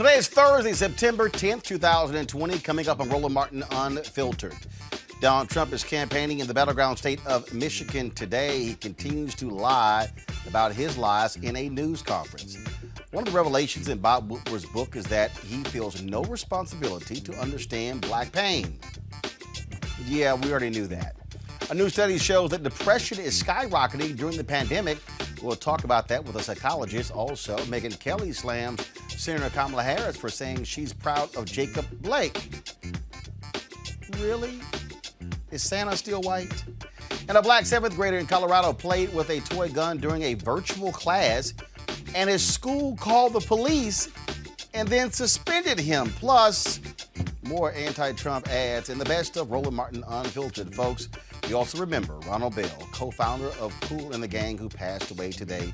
Today is Thursday, September 10th, 2020. Coming up on Roland Martin Unfiltered. Donald Trump is campaigning in the battleground state of Michigan today. He continues to lie about his lies in a news conference. One of the revelations in Bob Woodward's book is that he feels no responsibility to understand black pain. Yeah, we already knew that. A new study shows that depression is skyrocketing during the pandemic. We'll talk about that with a psychologist. Also, Megyn Kelly slams Senator Kamala Harris for saying she's proud of Jacob Blake. Really? Is Santa still white? And a black seventh grader in Colorado played with a toy gun during a virtual class, and his school called the police and then suspended him. Plus, more anti-Trump ads and the best of Roland Martin Unfiltered. Folks, you also remember Ronald Bell, co-founder of Kool and the Gang, who passed away today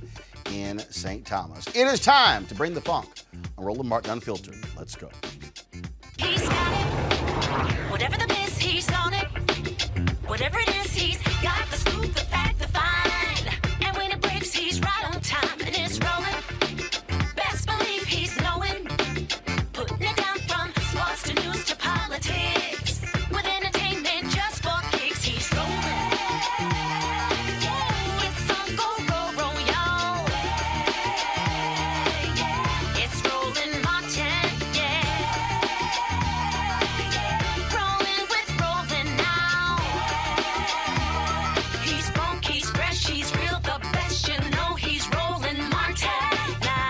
in St. Thomas. It is time to bring the funk on Roland Martin Unfiltered. Let's go. He's got it. Whatever the miss, he's on it. Whatever it is, he's got the scoop, the fact, the find. And when it breaks, he's right on time and it's rolling. Best believe he's knowing. Putting it down from sports to news to politics. With entertainment just for kicks, he's rolling. It's on go, roll, y'all. It's Roland Martin, yeah. Rolling with Roland now. He's funk, he's fresh, he's real, the best, you know he's Roland Martin now.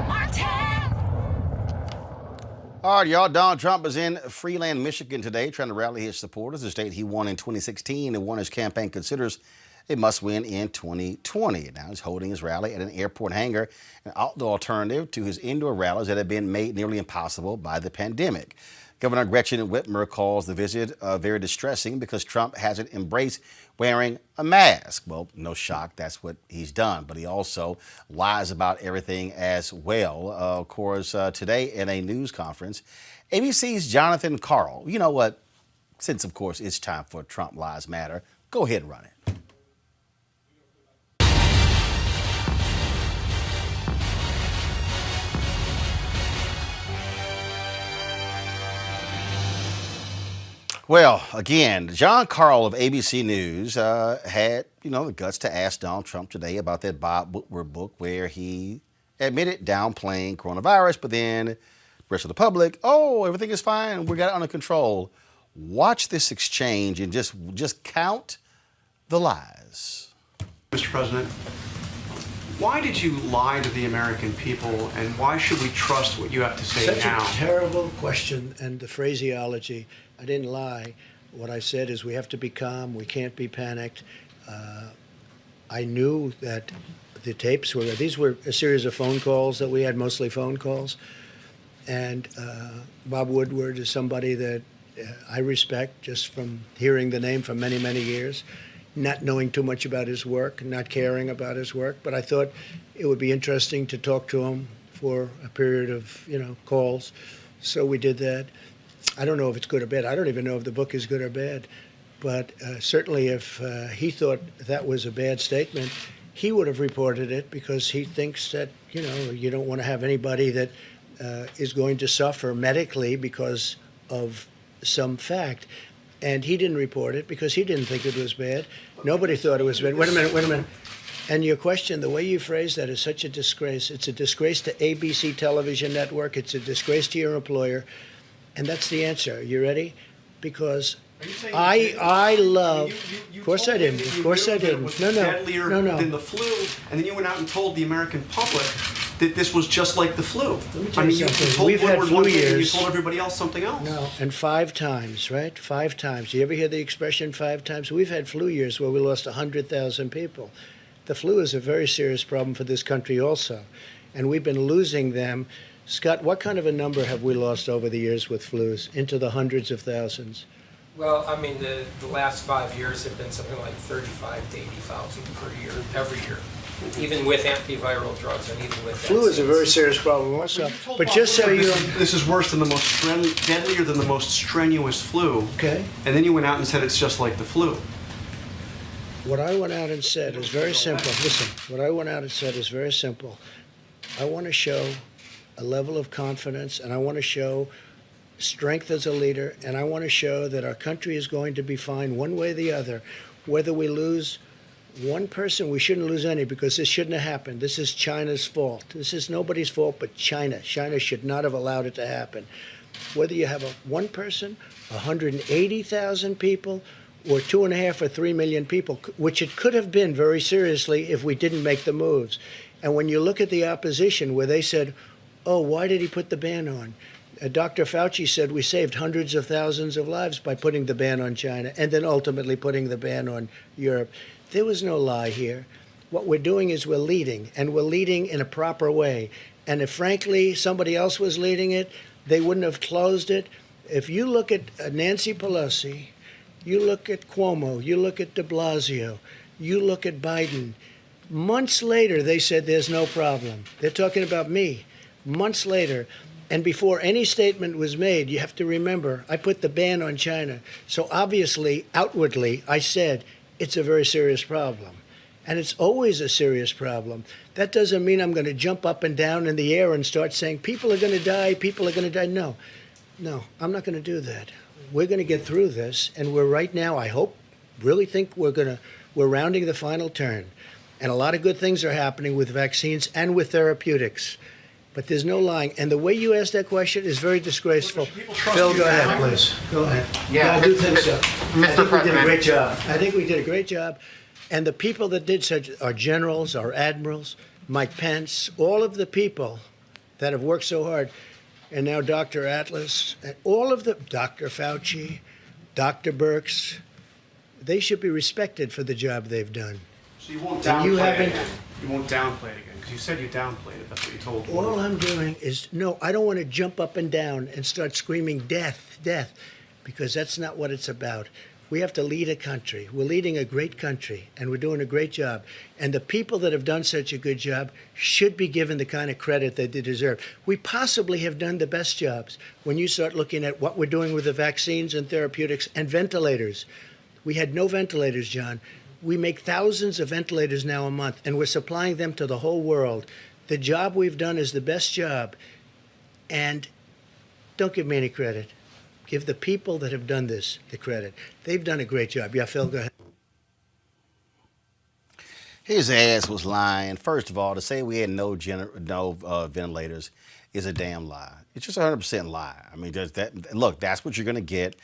Martin! All right, y'all. Donald Trump is in Freeland, Michigan today, trying to rally his supporters, a state he won in 2016 and one his campaign considers a must-win in 2020. Now he's holding his rally at an airport hangar, an outdoor alternative to his indoor rallies that have been made nearly impossible by the pandemic. Governor Gretchen Whitmer calls the visit very distressing because Trump hasn't embraced wearing a mask. Well, no shock, that's what he's done. But he also lies about everything as well. Of course, today in a news conference, ABC's Jonathan Karl. You know what? Since, of course, it's time for Trump Lives Matter, go ahead and run it. Well, again, John Karl of ABC News had, the guts to ask Donald Trump today about that Bob Woodward book where he admitted downplaying coronavirus, but then the rest of the public, everything is fine, we got it under control. Watch this exchange and just count the lies. Mr. President, why did you lie to the American people, and why should we trust what you have to say now? Such a terrible question, and the phraseology. I didn't lie. What I said is we have to be calm. We can't be panicked. I knew that the tapes these were a series of phone calls that we had, mostly phone calls. And Bob Woodward is somebody that I respect just from hearing the name for many, many years, not knowing too much about his work, not caring about his work. But I thought it would be interesting to talk to him for a period of, calls. So we did that. I don't know if it's good or bad. I don't even know if the book is good or bad. But certainly if he thought that was a bad statement, he would have reported it because he thinks that, you don't want to have anybody that is going to suffer medically because of some fact. And he didn't report it because he didn't think it was bad. Nobody thought it was bad. Wait a minute. And your question, the way you phrase that is such a disgrace. It's a disgrace to ABC television network. It's a disgrace to your employer. And that's the answer. You ready? Because I love. Of course I didn't. Of course I didn't. No. Deadlier than the flu, and then you went out and told the American public that this was just like the flu. Let me tell you something. You told We've had Woodward flu one thing and you years. told everybody else something else. No, and 5 times, right? 5 times. Do you ever hear the expression 5 times? We've had flu years where we lost 100,000 people. The flu is a very serious problem for this country also, and we've been losing them. Scott, what kind of a number have we lost over the years with flus? Into the hundreds of thousands? Well, I mean, the last 5 years have been something like 35 to 80,000 per year, every year. Even with antiviral drugs and even with Flu is a very serious problem also. But just so you know, this is worse than the most deadlier than the most strenuous flu. Okay. And then you went out and said it's just like the flu. What I went out and said is very simple. Listen, what I went out and said is very simple. I want to show a level of confidence, and I want to show strength as a leader, and I want to show that our country is going to be fine one way or the other. Whether we lose one person, we shouldn't lose any, because this shouldn't have happened. This is China's fault. This is nobody's fault but China. China should not have allowed it to happen. Whether you have one person, 180,000 people, or 2.5 or 3 million people, which it could have been very seriously if we didn't make the moves. And when you look at the opposition, where they said, oh, why did he put the ban on? Dr. Fauci said we saved hundreds of thousands of lives by putting the ban on China and then ultimately putting the ban on Europe. There was no lie here. What we're doing is we're leading, and we're leading in a proper way. And if, frankly, somebody else was leading it, they wouldn't have closed it. If you look at Nancy Pelosi, you look at Cuomo, you look at de Blasio, you look at Biden, months later they said there's no problem. They're talking about me. Months later, and before any statement was made, you have to remember, I put the ban on China. So obviously, outwardly, I said it's a very serious problem. And it's always a serious problem. That doesn't mean I'm going to jump up and down in the air and start saying, people are going to die, people are going to die. No, I'm not going to do that. We're going to get through this, and we're right now, I hope, really think we're rounding the final turn. And a lot of good things are happening with vaccines and with therapeutics. But there's no lying. And the way you asked that question is very disgraceful. Phil, go ahead, please. Go ahead. Yeah, I do think so. Mr. I think we did a President. great job. I think we did a great job. And the people that did such are generals, our admirals, Mike Pence, all of the people that have worked so hard. And now Dr. Atlas, and all of the, Dr. Fauci, Dr. Birx, they should be respected for the job they've done. So you won't And you downplay it haven't- again. You won't downplay it again, because you said you downplayed it. That's what you told me. All I'm doing is, no, I don't want to jump up and down and start screaming death, death, because that's not what it's about. We have to lead a country. We're leading a great country, and we're doing a great job. And the people that have done such a good job should be given the kind of credit that they deserve. We possibly have done the best jobs when you start looking at what we're doing with the vaccines and therapeutics and ventilators. We had no ventilators, John. We make thousands of ventilators now a month, and we're supplying them to the whole world. The job we've done is the best job. And don't give me any credit. Give the people that have done this the credit. They've done a great job. Yeah, Phil, go ahead. His ass was lying. First of all, to say we had no ventilators is a damn lie. It's just 100% lie. I mean, look, that's what you're going to get.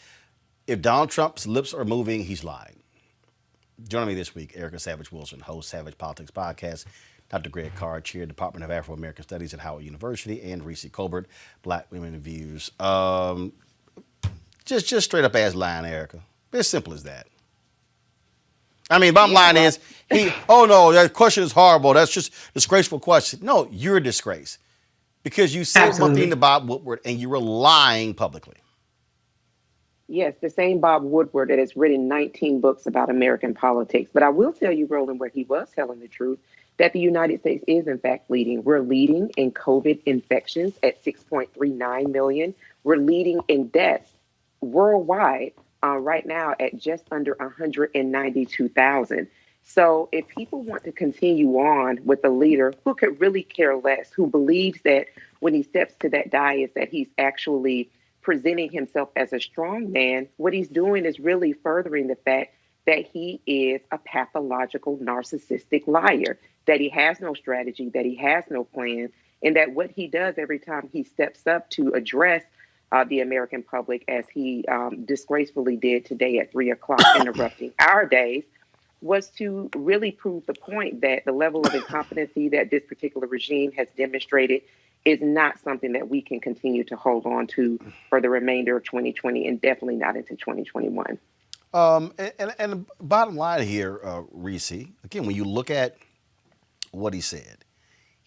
If Donald Trump's lips are moving, he's lying. Joining me this week, Erica Savage Wilson, host Savage Politics Podcast, Dr. Greg Carr, chair, Department of Afro-American Studies at Howard University, and Reese Colbert, Black Women in Views. Just straight up ass lying, Erica. As simple as that. I mean, bottom line is, oh no, that question is horrible. That's just a disgraceful question. No, you're a disgrace. Because you said one thing to Bob Woodward and you were lying publicly. Yes, the same Bob Woodward that has written 19 books about American politics. But I will tell you, Roland, where he was telling the truth, that the United States is, in fact, leading. We're leading in COVID infections at 6.39 million. We're leading in deaths worldwide right now at just under 192,000. So if people want to continue on with a leader who could really care less, who believes that when he steps to that dais that he's actually presenting himself as a strong man, what he's doing is really furthering the fact that he is a pathological narcissistic liar, that he has no strategy, that he has no plan, and that what he does every time he steps up to address the American public, as he disgracefully did today at 3 o'clock, interrupting our days, was to really prove the point that the level of incompetency that this particular regime has demonstrated is not something that we can continue to hold on to for the remainder of 2020 and definitely not into 2021. And the bottom line here, Reese, again, when you look at what he said,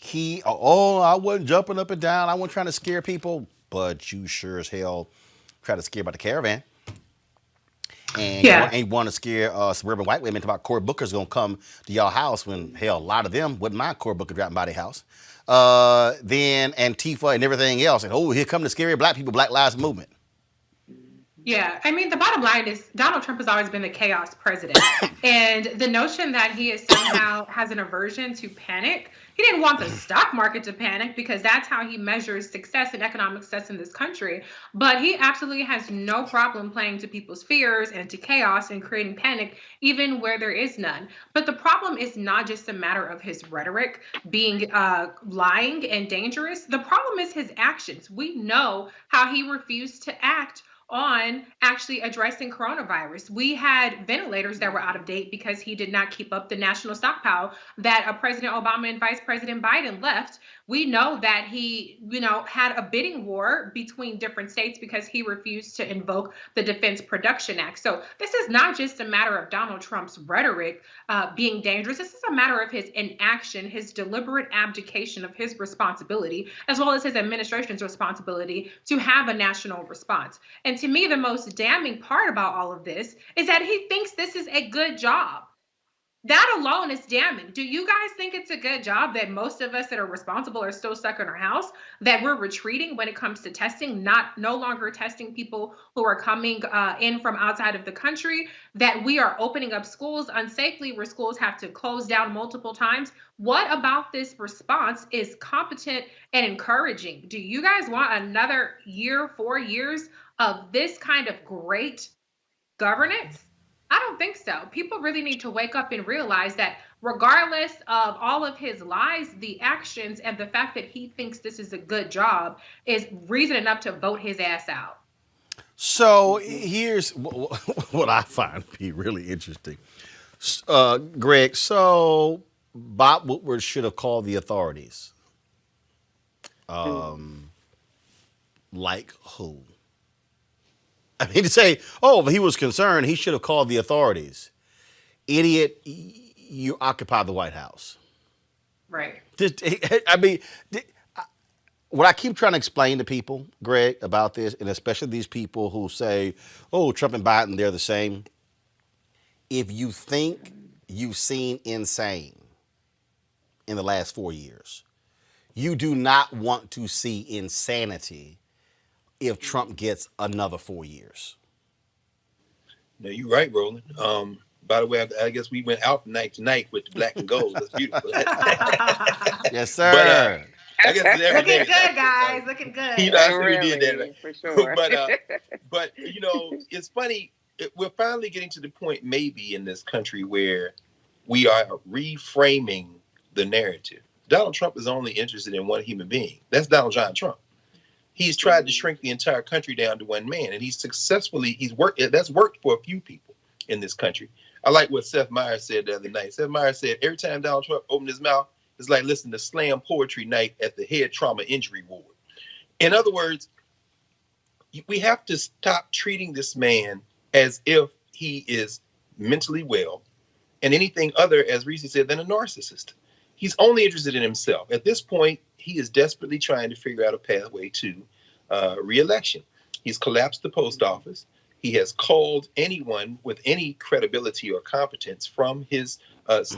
I wasn't jumping up and down. I wasn't trying to scare people, but you sure as hell try to scare about the caravan. And you want to scare suburban white women about Cory Booker's going to come to your house when, hell, a lot of them wouldn't mind Cory Booker dropping by their house. Then Antifa and everything else. And, here come the scary black people, Black Lives Movement. Yeah, I mean, the bottom line is Donald Trump has always been the chaos president. And the notion that he is somehow has an aversion to panic, he didn't want the stock market to panic because that's how he measures success and economic success in this country. But he absolutely has no problem playing to people's fears and to chaos and creating panic, even where there is none. But the problem is not just a matter of his rhetoric being lying and dangerous. The problem is his actions. We know how he refused to act on actually addressing coronavirus. We had ventilators that were out of date because he did not keep up the national stockpile that President Obama and Vice President Biden left. We know that he, had a bidding war between different states because he refused to invoke the Defense Production Act. So this is not just a matter of Donald Trump's rhetoric being dangerous. This is a matter of his inaction, his deliberate abdication of his responsibility, as well as his administration's responsibility to have a national response. And to me, the most damning part about all of this is that he thinks this is a good job. That alone is damning. Do you guys think it's a good job that most of us that are responsible are still stuck in our house, that we're retreating when it comes to testing, no longer testing people who are coming in from outside of the country, that we are opening up schools unsafely where schools have to close down multiple times? What about this response is competent and encouraging? Do you guys want another year, 4 years of this kind of great governance? I don't think so. People really need to wake up and realize that regardless of all of his lies, the actions and the fact that he thinks this is a good job is reason enough to vote his ass out. So here's what I find to be really interesting. Greg, so Bob Woodward should have called the authorities. Like who? I mean, to say, oh, he was concerned, he should have called the authorities. Idiot, you occupy the White House. Right. What I keep trying to explain to people, Greg, about this, and especially these people who say, oh, Trump and Biden, they're the same. If you think you've seen insane in the last 4 years, you do not want to see insanity if Trump gets another 4 years. No, you're right, Roland. By the way, I guess we went out tonight with the black and gold. That's beautiful. Yes, sir. I guess looking good, guys. Looking good. I really did that. For sure. but it's funny. We're finally getting to the point, maybe in this country, where we are reframing the narrative. Donald Trump is only interested in one human being. That's Donald John Trump. He's tried to shrink the entire country down to one man, and that's worked for a few people in this country. I like what Seth Meyers said the other night. Seth Meyers said every time Donald Trump opened his mouth, it's like listening to slam poetry night at the head trauma injury ward. In other words, we have to stop treating this man as if he is mentally well and anything other, as Reese said, than a narcissist. He's only interested in himself. At this point, he is desperately trying to figure out a pathway to re-election. He's collapsed the post office. He has called anyone with any credibility or competence from his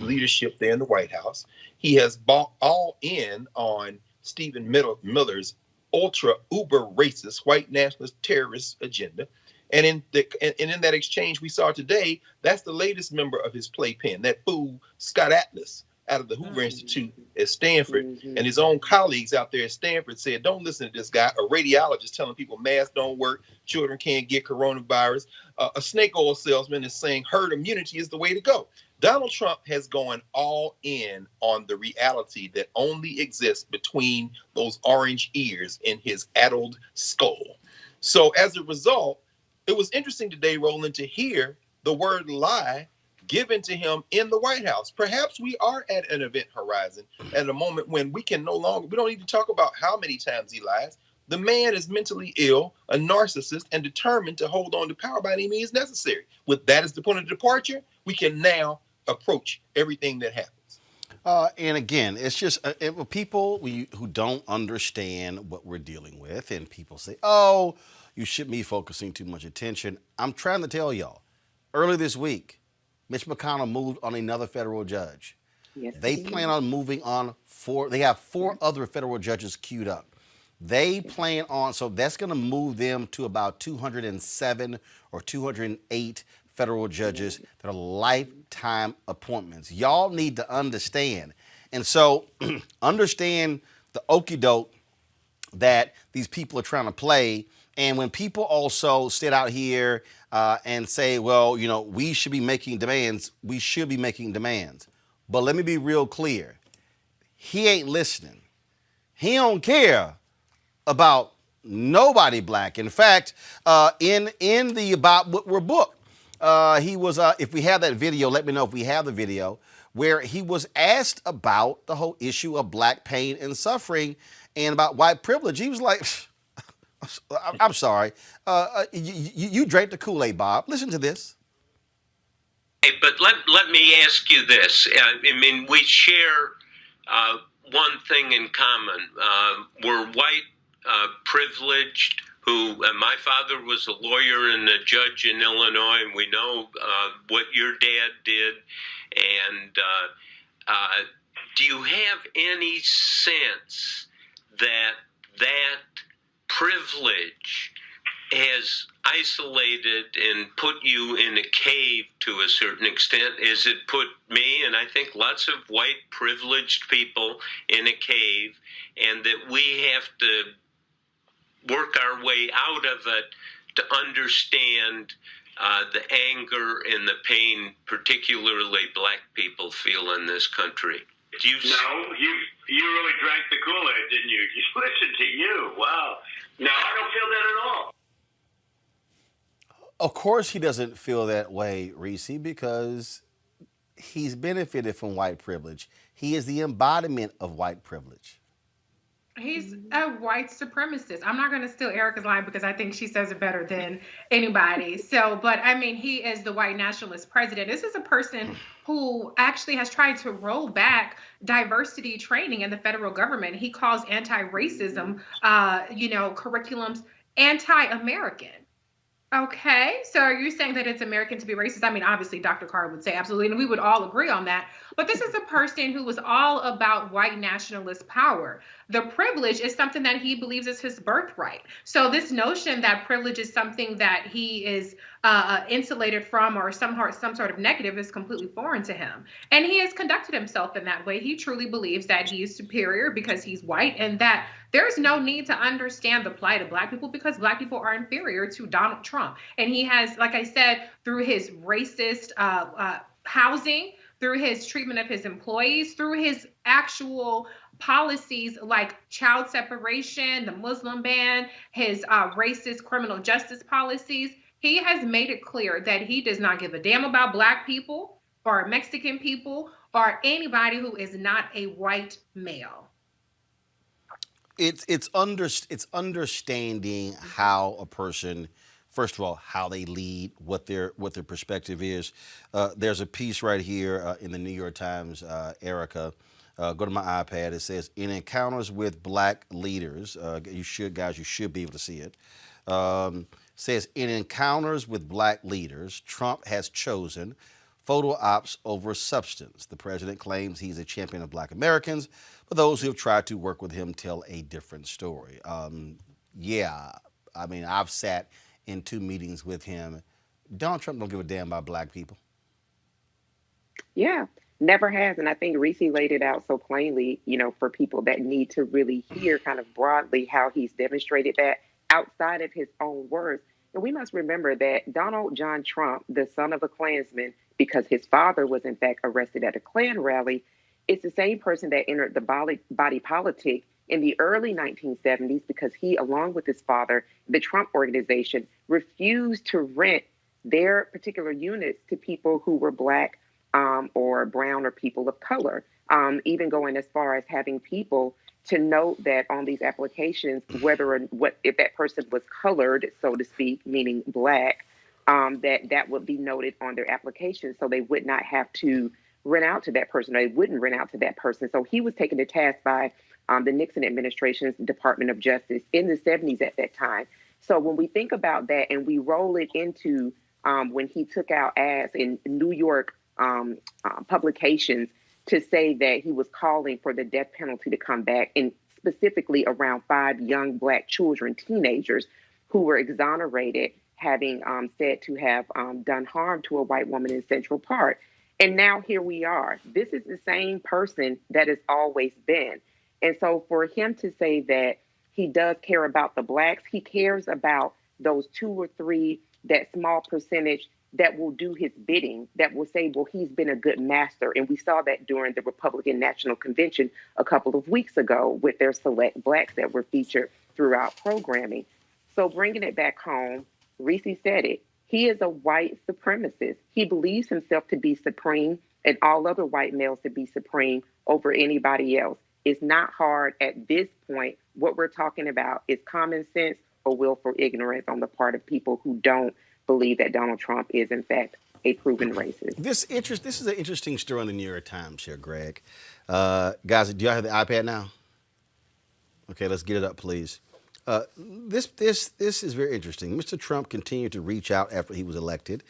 leadership there in the White House. He has bought all in on Stephen Miller's ultra uber racist white nationalist terrorist agenda. And in that exchange we saw today, that's the latest member of his playpen, that fool Scott Atlas out of the Hoover Institute at Stanford. And his own colleagues out there at Stanford said, don't listen to this guy, a radiologist telling people masks don't work, children can't get coronavirus. A snake oil salesman is saying herd immunity is the way to go. Donald Trump has gone all in on the reality that only exists between those orange ears in his addled skull. So as a result, it was interesting today, Roland, to hear the word lie given to him in the White House. Perhaps we are at an event horizon at a moment when we don't need to talk about how many times he lies. The man is mentally ill, a narcissist, and determined to hold on to power by any means necessary. With that as the point of departure, we can now approach everything that happens. And again, it's just people who don't understand what we're dealing with, and people say, oh, you shouldn't be focusing too much attention. I'm trying to tell y'all, early this week, Mitch McConnell moved on another federal judge. Yes, They plan on moving on they have 4 other federal judges queued up. They plan on, so that's going to move them to about 207 or 208 federal judges that are lifetime appointments. Y'all need to understand. And so understand the okie doke that these people are trying to play. And when people also sit out here and say, well, you know, we should be making demands, we should be making demands. But let me be real clear. He ain't listening. He don't care about nobody black. In fact, in the About Woodward book, he was, if we have that video, let me know if we have the video, where he was asked about the whole issue of black pain and suffering and about white privilege. He was like, I'm sorry, you drank the Kool-Aid, Bob. Listen to this. Hey, but let me ask you this. I mean, we share one thing in common. We're white, privileged, who my father was a lawyer and a judge in Illinois, and we know what your dad did. And do you have any sense that privilege has isolated and put you in a cave to a certain extent, as it put me and I think lots of white privileged people in a cave, and that we have to work our way out of it to understand the anger and the pain particularly black people feel in this country? Do you No, you really drank the Kool-Aid, didn't you? Listen to you. Wow. No, I don't feel that at all. Of course he doesn't feel that way, Reese, because he's benefited from white privilege. He is the embodiment of white privilege. He's a white supremacist. I'm not going to steal Erica's line because I think she says it better than anybody. So, but I mean, he is the white nationalist president. This is a person who actually has tried to roll back diversity training in the federal government. He calls anti-racism, curriculums anti-American. Okay, so are you saying that it's American to be racist? I mean, obviously, Dr. Carr would say absolutely, and we would all agree on that. But this is a person who was all about white nationalist power. The privilege is something that he believes is his birthright. So this notion that privilege is something that he is insulated from or some sort of negative is completely foreign to him. And he has conducted himself in that way. He truly believes that he is superior because he's white, and that there's no need to understand the plight of black people because black people are inferior to Donald Trump. And he has, like I said, through his racist housing, through his treatment of his employees, through his actual policies like child separation, the Muslim ban, his racist criminal justice policies, he has made it clear that he does not give a damn about black people or Mexican people or anybody who is not a white male. It's understanding how a person, first of all, how they lead, what their perspective is. There's a piece right here in the New York Times, Erica. Go to my iPad. It says, in encounters with black leaders, you should be able to see it. Says, in encounters with black leaders, Trump has chosen photo ops over substance. The president claims he's a champion of black Americans, but those who have tried to work with him tell a different story. Yeah, I mean, I've sat in 2 meetings with him. Donald Trump don't give a damn about black people. Yeah, never has. And I think Reese laid it out so plainly, for people that need to really hear kind of broadly how he's demonstrated that outside of his own words. And we must remember that Donald John Trump, the son of a Klansman, because his father was in fact arrested at a Klan rally, it's the same person that entered the body politic in the early 1970s because he, along with his father, the Trump organization, refused to rent their particular units to people who were black or brown or people of color, even going as far as having people to note that on these applications, if that person was colored, so to speak, meaning black, that would be noted on their application, so they would not have to rent out to that person, or they wouldn't rent out to that person. So he was taken to task by the Nixon administration's Department of Justice in the 70s at that time. So when we think about that and we roll it into when he took out ads in New York publications to say that he was calling for the death penalty to come back, and specifically around 5 young Black children, teenagers, who were exonerated, having said to have done harm to a white woman in Central Park. And now here we are. This is the same person that has always been. And so for him to say that he does care about the Blacks, he cares about those 2 or 3, that small percentage that will do his bidding, that will say, well, he's been a good master. And we saw that during the Republican National Convention a couple of weeks ago with their select Blacks that were featured throughout programming. So bringing it back home, Reese said it. He is a white supremacist. He believes himself to be supreme and all other white males to be supreme over anybody else. It's not hard at this point. What we're talking about is common sense or willful ignorance on the part of people who don't believe that Donald Trump is, in fact, a proven racist. This is an interesting story on the New York Times here, Greg. Guys, do y'all have the iPad now? Okay, let's get it up, please. This is very interesting. Mr. Trump continued to reach out after he was elected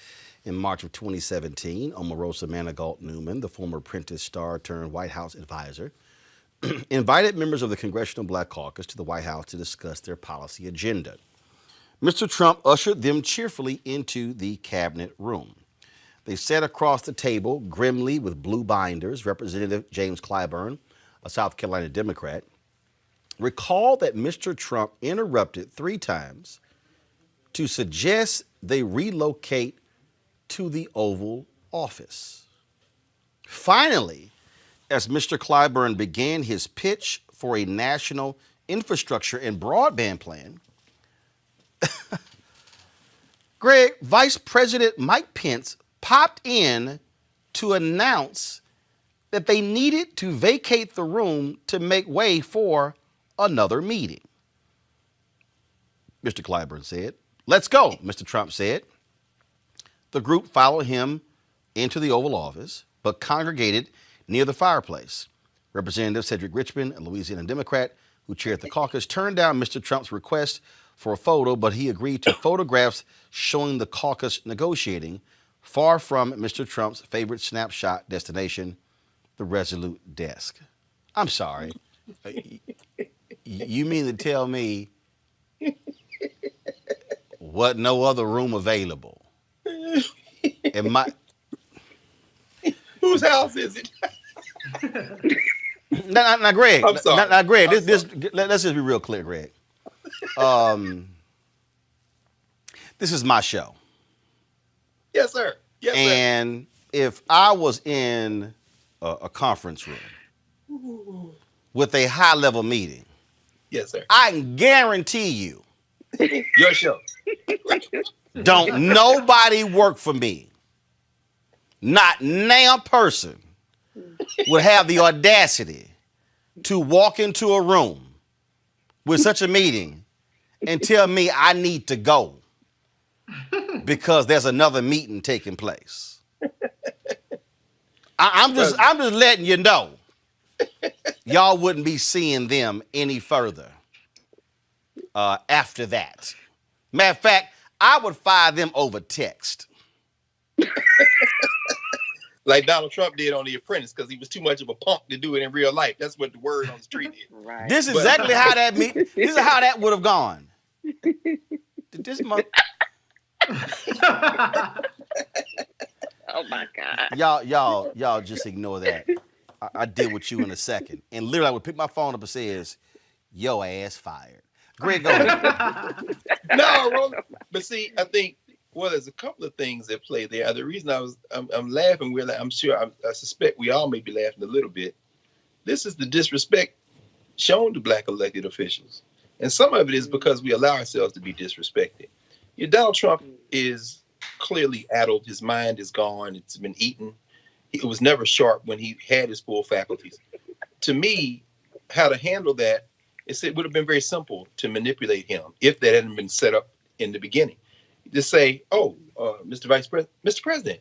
in March of 2017. Omarosa Manigault Newman, the former Apprentice star turned White House advisor, invited members of the Congressional Black Caucus to the White House to discuss their policy agenda. Mr. Trump ushered them cheerfully into the cabinet room. They sat across the table grimly with blue binders. Representative James Clyburn, a South Carolina Democrat, recalled that Mr. Trump interrupted 3 times to suggest they relocate to the Oval Office. Finally, as Mr. Clyburn began his pitch for a national infrastructure and broadband plan, Greg, Vice President Mike Pence popped in to announce that they needed to vacate the room to make way for another meeting. Mr. Clyburn said, "Let's go," Mr. Trump said. The group followed him into the Oval Office, but congregated near the fireplace. Representative Cedric Richmond, a Louisiana Democrat who chaired the caucus, turned down Mr. Trump's request for a photo, but he agreed to photographs showing the caucus negotiating, far from Mr. Trump's favorite snapshot destination, the Resolute desk. I'm sorry. You mean to tell me what no other room available? Whose house is it? Now, Greg. I'm sorry. Now, Greg. Let's just be real clear, Greg. This is my show. Yes, sir. Yes, sir. And if I was in a conference room with a high-level meeting, yes, sir, I can guarantee you, your show. Don't nobody work for me. Not now person would have the audacity to walk into a room with such a meeting and tell me I need to go because there's another meeting taking place. I'm just letting you know y'all wouldn't be seeing them any further after that. Matter of fact, I would fire them over text. Like Donald Trump did on The Apprentice, because he was too much of a punk to do it in real life. That's what the word on the street is. Right. This is exactly how that this is how that would have gone. This month. Oh my God. Y'all just ignore that. I deal with you in a second. And literally I would pick my phone up and says, "Yo ass fired." Greg, go ahead. No, Roland. But see, I think, well, there's a couple of things that play there. The reason I'm laughing, I'm sure, I suspect we all may be laughing a little bit. This is the disrespect shown to Black elected officials. And some of it is because we allow ourselves to be disrespected. Donald Trump is clearly addled. His mind is gone. It's been eaten. It was never sharp when he had his full faculties. To me, how to handle that, it would have been very simple to manipulate him if that hadn't been set up in the beginning. To say, Mr. Vice President, Mr. President,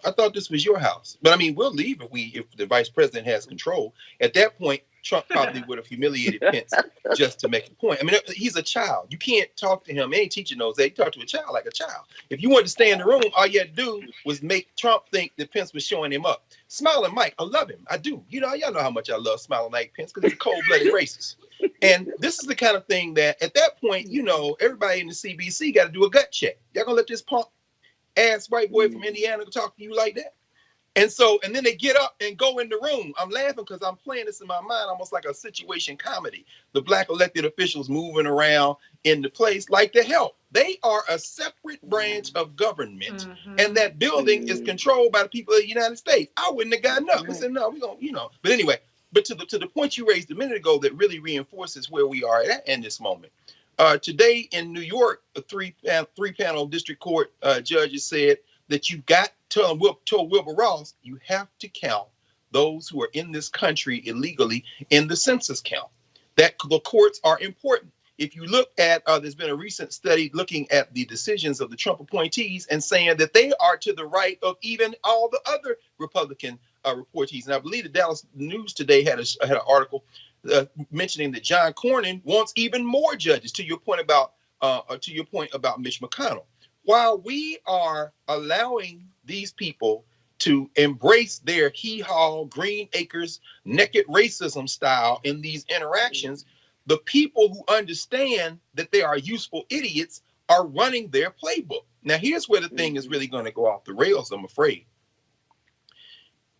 I thought this was your house. But I mean, we'll leave if the Vice President has control. At that point, Trump probably would have humiliated Pence just to make a point. I mean, he's a child. You can't talk to him. Any teacher knows that. You talk to a child like a child. If you wanted to stay in the room, all you had to do was make Trump think that Pence was showing him up. Smiling Mike, I love him. I do. You know, y'all know how much I love Smiling Mike Pence because he's a cold-blooded racist. And this is the kind of thing that at that point, you know, everybody in the CBC got to do a gut check. Y'all gonna let this punk ass white boy from Indiana talk to you like that? And so, and then they get up and go in the room. I'm laughing because I'm playing this in my mind almost like a situation comedy. The black elected officials moving around in the place like the hell. They are a separate branch of government. And that building is controlled by the people of the United States. I wouldn't have gotten up. I said, no, we're going to, you know. But anyway, but to the point you raised a minute ago that really reinforces where we are at in this moment. Today in New York, a three-panel district court judges said that you got told Wilbur Ross, you have to count those who are in this country illegally in the census count. That the courts are important. If you look at, there's been a recent study looking at the decisions of the Trump appointees and saying that they are to the right of even all the other Republican reportees. And I believe the Dallas News today had an article mentioning that John Cornyn wants even more judges. To your point about Mitch McConnell. While we are allowing these people to embrace their hee-haw, Green Acres, naked racism style in these interactions, the people who understand that they are useful idiots are running their playbook. Now, here's where the thing is really going to go off the rails, I'm afraid.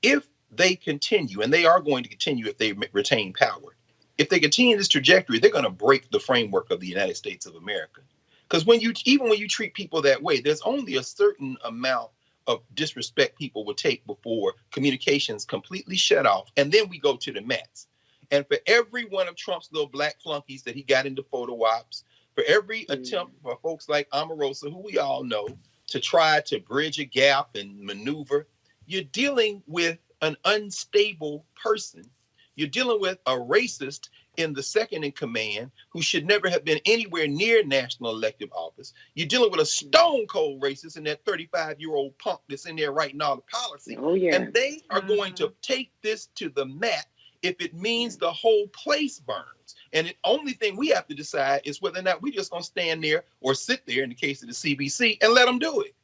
If they continue, and they are going to continue if they retain power, if they continue this trajectory, they're going to break the framework of the United States of America. Because even when you treat people that way, there's only a certain amount of disrespect people will take before communications completely shut off. And then we go to the mats. And for every one of Trump's little black flunkies that he got into photo ops, for every attempt for folks like Omarosa, who we all know, to try to bridge a gap and maneuver, you're dealing with an unstable person. You're dealing with a racist in the second in command who should never have been anywhere near national elective office. You're dealing with a stone cold racist in that 35-year-old punk that's in there writing all the policy. Oh, yeah. And they are going to take this to the mat if it means the whole place burns. And the only thing we have to decide is whether or not we're just going to stand there or sit there in the case of the CBC and let them do it.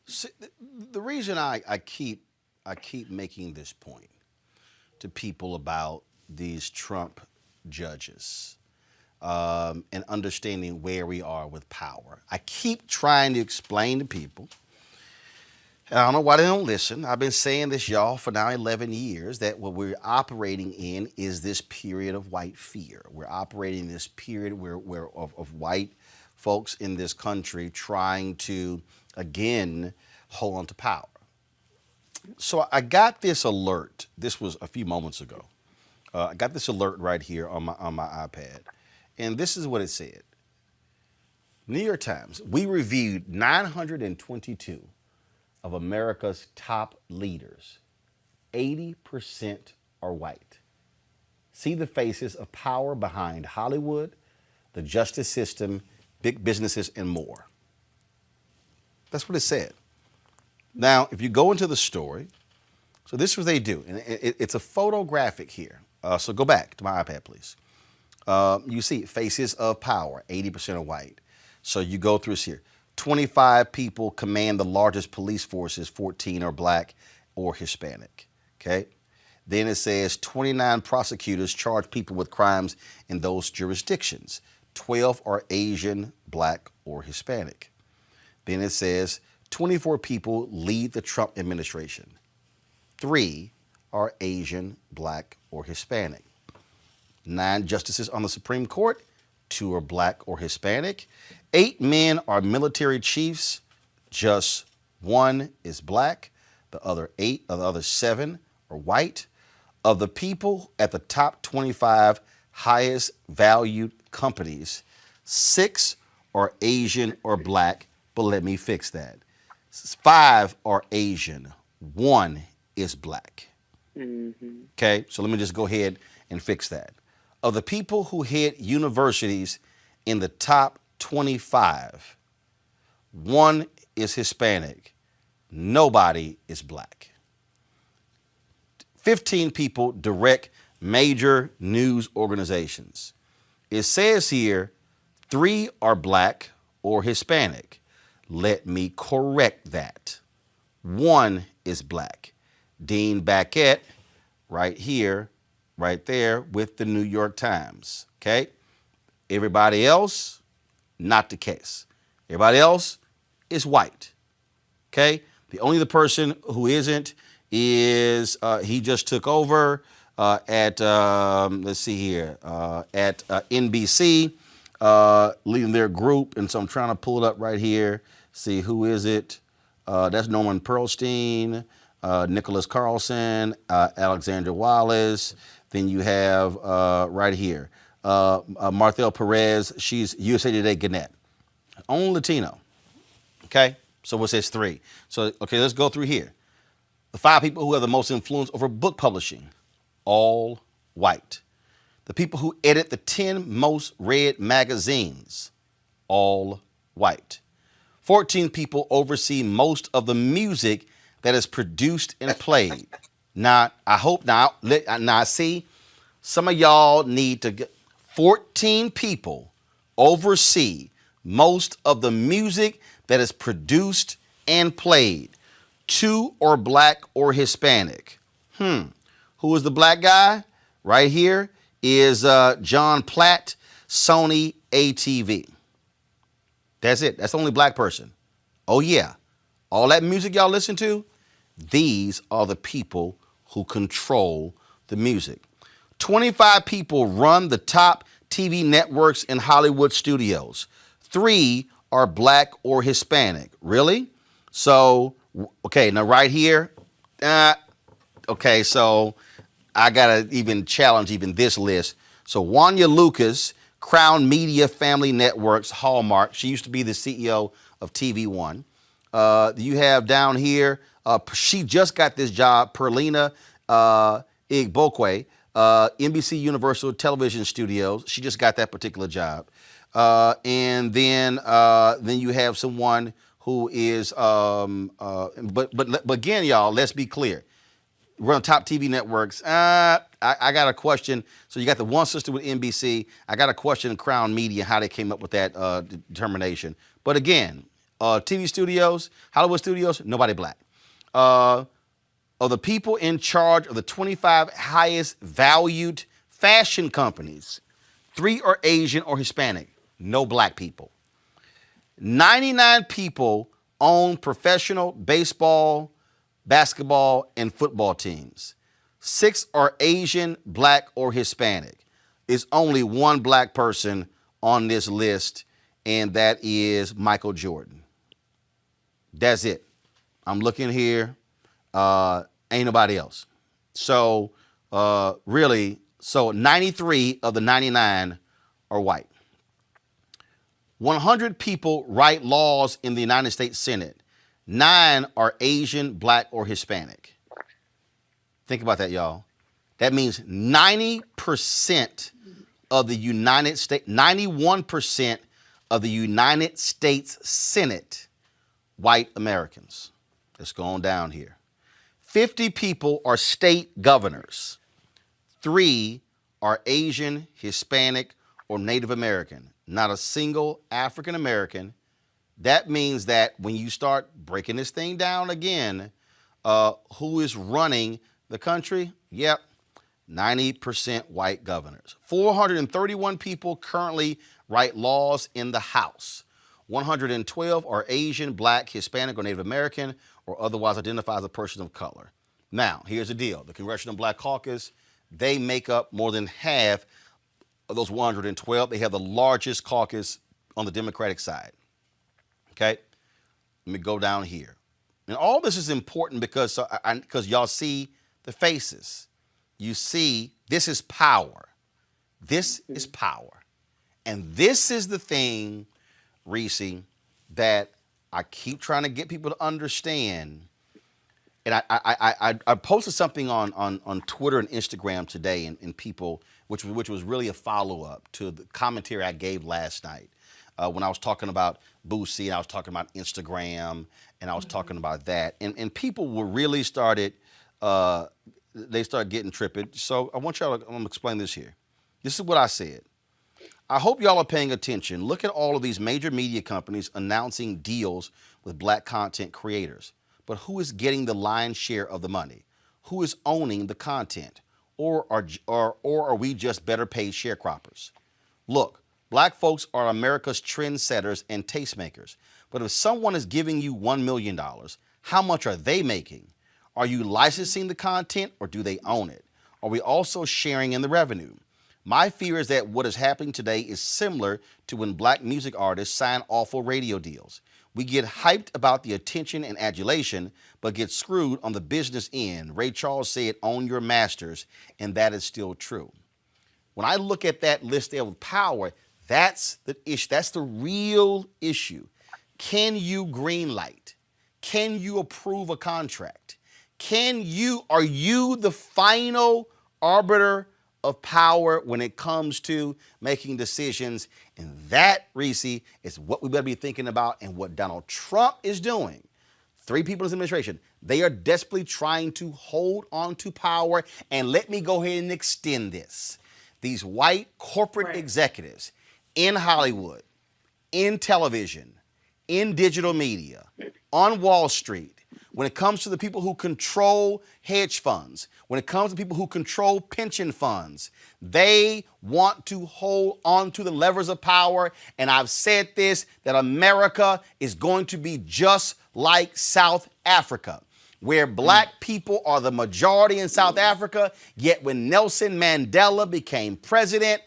See, the reason I keep making this point to people about these Trump judges and understanding where we are with power. I keep trying to explain to people, and I don't know why they don't listen. I've been saying this, y'all, for now 11 years, that what we're operating in is this period of white fear. We're operating in this period of white folks in this country trying to, again, hold on to power. So I got this alert. This was a few moments ago. I got this alert right here on my iPad, and this is what it said. New York Times, we reviewed 922 of America's top leaders. 80% are white. See the faces of power behind Hollywood, the justice system, big businesses, and more. That's what it said. Now, if you go into the story, so this is what they do, and it's a photographic here. So go back to my iPad, please. You see faces of power, 80% are white. So you go through this here. 25 people command the largest police forces, 14 are black or Hispanic, okay? Then it says 29 prosecutors charge people with crimes in those jurisdictions. 12 are Asian, black, or Hispanic. Then it says 24 people lead the Trump administration. 3 are Asian, black, or Hispanic. 9 justices on the Supreme Court, 2 are black or Hispanic. 8 men are military chiefs, just 1 is black. The other 7 are white. Of the people at the top 25 highest valued companies, 6 are Asian or black, but let me fix that. 5 are Asian, 1 is black. Okay, so let me just go ahead and fix that. Of the people who head universities in the top 25, 1 is Hispanic, nobody is black. 15 people direct major news organizations. It says here 3 are black or Hispanic. Let me correct that. 1 is black. Dean Baquet, right here, right there, with the New York Times. Okay? Everybody else, not the case. Everybody else is white. Okay? The only the person who isn't is he just took over at let's see here at NBC, leading their group, and so I'm trying to pull it up right here. See who is it? That's Norman Pearlstein, Nicholas Carlson, Alexandra Wallace. Then you have right here Marthel Perez. She's USA Today Gannett. Only Latino. Okay? So what says 3? So, okay, let's go through here. The 5 people who have the most influence over book publishing, all white. The people who edit the 10 most read magazines, all white. 14 people oversee most of the music that is produced and played. Now, I hope now see, some of y'all need to get 14 people oversee most of the music that is produced and played. 2 are black or Hispanic. Who is the black guy? Right here is John Platt, Sony ATV. That's it. That's the only black person. Oh yeah. All that music y'all listen to, these are the people who control the music. 25 people run the top TV networks in Hollywood studios. 3 are black or Hispanic. Really? So, okay, now right here, okay, so I gotta even challenge even this list. So Wanya Lucas, Crown Media Family Networks, Hallmark. She used to be the CEO of TV One. You have down here, she just got this job, Perlina Igbokwe, NBC Universal Television Studios. She just got that particular job. And then you have someone who is, but again, y'all, let's be clear. We're on top TV networks. I got a question. So you got the one sister with NBC. I got a question Crown Media, how they came up with that determination. But again, TV studios, Hollywood studios, nobody black. Of the people in charge of the 25 highest valued fashion companies, 3 are Asian or Hispanic, no black people. 99 people own professional baseball, basketball, and football teams. 6 are Asian, black, or Hispanic. There's only 1 black person on this list, and that is Michael Jordan. That's it. I'm looking here. Ain't nobody else. So really, so 93 of the 99 are white. 100 people write laws in the United States Senate. 9 are Asian, black, or Hispanic. Think about that, y'all. That means 90% of the United States, 91% of the United States Senate, white Americans. Let's go on down here. 50 people are state governors. 3 are Asian, Hispanic, or Native American. Not a single African American. That means that when you start breaking this thing down again, who is running the country? Yep, 90% white governors. 431 people currently write laws in the House. 112 are Asian, black, Hispanic, or Native American, or otherwise identify as a person of color. Now, here's the deal. The Congressional Black Caucus, they make up more than half of those 112. They have the largest caucus on the Democratic side. Okay? Let me go down here. And all this is important because y'all see the faces. You see, this is power. This is power. And this is the thing, Reese, that I keep trying to get people to understand. And I posted something on Twitter and Instagram today, and people, which was really a follow-up to the commentary I gave last night when I was talking about Boosie, and I was talking about Instagram, and I was talking about that. And people were really started getting tripped. So I'm gonna explain this here. This is what I said. I hope y'all are paying attention. Look at all of these major media companies announcing deals with black content creators. But who is getting the lion's share of the money? who is owning the content, or are we just better paid sharecroppers? Look, black folks are America's trendsetters and tastemakers. But if someone is giving you $1 million, how much are they making? Are you licensing the content or do they own it? Are we also sharing in the revenue? My fear is that what is happening today is similar to when black music artists sign awful radio deals. We get hyped about the attention and adulation, but get screwed on the business end. Ray Charles said, own your masters, and that is still true. When I look at that list there of power, that's the issue. That's the real issue. Can you greenlight? Can you approve a contract? Are you the final arbiter of power when it comes to making decisions? And that, Reese, is what we better be thinking about, and what Donald Trump is doing. 3 people in his administration, they are desperately trying to hold on to power. And let me go ahead and extend this. These white corporate executives in Hollywood, in television, in digital media, on Wall Street, when it comes to the people who control hedge funds, when it comes to people who control pension funds, they want to hold on to the levers of power. And I've said this, that America is going to be just like South Africa, where black people are the majority in South Africa, yet when Nelson Mandela became president,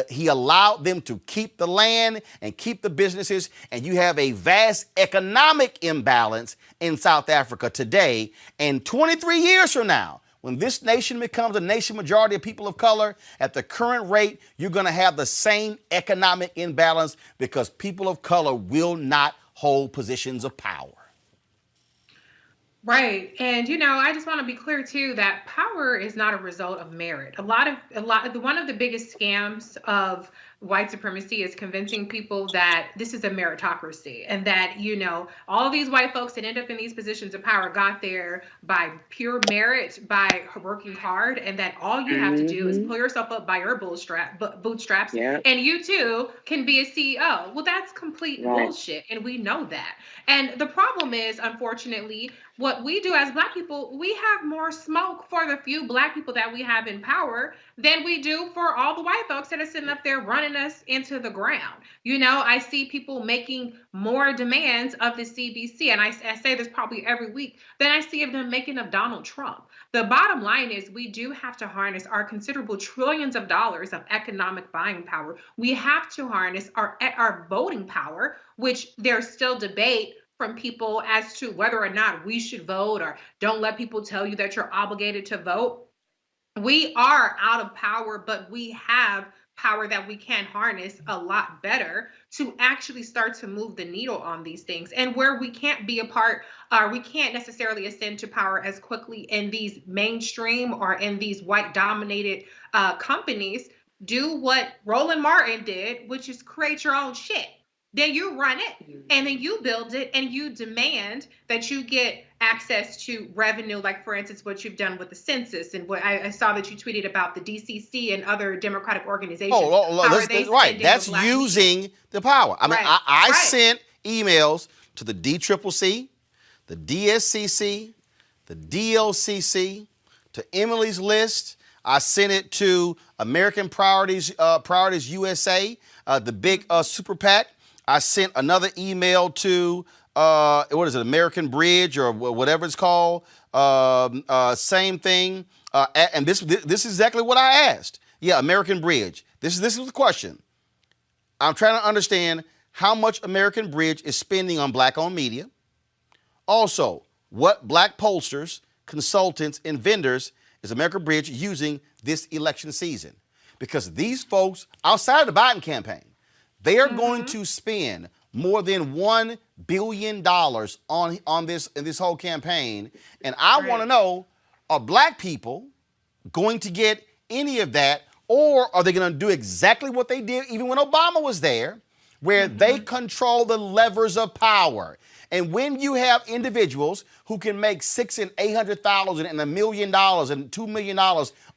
he allowed them to keep the land and keep the businesses, and you have a vast economic imbalance in South Africa today. And 23 years from now, when this nation becomes a nation majority of people of color, at the current rate, you're going to have the same economic imbalance because people of color will not hold positions of power. Right. And I just want to be clear too that power is not a result of merit. One of the biggest scams of white supremacy is convincing people that this is a meritocracy, and that, all these white folks that end up in these positions of power got there by pure merit, by working hard, and that all you have to do is pull yourself up by your bootstraps, and you too can be a CEO. Well, that's complete bullshit, and we know that. And the problem is, unfortunately, what we do as black people, we have more smoke for the few black people that we have in power than we do for all the white folks that are sitting up there running us into the ground. I see people making more demands of the CBC, and I say this probably every week, than I see of them making of Donald Trump. The bottom line is we do have to harness our considerable trillions of dollars of economic buying power. We have to harness our voting power, which there's still debate from people as to whether or not we should vote, or don't let people tell you that you're obligated to vote. We are out of power, but we have power that we can harness a lot better to actually start to move the needle on these things. And where we can't be a part, we can't necessarily ascend to power as quickly in these mainstream or in these white dominated companies, do what Roland Martin did, which is create your own shit. Then you run it, and then you build it, and you demand that you get access to revenue, like, for instance, what you've done with the census, and what I saw that you tweeted about the DCC and other Democratic organizations. That's right. That's using the power. I mean, I sent emails to the DCCC, the DSCC, the DLCC, to Emily's List. I sent it to American Priorities USA, the big super PAC. I sent another email to, American Bridge or whatever it's called. Same thing. And this is exactly what I asked. Yeah, American Bridge. This is the question. I'm trying to understand how much American Bridge is spending on black-owned media. Also, what black pollsters, consultants, and vendors is American Bridge using this election season? Because these folks, outside of the Biden campaign, they are going to spend more than $1 billion on this whole campaign. And I want to know, are black people going to get any of that, or are they going to do exactly what they did even when Obama was there, where they control the levers of power. And when you have individuals who can make $600,000 and $800,000 and $1 million and $2 million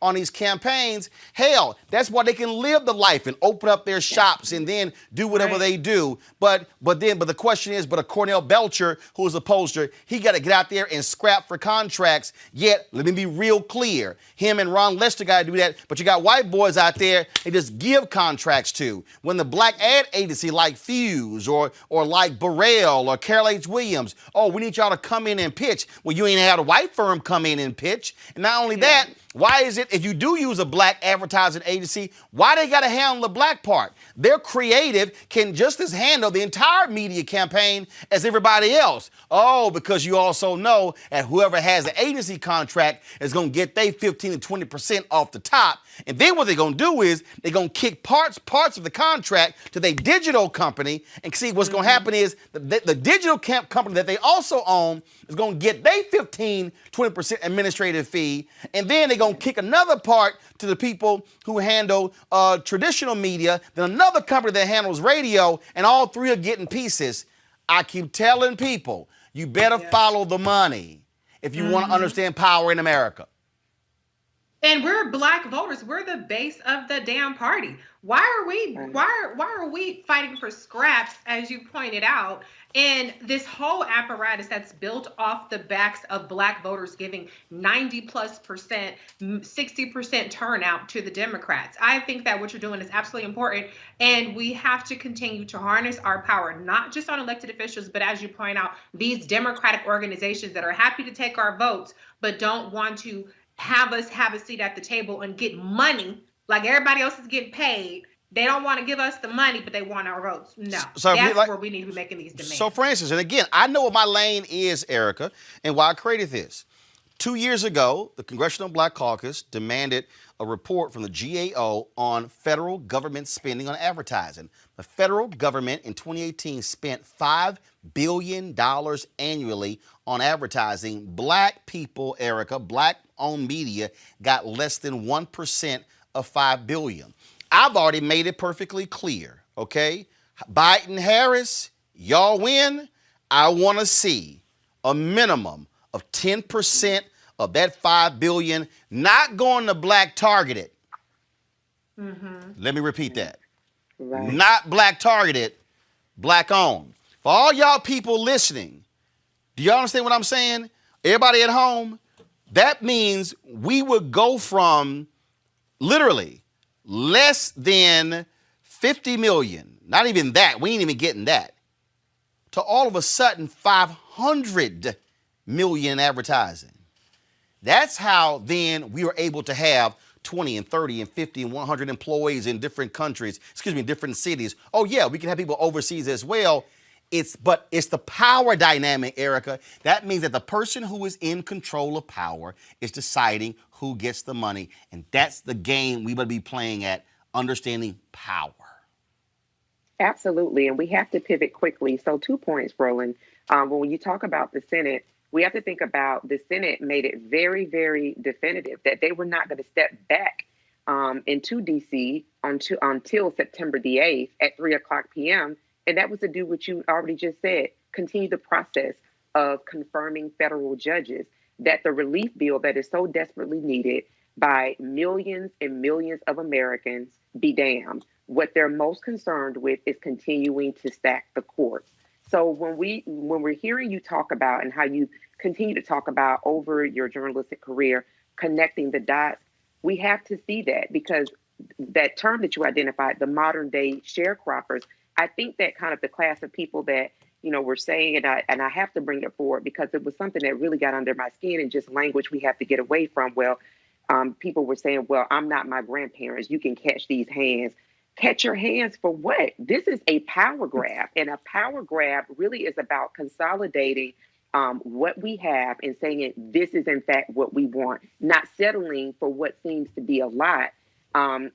on these campaigns, hell, that's why they can live the life and open up their shops and then do whatever they do. But the question is, but a Cornell Belcher, who is a pollster, he got to get out there and scrap for contracts. Yet, let me be real clear, him and Ron Lester got to do that. But you got white boys out there they just give contracts to. When the black ad agency like Fuse or like Burrell or Carol H. Williams, oh, we need y'all to come in and pitch. Well, you ain't had a white firm come in and pitch. And not only that, why is it if you do use a black advertising agency, why they got to handle the black part? Their creative can just as handle the entire media campaign as everybody else. Oh, because you also know that whoever has the agency contract is going to get their 15 to 20% off the top. And then what they're going to do is they're going to kick parts of the contract to their digital company. And see, what's going to happen is the digital company that they also own is going to get their 15, 20% administrative fee. And then they're going to kick another part to the people who handle traditional media, then another company that handles radio, and all three are getting pieces. I keep telling people, you better follow the money if you want to understand power in America. And we're black voters. We're the base of the damn party. Why are we fighting for scraps, as you pointed out, and this whole apparatus that's built off the backs of black voters giving 90+%, 60% turnout to the Democrats? I think that what you're doing is absolutely important, and we have to continue to harness our power, not just on elected officials, but as you point out, these democratic organizations that are happy to take our votes, but don't want to have us have a seat at the table and get money like everybody else is getting paid. They don't want to give us the money, but they want our votes. No, so that's where we need to be making these demands. So, for instance, and again, I know what my lane is, Erica, and why I created this. 2 years ago, the Congressional Black Caucus demanded a report from the GAO on federal government spending on advertising. The federal government in 2018 spent $5 billion annually on advertising. Black people, Erica, black-owned media got less than 1% of $5 billion. I've already made it perfectly clear, okay? Biden-Harris, y'all win. I want to see a minimum of 10% of that $5 billion not going to black targeted. Let me repeat that. Right. Not black targeted, black owned. For all y'all people listening, do y'all understand what I'm saying? Everybody at home, that means we would go from literally less than 50 million, not even that, we ain't even getting that, to all of a sudden 500 million advertising. That's how then we were able to have 20 and 30 and 50 and 100 employees in different countries, different cities. Oh yeah, we can have people overseas as well. But it's the power dynamic, Erica. That means that the person who is in control of power is deciding who gets the money. And that's the game we would be playing at, understanding power. Absolutely. And we have to pivot quickly. So 2 points, Roland. When you talk about the Senate, we have to think about the Senate made it very, very definitive that they were not going to step back into D.C. until September the 8th at 3:00 p.m. And that was to do what you already just said, continue the process of confirming federal judges, that the relief bill that is so desperately needed by millions and millions of Americans be damned. What they're most concerned with is continuing to stack the courts. So when we're hearing you talk about and how you continue to talk about over your journalistic career, connecting the dots, we have to see that, because that term that you identified, the modern day sharecroppers, I think that kind of the class of people that, were saying, and I have to bring it forward because it was something that really got under my skin and just language we have to get away from. Well, people were saying, well, I'm not my grandparents. You can catch these hands. Catch your hands for what? This is a power grab, and a power grab really is about consolidating what we have and saying this is in fact what we want, not settling for what seems to be a lot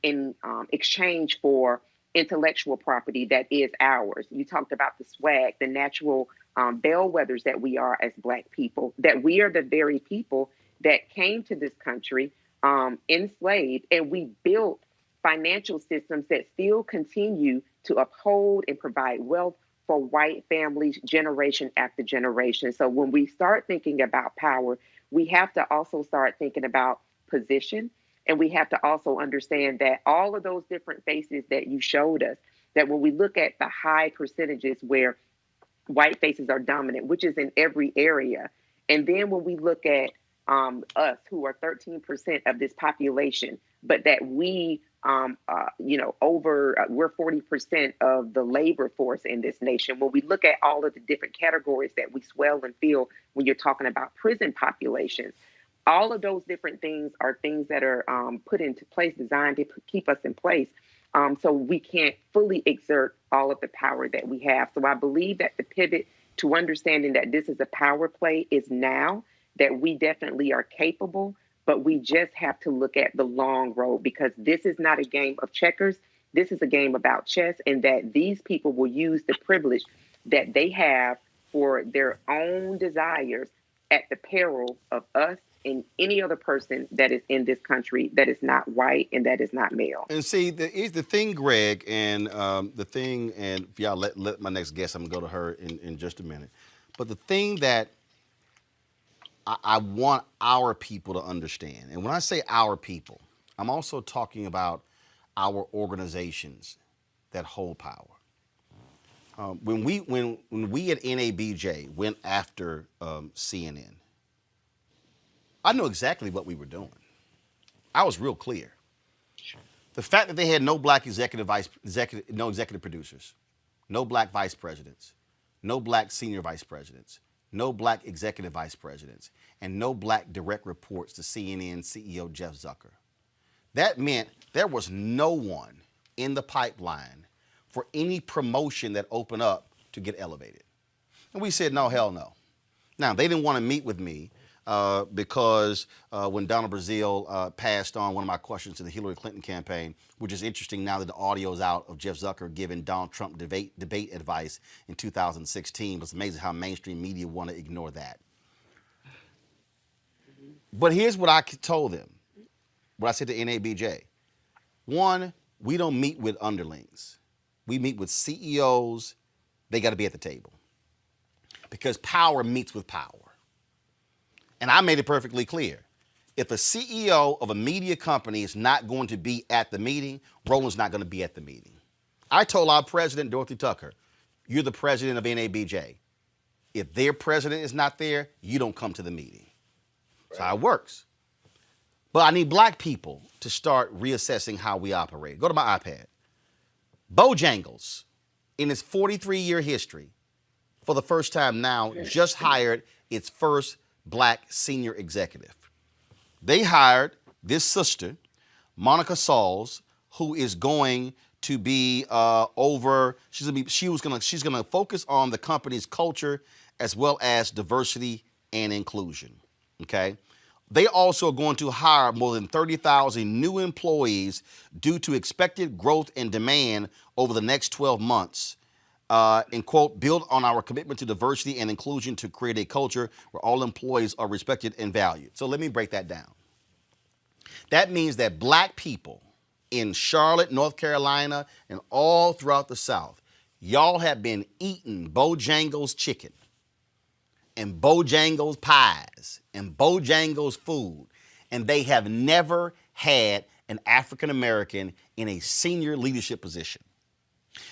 in exchange for intellectual property that is ours. You talked about the swag, the natural bellwethers that we are as Black people, that we are the very people that came to this country enslaved, and we built financial systems that still continue to uphold and provide wealth for white families generation after generation. So when we start thinking about power, we have to also start thinking about position. And we have to also understand that all of those different faces that you showed us, that when we look at the high percentages where white faces are dominant, which is in every area. And then when we look at us, who are 13% of this population, but that we, we're 40% of the labor force in this nation. When we look at all of the different categories that we swell and feel when you're talking about prison populations, all of those different things are things that are put into place, designed to keep us in place. So we can't fully exert all of the power that we have. So I believe that the pivot to understanding that this is a power play is now, that we definitely are capable, but we just have to look at the long road, because this is not a game of checkers. This is a game about chess, and that these people will use the privilege that they have for their own desires at the peril of us and any other person that is in this country that is not white and that is not male. And see, the thing, Greg, and if y'all let my next guest, I'm gonna go to her in just a minute. But the thing that I want our people to understand, and when I say our people, I'm also talking about our organizations that hold power. When we at NABJ went after CNN, I knew exactly what we were doing. I was real clear. The fact that they had no black no executive producers, no black vice presidents, no black senior vice presidents, no black executive vice presidents, and no black direct reports to CNN CEO Jeff Zucker. That meant there was no one in the pipeline for any promotion that opened up to get elevated. And we said, no, hell no. Now, they didn't want to meet with me because when Donald Brazile passed on one of my questions to the Hillary Clinton campaign, which is interesting now that the audio is out of Jeff Zucker giving Donald Trump debate advice in 2016. But it's amazing how mainstream media want to ignore that. But here's what I told them, what I said to NABJ. One, we don't meet with underlings. We meet with CEOs. They got to be at the table, because power meets with power. And I made it perfectly clear. If a CEO of a media company is not going to be at the meeting, Roland's not going to be at the meeting. I told our president, Dorothy Tucker, you're the president of NABJ. If their president is not there, you don't come to the meeting. That's how it works. But I need black people to start reassessing how we operate. Go to my iPad. Bojangles, in its 43-year history, for the first time now, just hired its first black senior executive. They hired this sister, Monica Sauls, who is going to be she's gonna focus on the company's culture as well as diversity and inclusion. Okay. They also are going to hire more than 30,000 new employees due to expected growth and demand over the next 12 months. And quote, build on our commitment to diversity and inclusion to create a culture where all employees are respected and valued. So let me break that down. That means that black people in Charlotte, North Carolina, and all throughout the South, y'all have been eating Bojangles chicken and Bojangles pies and Bojangles food, and they have never had an African American in a senior leadership position.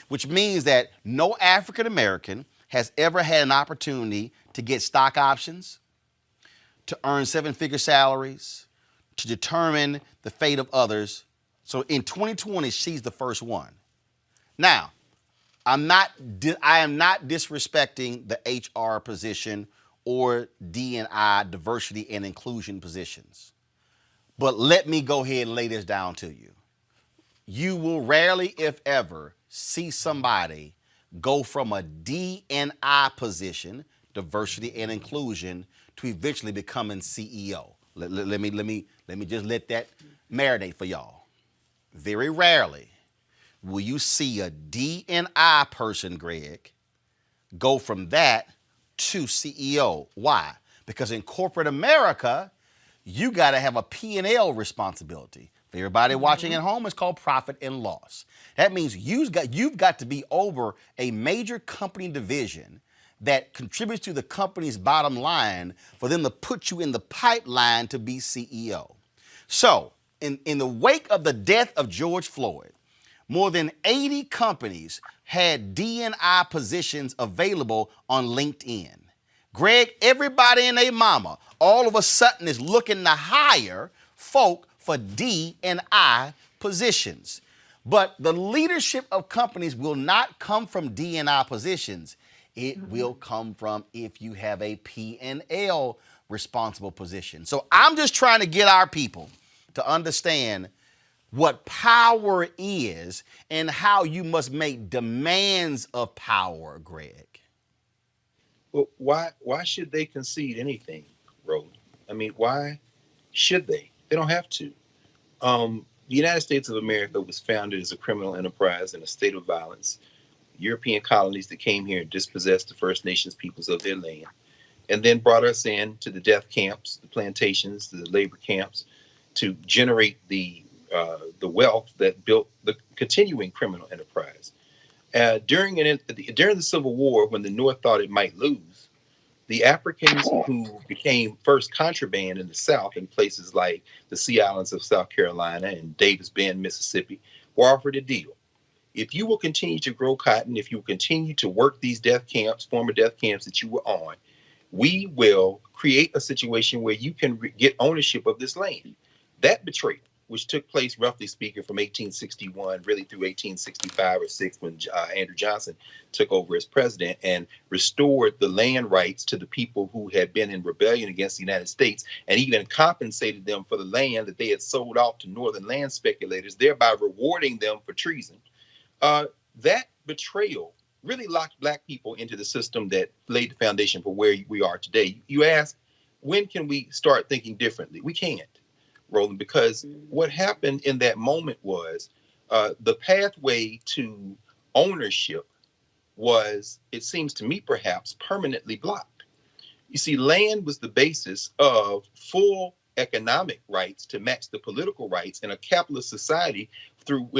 Which means that no African American has ever had an opportunity to get stock options, to earn seven-figure salaries, to determine the fate of others. So in 2020, she's the first one. Now, I am not disrespecting the HR position or D&I, diversity and inclusion positions. But let me go ahead and lay this down to you. You will rarely, if ever, see somebody go from a D&I position, diversity and inclusion, to eventually becoming CEO. Let me just let that marinate for y'all. Very rarely will you see a D&I person, Greg, go from that to CEO. Why? Because in corporate America, you got to have a P&L responsibility. For everybody watching at home, it's called profit and loss. That means you've got to be over a major company division that contributes to the company's bottom line for them to put you in the pipeline to be CEO. So, in the wake of the death of George Floyd, more than 80 companies had D&I positions available on LinkedIn. Greg, everybody and their mama all of a sudden is looking to hire folk for D&I positions. But the leadership of companies will not come from D&I positions. It will come from if you have a P&L responsible position. So I'm just trying to get our people to understand what power is and how you must make demands of power, Greg. Well, why should they concede anything, Roland? I mean, why should they? They don't have to. The United States of America was founded as a criminal enterprise in a state of violence. European colonies that came here and dispossessed the First Nations peoples of their land, and then brought us in to the death camps, the plantations, the labor camps, to generate the wealth that built the continuing criminal enterprise. During the Civil War, when the North thought it might lose, the Africans who became first contraband in the South in places like the Sea Islands of South Carolina and Davis Bend, Mississippi, were offered a deal. If you will continue to grow cotton, if you will continue to work these death camps, former death camps that you were on, we will create a situation where you can get ownership of this land. That betrayal, which took place, roughly speaking, from 1861 really through 1865 or 6, when Andrew Johnson took over as president and restored the land rights to the people who had been in rebellion against the United States, and even compensated them for the land that they had sold off to northern land speculators, thereby rewarding them for treason. That betrayal really locked Black people into the system that laid the foundation for where we are today. You ask, when can we start thinking differently? We can't, Roland, because what happened in that moment was the pathway to ownership was, it seems to me, perhaps permanently blocked. You see, land was the basis of full economic rights to match the political rights in a capitalist society through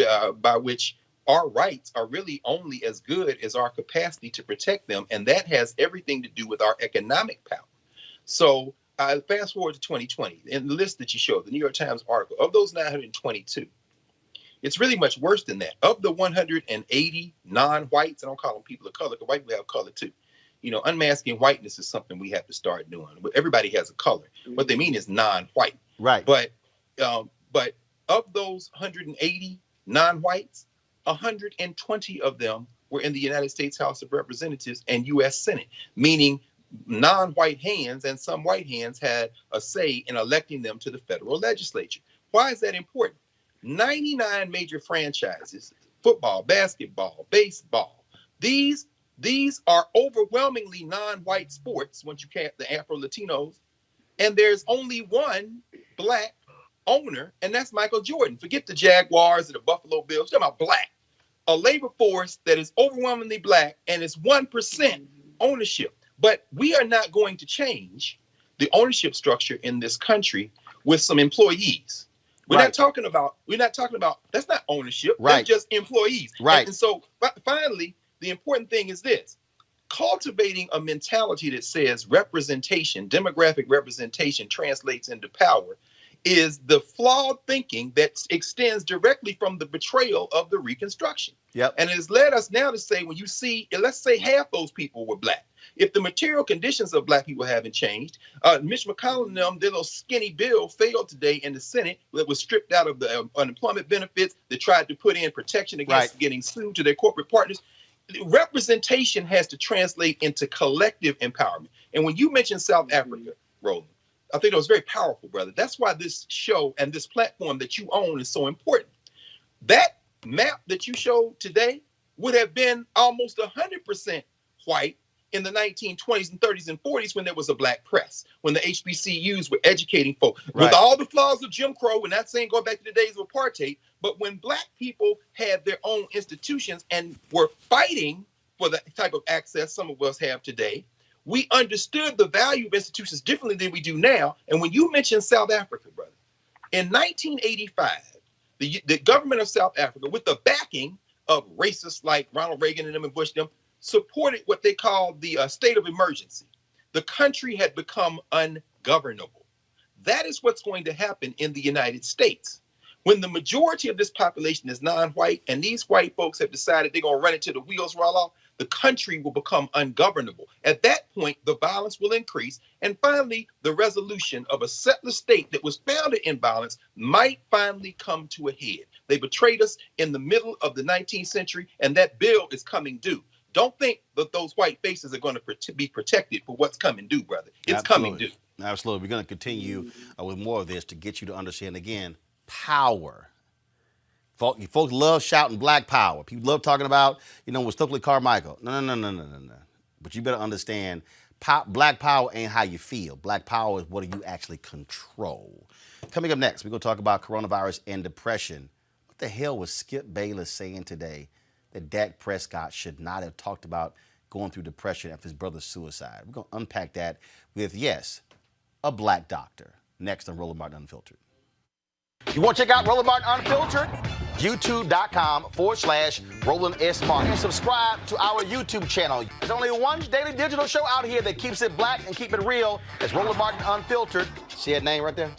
by which our rights are really only as good as our capacity to protect them. And that has everything to do with our economic power. So fast forward to 2020, in the list that you showed, the New York Times article, of those 922, it's really much worse than that. Of the 180 non-whites, I don't call them people of color, because white people have color too. You know, unmasking whiteness is something we have to start doing. Everybody has a color. What they mean is non-white. Right. But of those 180 non-whites, 120 of them were in the United States House of Representatives and U.S. Senate, meaning non-white hands and some white hands had a say in electing them to the federal legislature. Why is that important? 99 major franchises, football, basketball, baseball, these are overwhelmingly non-white sports once you count the Afro-Latinos, and there's only one Black owner, and that's Michael Jordan. Forget the Jaguars and the Buffalo Bills. We're talking about Black. A labor force that is overwhelmingly Black, and it's 1% ownership. But we are not going to change the ownership structure in this country with some employees. We're not talking about, that's not ownership. Right. That's just employees. Right. And so finally, the important thing is this: cultivating a mentality that says representation, demographic representation, translates into power, is the flawed thinking that extends directly from the betrayal of the Reconstruction. Yep. And it has led us now to say, when you see, let's say half those people were Black. If the material conditions of Black people haven't changed, Mitch McConnell and them, their little skinny bill failed today in the Senate that was stripped out of the unemployment benefits, that tried to put in protection against getting sued to their corporate partners. Representation has to translate into collective empowerment. And when you mentioned South Africa, Roland, I think it was very powerful, brother. That's why this show and this platform that you own is so important. That map that you showed today would have been almost 100% white in the 1920s and 30s and 40s, when there was a Black press, when the HBCUs were educating folk. Right. With all the flaws of Jim Crow, we're not saying go back to the days of apartheid, but when Black people had their own institutions and were fighting for the type of access some of us have today, We understood the value of institutions differently than we do now. And when you mention South Africa, brother, in 1985, the government of South Africa, with the backing of racists like Ronald Reagan and them and Bush, them, supported what they called the state of emergency. The country had become ungovernable. That is what's going to happen in the United States. When the majority of this population is non-white and these white folks have decided they're going to run it till the wheels roll off, the country will become ungovernable. At that point, the violence will increase. And finally, the resolution of a settler state that was founded in violence might finally come to a head. They betrayed us in the middle of the 19th century, and that bill is coming due. Don't think that those white faces are going to be protected for what's coming due, brother. It's coming due. Absolutely. We're going to continue with more of this to get you to understand, again, power. Folks love shouting black power. People love talking about, with Stokely Carmichael. No. But you better understand, black power ain't how you feel. Black power is what you actually control. Coming up next, we're going to talk about coronavirus and depression. What the hell was Skip Bayless saying today that Dak Prescott should not have talked about going through depression after his brother's suicide? We're going to unpack that with, yes, a black doctor. Next on Roland Martin Unfiltered. You want to check out Roland Martin Unfiltered? YouTube.com/Roland S. Martin. And subscribe to our YouTube channel. There's only one daily digital show out here that keeps it black and keep it real. It's Roland Martin Unfiltered. See that name right there?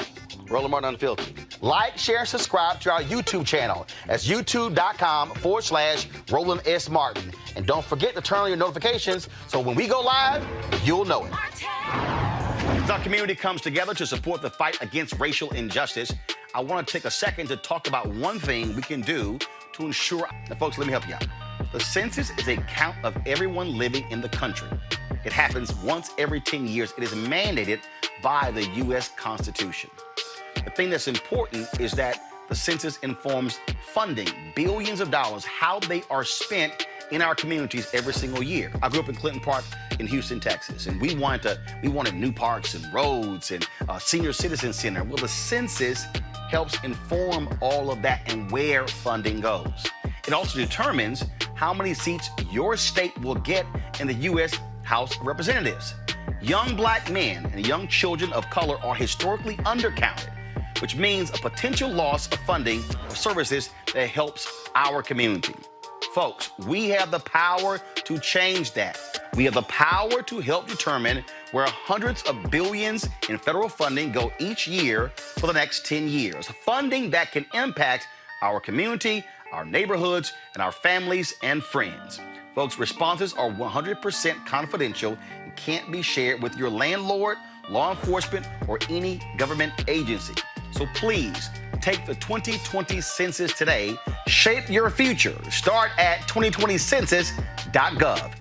Roland Martin Unfiltered. Like, share, and subscribe to our YouTube channel. That's YouTube.com/Roland S. Martin. And don't forget to turn on your notifications so when we go live, you'll know it. As our community comes together to support the fight against racial injustice, I want to take a second to talk about one thing we can do to ensure. Now, folks, let me help you out. The census is a count of everyone living in the country. It happens once every 10 years. It is mandated by the U.S. Constitution. The thing that's important is that the census informs funding, billions of dollars, how they are spent in our communities every single year. I grew up in Clinton Park in Houston, Texas, and we wanted new parks and roads and a senior citizen center. Well, the census helps inform all of that and where funding goes. It also determines how many seats your state will get in the U.S. House of Representatives. Young black men and young children of color are historically undercounted, which means a potential loss of funding for services that helps our community. Folks, we have the power to change that. We have the power to help determine where hundreds of billions in federal funding go each year for the next 10 years. Funding that can impact our community, our neighborhoods, and our families and friends. Folks, responses are 100% confidential and can't be shared with your landlord, law enforcement, or any government agency. So please, take the 2020 census today. Shape your future. Start at 2020census.gov.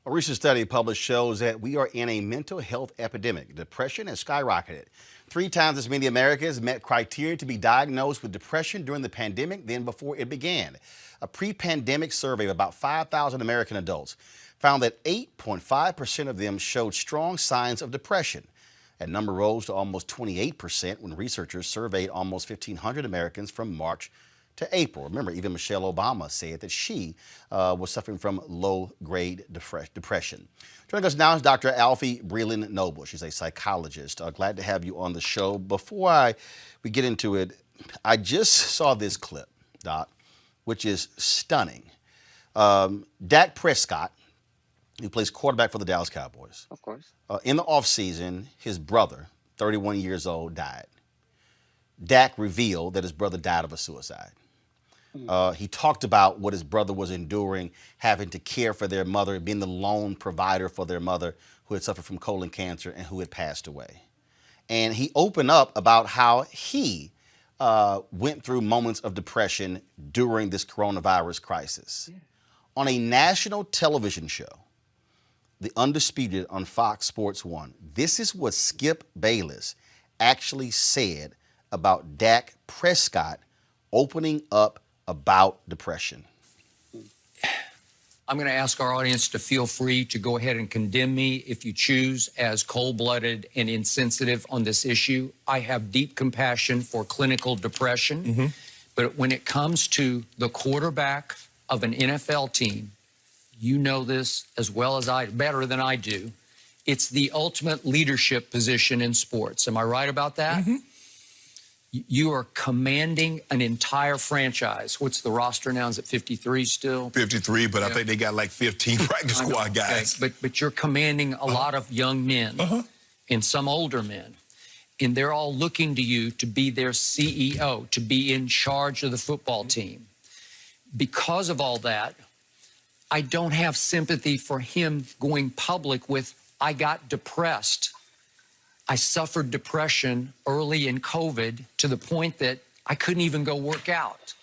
A recent study published shows that we are in a mental health epidemic. Depression has skyrocketed. 3 times as many Americans met criteria to be diagnosed with depression during the pandemic than before it began. A pre-pandemic survey of about 5,000 American adults found that 8.5% of them showed strong signs of depression. That number rose to almost 28% when researchers surveyed almost 1,500 Americans from March to April. Remember, even Michelle Obama said that she was suffering from low-grade depression. Joining us now is Dr. Alfie Breland-Noble. She's a psychologist. Glad to have you on the show. Before we get into it, I just saw this clip, Doc, which is stunning. Dak Prescott, who plays quarterback for the Dallas Cowboys. Of course. In the offseason, his brother, 31 years old, died. Dak revealed that his brother died of a suicide. He talked about what his brother was enduring, having to care for their mother, being the lone provider for their mother who had suffered from colon cancer and who had passed away. And he opened up about how he went through moments of depression during this coronavirus crisis. Yeah. On a national television show, The Undisputed on Fox Sports 1, this is what Skip Bayless actually said about Dak Prescott opening up about depression. I'm going to ask our audience to feel free to go ahead and condemn me if you choose as cold-blooded and insensitive on this issue. I have deep compassion for clinical depression, but when it comes to the quarterback of an NFL team, You know this as well as better than I do. It's the ultimate leadership position in sports. Am I right about that? Mm-hmm. You are commanding an entire franchise. What's the roster now? Is it 53 still? 53, but I think they got like 15 practice squad guys. Okay. But you're commanding a lot of young men and some older men. And they're all looking to you to be their CEO, to be in charge of the football team. Because of all that, I don't have sympathy for him going public with, I got depressed. I suffered depression early in COVID to the point that I couldn't even go work out.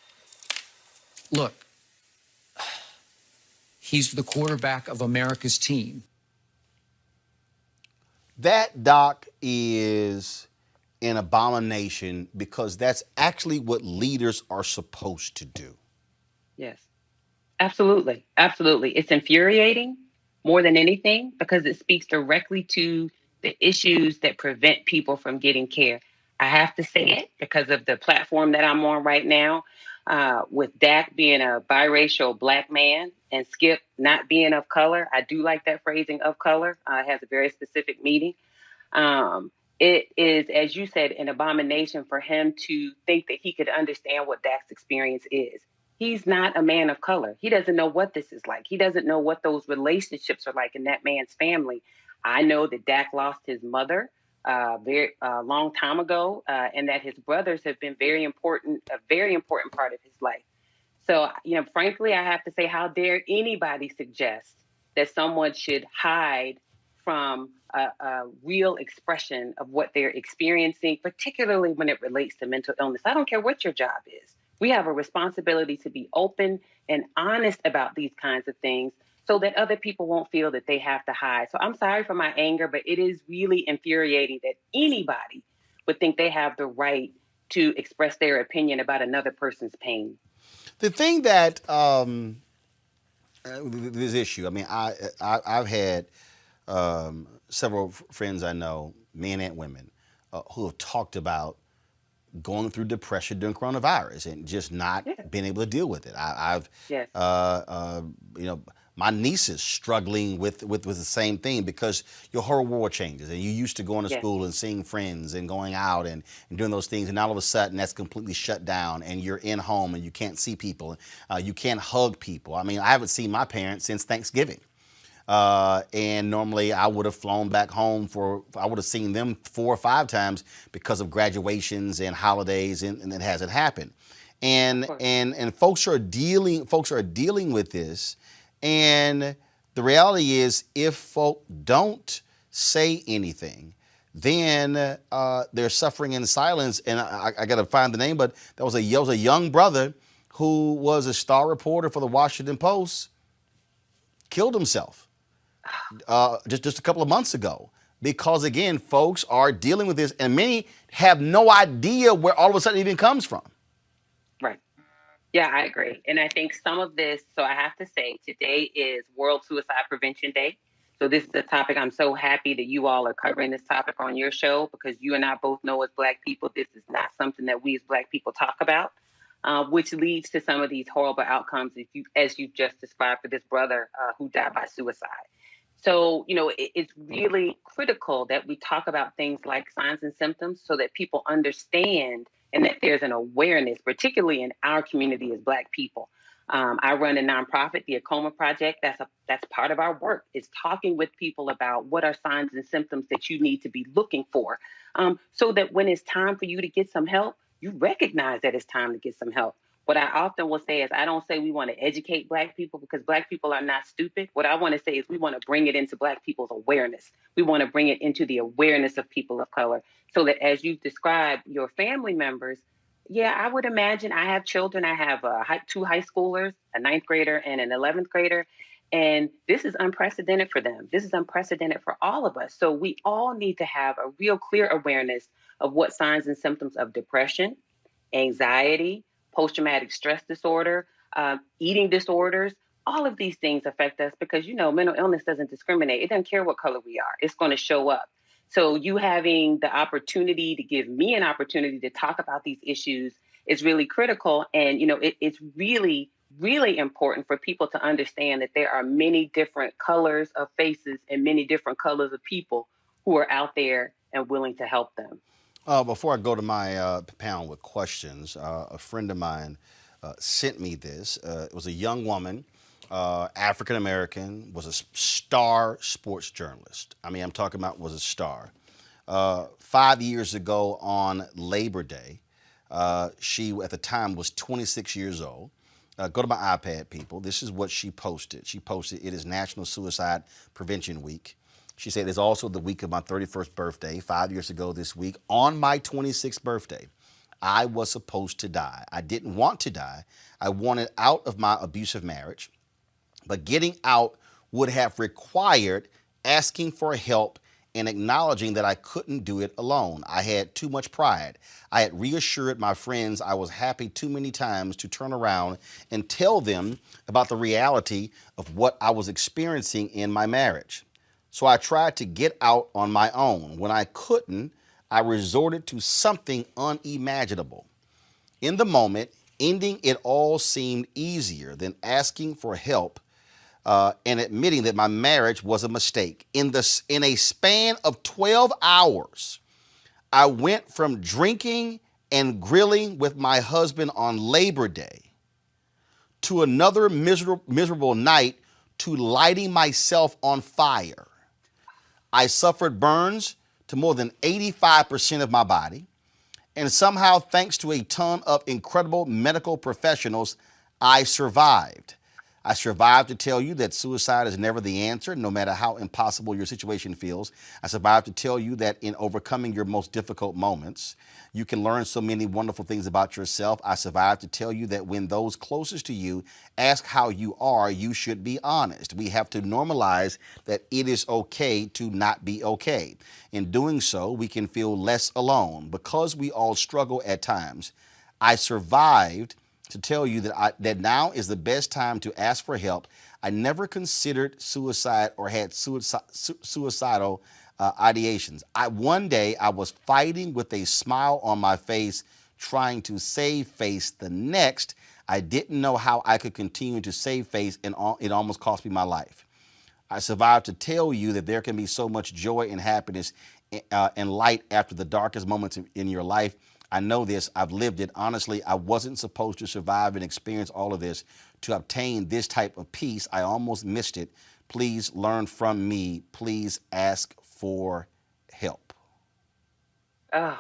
Look, he's the quarterback of America's team. That, Doc, is an abomination because that's actually what leaders are supposed to do. Yes, absolutely. Absolutely. It's infuriating more than anything because it speaks directly to the issues that prevent people from getting care. I have to say it because of the platform that I'm on right now, with Dak being a biracial black man and Skip not being of color. I do like that phrasing, of color. It has a very specific meaning. It is, as you said, an abomination for him to think that he could understand what Dak's experience is. He's not a man of color. He doesn't know what this is like. He doesn't know what those relationships are like in that man's family. I know that Dak lost his mother very long time ago, and that his brothers have been a very important part of his life. So, frankly, I have to say, how dare anybody suggest that someone should hide from a real expression of what they're experiencing, particularly when it relates to mental illness. I don't care what your job is. We have a responsibility to be open and honest about these kinds of things so that other people won't feel that they have to hide. So I'm sorry for my anger, but it is really infuriating that anybody would think they have the right to express their opinion about another person's pain. The thing that this issue, I mean, I've had several friends I know, men and women, who have talked about going through depression during coronavirus and just not being able to deal with it. I've my niece is struggling with the same thing because your whole world changes and you used to going to school and seeing friends and going out and doing those things, and all of a sudden that's completely shut down and you're in home and you can't see people, you can't hug people. I mean, I haven't seen my parents since Thanksgiving. And normally I would have flown back home I would have seen them 4 or 5 times because of graduations and holidays, and it hasn't happened. And folks are dealing with this. And the reality is, if folk don't say anything, then they're suffering in silence. And I got to find the name, but there was a young brother who was a star reporter for the Washington Post, killed himself just a couple of months ago. Because again, folks are dealing with this, and many have no idea where all of a sudden it even comes from. Right. Yeah, I agree. And I think some of this, so I have to say, today is World Suicide Prevention Day. So this is a topic I'm so happy that you all are covering this topic on your show, because you and I both know as Black people, this is not something that we as Black people talk about, which leads to some of these horrible outcomes as you've just described for this brother who died by suicide. So, it's really critical that we talk about things like signs and symptoms so that people understand and that there's an awareness, particularly in our community as Black people. I run a nonprofit, the Acoma Project. That's part of our work, is talking with people about what are signs and symptoms that you need to be looking for, so that when it's time for you to get some help, you recognize that it's time to get some help. What I often will say is, I don't say we want to educate Black people, because Black people are not stupid. What I want to say is we want to bring it into Black people's awareness. We want to bring it into the awareness of people of color, so that as you've described your family members, I would imagine, I have children. I have 2 high schoolers, a 9th grader and an 11th grader. And this is unprecedented for them. This is unprecedented for all of us. So we all need to have a real clear awareness of what signs and symptoms of depression, anxiety, post-traumatic stress disorder, eating disorders, all of these things affect us, because, mental illness doesn't discriminate. It doesn't care what color we are. It's going to show up. So you having the opportunity to give me an opportunity to talk about these issues is really critical. And, it's really really important for people to understand that there are many different colors of faces and many different colors of people who are out there and willing to help them. Before I go to my panel with questions, a friend of mine sent me this. It was a young woman, African American, was a star sports journalist. I mean, I'm talking about was a star. 5 years ago on Labor Day, she at the time was 26 years old. Go to my iPad, people. This is what she posted. She posted, "It is National Suicide Prevention Week." She said, "It's also the week of my 31st birthday. 5 years ago this week, on my 26th birthday, I was supposed to die. I didn't want to die. I wanted out of my abusive marriage, but getting out would have required asking for help and acknowledging that I couldn't do it alone. I had too much pride. I had reassured my friends I was happy too many times to turn around and tell them about the reality of what I was experiencing in my marriage. So I tried to get out on my own. When I couldn't, I resorted to something unimaginable. In the moment, ending it all seemed easier than asking for help and admitting that my marriage was a mistake. In a span of 12 hours, I went from drinking and grilling with my husband on Labor Day to another miserable night to lighting myself on fire. I suffered burns to more than 85% of my body, and somehow, thanks to a ton of incredible medical professionals, I survived. I survived to tell you that suicide is never the answer, no matter how impossible your situation feels. I survived to tell you that in overcoming your most difficult moments, you can learn so many wonderful things about yourself. I survived to tell you that when those closest to you ask how you are, you should be honest. We have to normalize that it is okay to not be okay. In doing so, we can feel less alone. Because we all struggle at times, I survived to tell you that now is the best time to ask for help. I never considered suicide or had suicidal ideations. One day I was fighting with a smile on my face, trying to save face. The next, I didn't know how I could continue to save face, and it almost cost me my life. I survived to tell you that there can be so much joy and happiness and light after the darkest moments in your life. I know this. I've lived it. Honestly, I wasn't supposed to survive and experience all of this to obtain this type of peace. I almost missed it. Please learn from me. Please ask for help." Oh,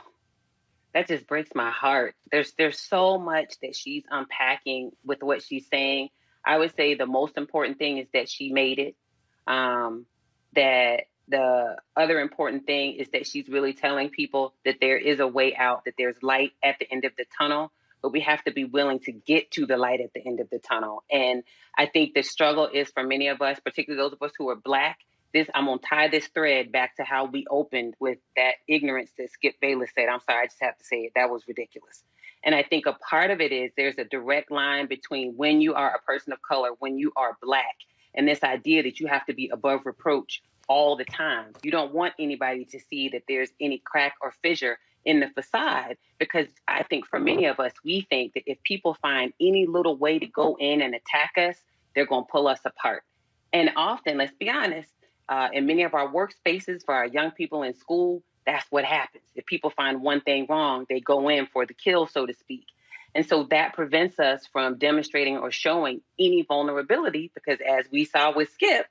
that just breaks my heart. There's so much that she's unpacking with what she's saying. I would say the most important thing is that she made it. That the other important thing is that she's really telling people that there is a way out, that there's light at the end of the tunnel, but we have to be willing to get to the light at the end of the tunnel. And I think the struggle is for many of us, particularly those of us who are Black. I'm going to tie this thread back to how we opened with that ignorance that Skip Bayless said. I'm sorry, I just have to say it. That was ridiculous. And I think a part of it is there's a direct line between when you are a person of color, when you are Black, and this idea that you have to be above reproach all the time. You don't want anybody to see that there's any crack or fissure in the facade, because I think for many of us, we think that if people find any little way to go in and attack us, they're going to pull us apart. And often, let's be honest, in many of our workspaces for our young people in school, that's what happens. If people find one thing wrong, they go in for the kill, so to speak. And so that prevents us from demonstrating or showing any vulnerability, because as we saw with Skip,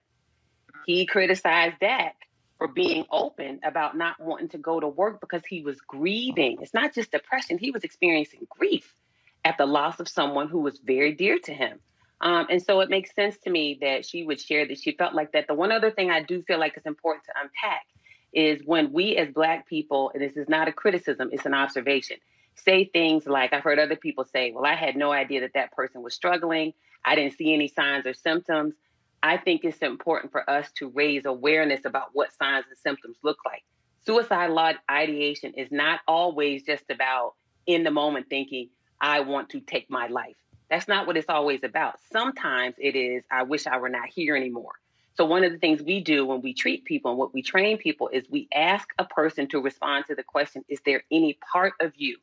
he criticized Dak for being open about not wanting to go to work because he was grieving. It's not just depression. He was experiencing grief at the loss of someone who was very dear to him. And so it makes sense to me that she would share that she felt like that. The one other thing I do feel like is important to unpack is when we as Black people, and this is not a criticism, it's an observation, say things like, I've heard other people say, well, I had no idea that that person was struggling. I didn't see any signs or symptoms. I think it's important for us to raise awareness about what signs and symptoms look like. Suicidal ideation is not always just about in the moment thinking, I want to take my life. That's not what it's always about. Sometimes it is, I wish I were not here anymore. So one of the things we do when we treat people and what we train people is we ask a person to respond to the question, is there any part of you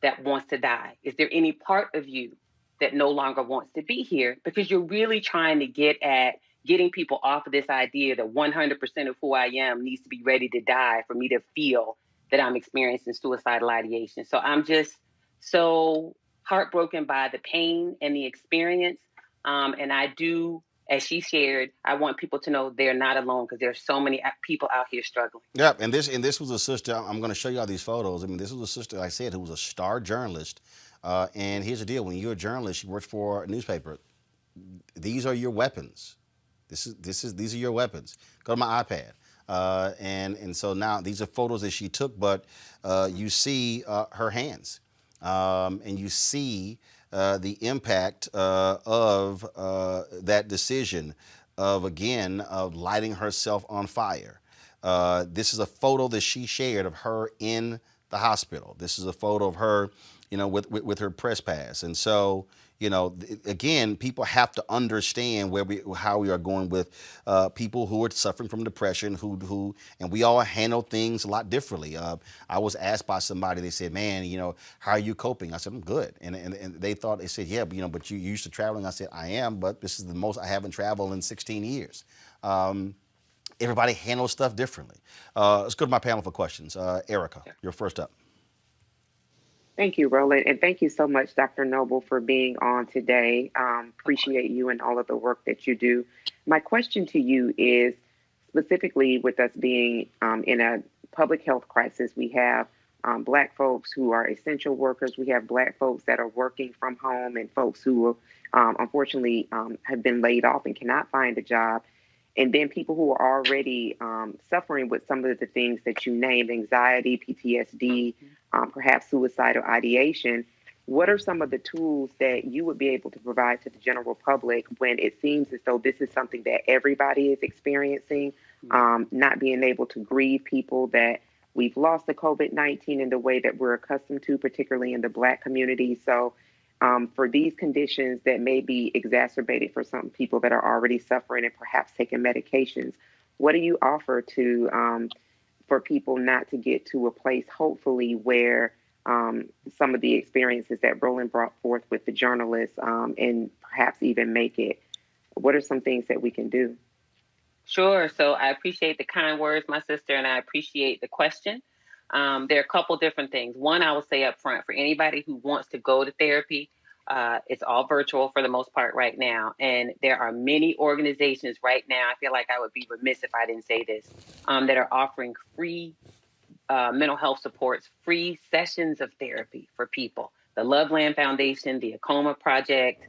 that wants to die? Is there any part of you that no longer wants to be here, because you're really trying to get at getting people off of this idea that 100% of who I am needs to be ready to die for me to feel that I'm experiencing suicidal ideation. So I'm just so heartbroken by the pain and the experience. And I do, as she shared, I want people to know they're not alone, because there's so many people out here struggling. Yeah, and this was a sister. I'm going to show you all these photos. I mean, this was a sister, like I said, who was a star journalist. And here's the deal: when you're a journalist, you work for a newspaper. These are your weapons. These are your weapons. Go to my iPad. And so now these are photos that she took, but you see her hands, and you see the impact of that decision of lighting herself on fire. This is a photo that she shared of her in the hospital. This is a photo of her, with her press pass. And so, again, people have to understand how we are going with people who are suffering from depression, and we all handle things a lot differently. I was asked by somebody, they said, man, how are you coping? I said, I'm good. And they said, yeah, but you used to traveling. I said, I am, but this is the most I haven't traveled in 16 years. Everybody handles stuff differently. Let's go to my panel for questions. Erica, you're first up. Thank you, Roland. And thank you so much, Dr. Noble, for being on today. Appreciate you and all of the work that you do. My question to you is, specifically with us being in a public health crisis, we have Black folks who are essential workers. We have Black folks that are working from home, and folks who unfortunately have been laid off and cannot find a job. And then people who are already suffering with some of the things that you named: anxiety, PTSD, perhaps suicidal ideation. What are some of the tools that you would be able to provide to the general public when it seems as though this is something that everybody is experiencing, not being able to grieve people that we've lost to COVID-19 in the way that we're accustomed to, particularly in the Black community? So for these conditions that may be exacerbated for some people that are already suffering and perhaps taking medications, what do you offer to for people not to get to a place, hopefully, where some of the experiences that Roland brought forth with the journalists and perhaps even make it? What are some things that we can do? Sure. So I appreciate the kind words, my sister, and I appreciate the question. There are a couple different things. One, I will say up front, for anybody who wants to go to therapy, it's all virtual for the most part right now. And there are many organizations right now, I feel like I would be remiss if I didn't say this, that are offering free mental health supports, free sessions of therapy for people. The Loveland Foundation, the Acoma Project,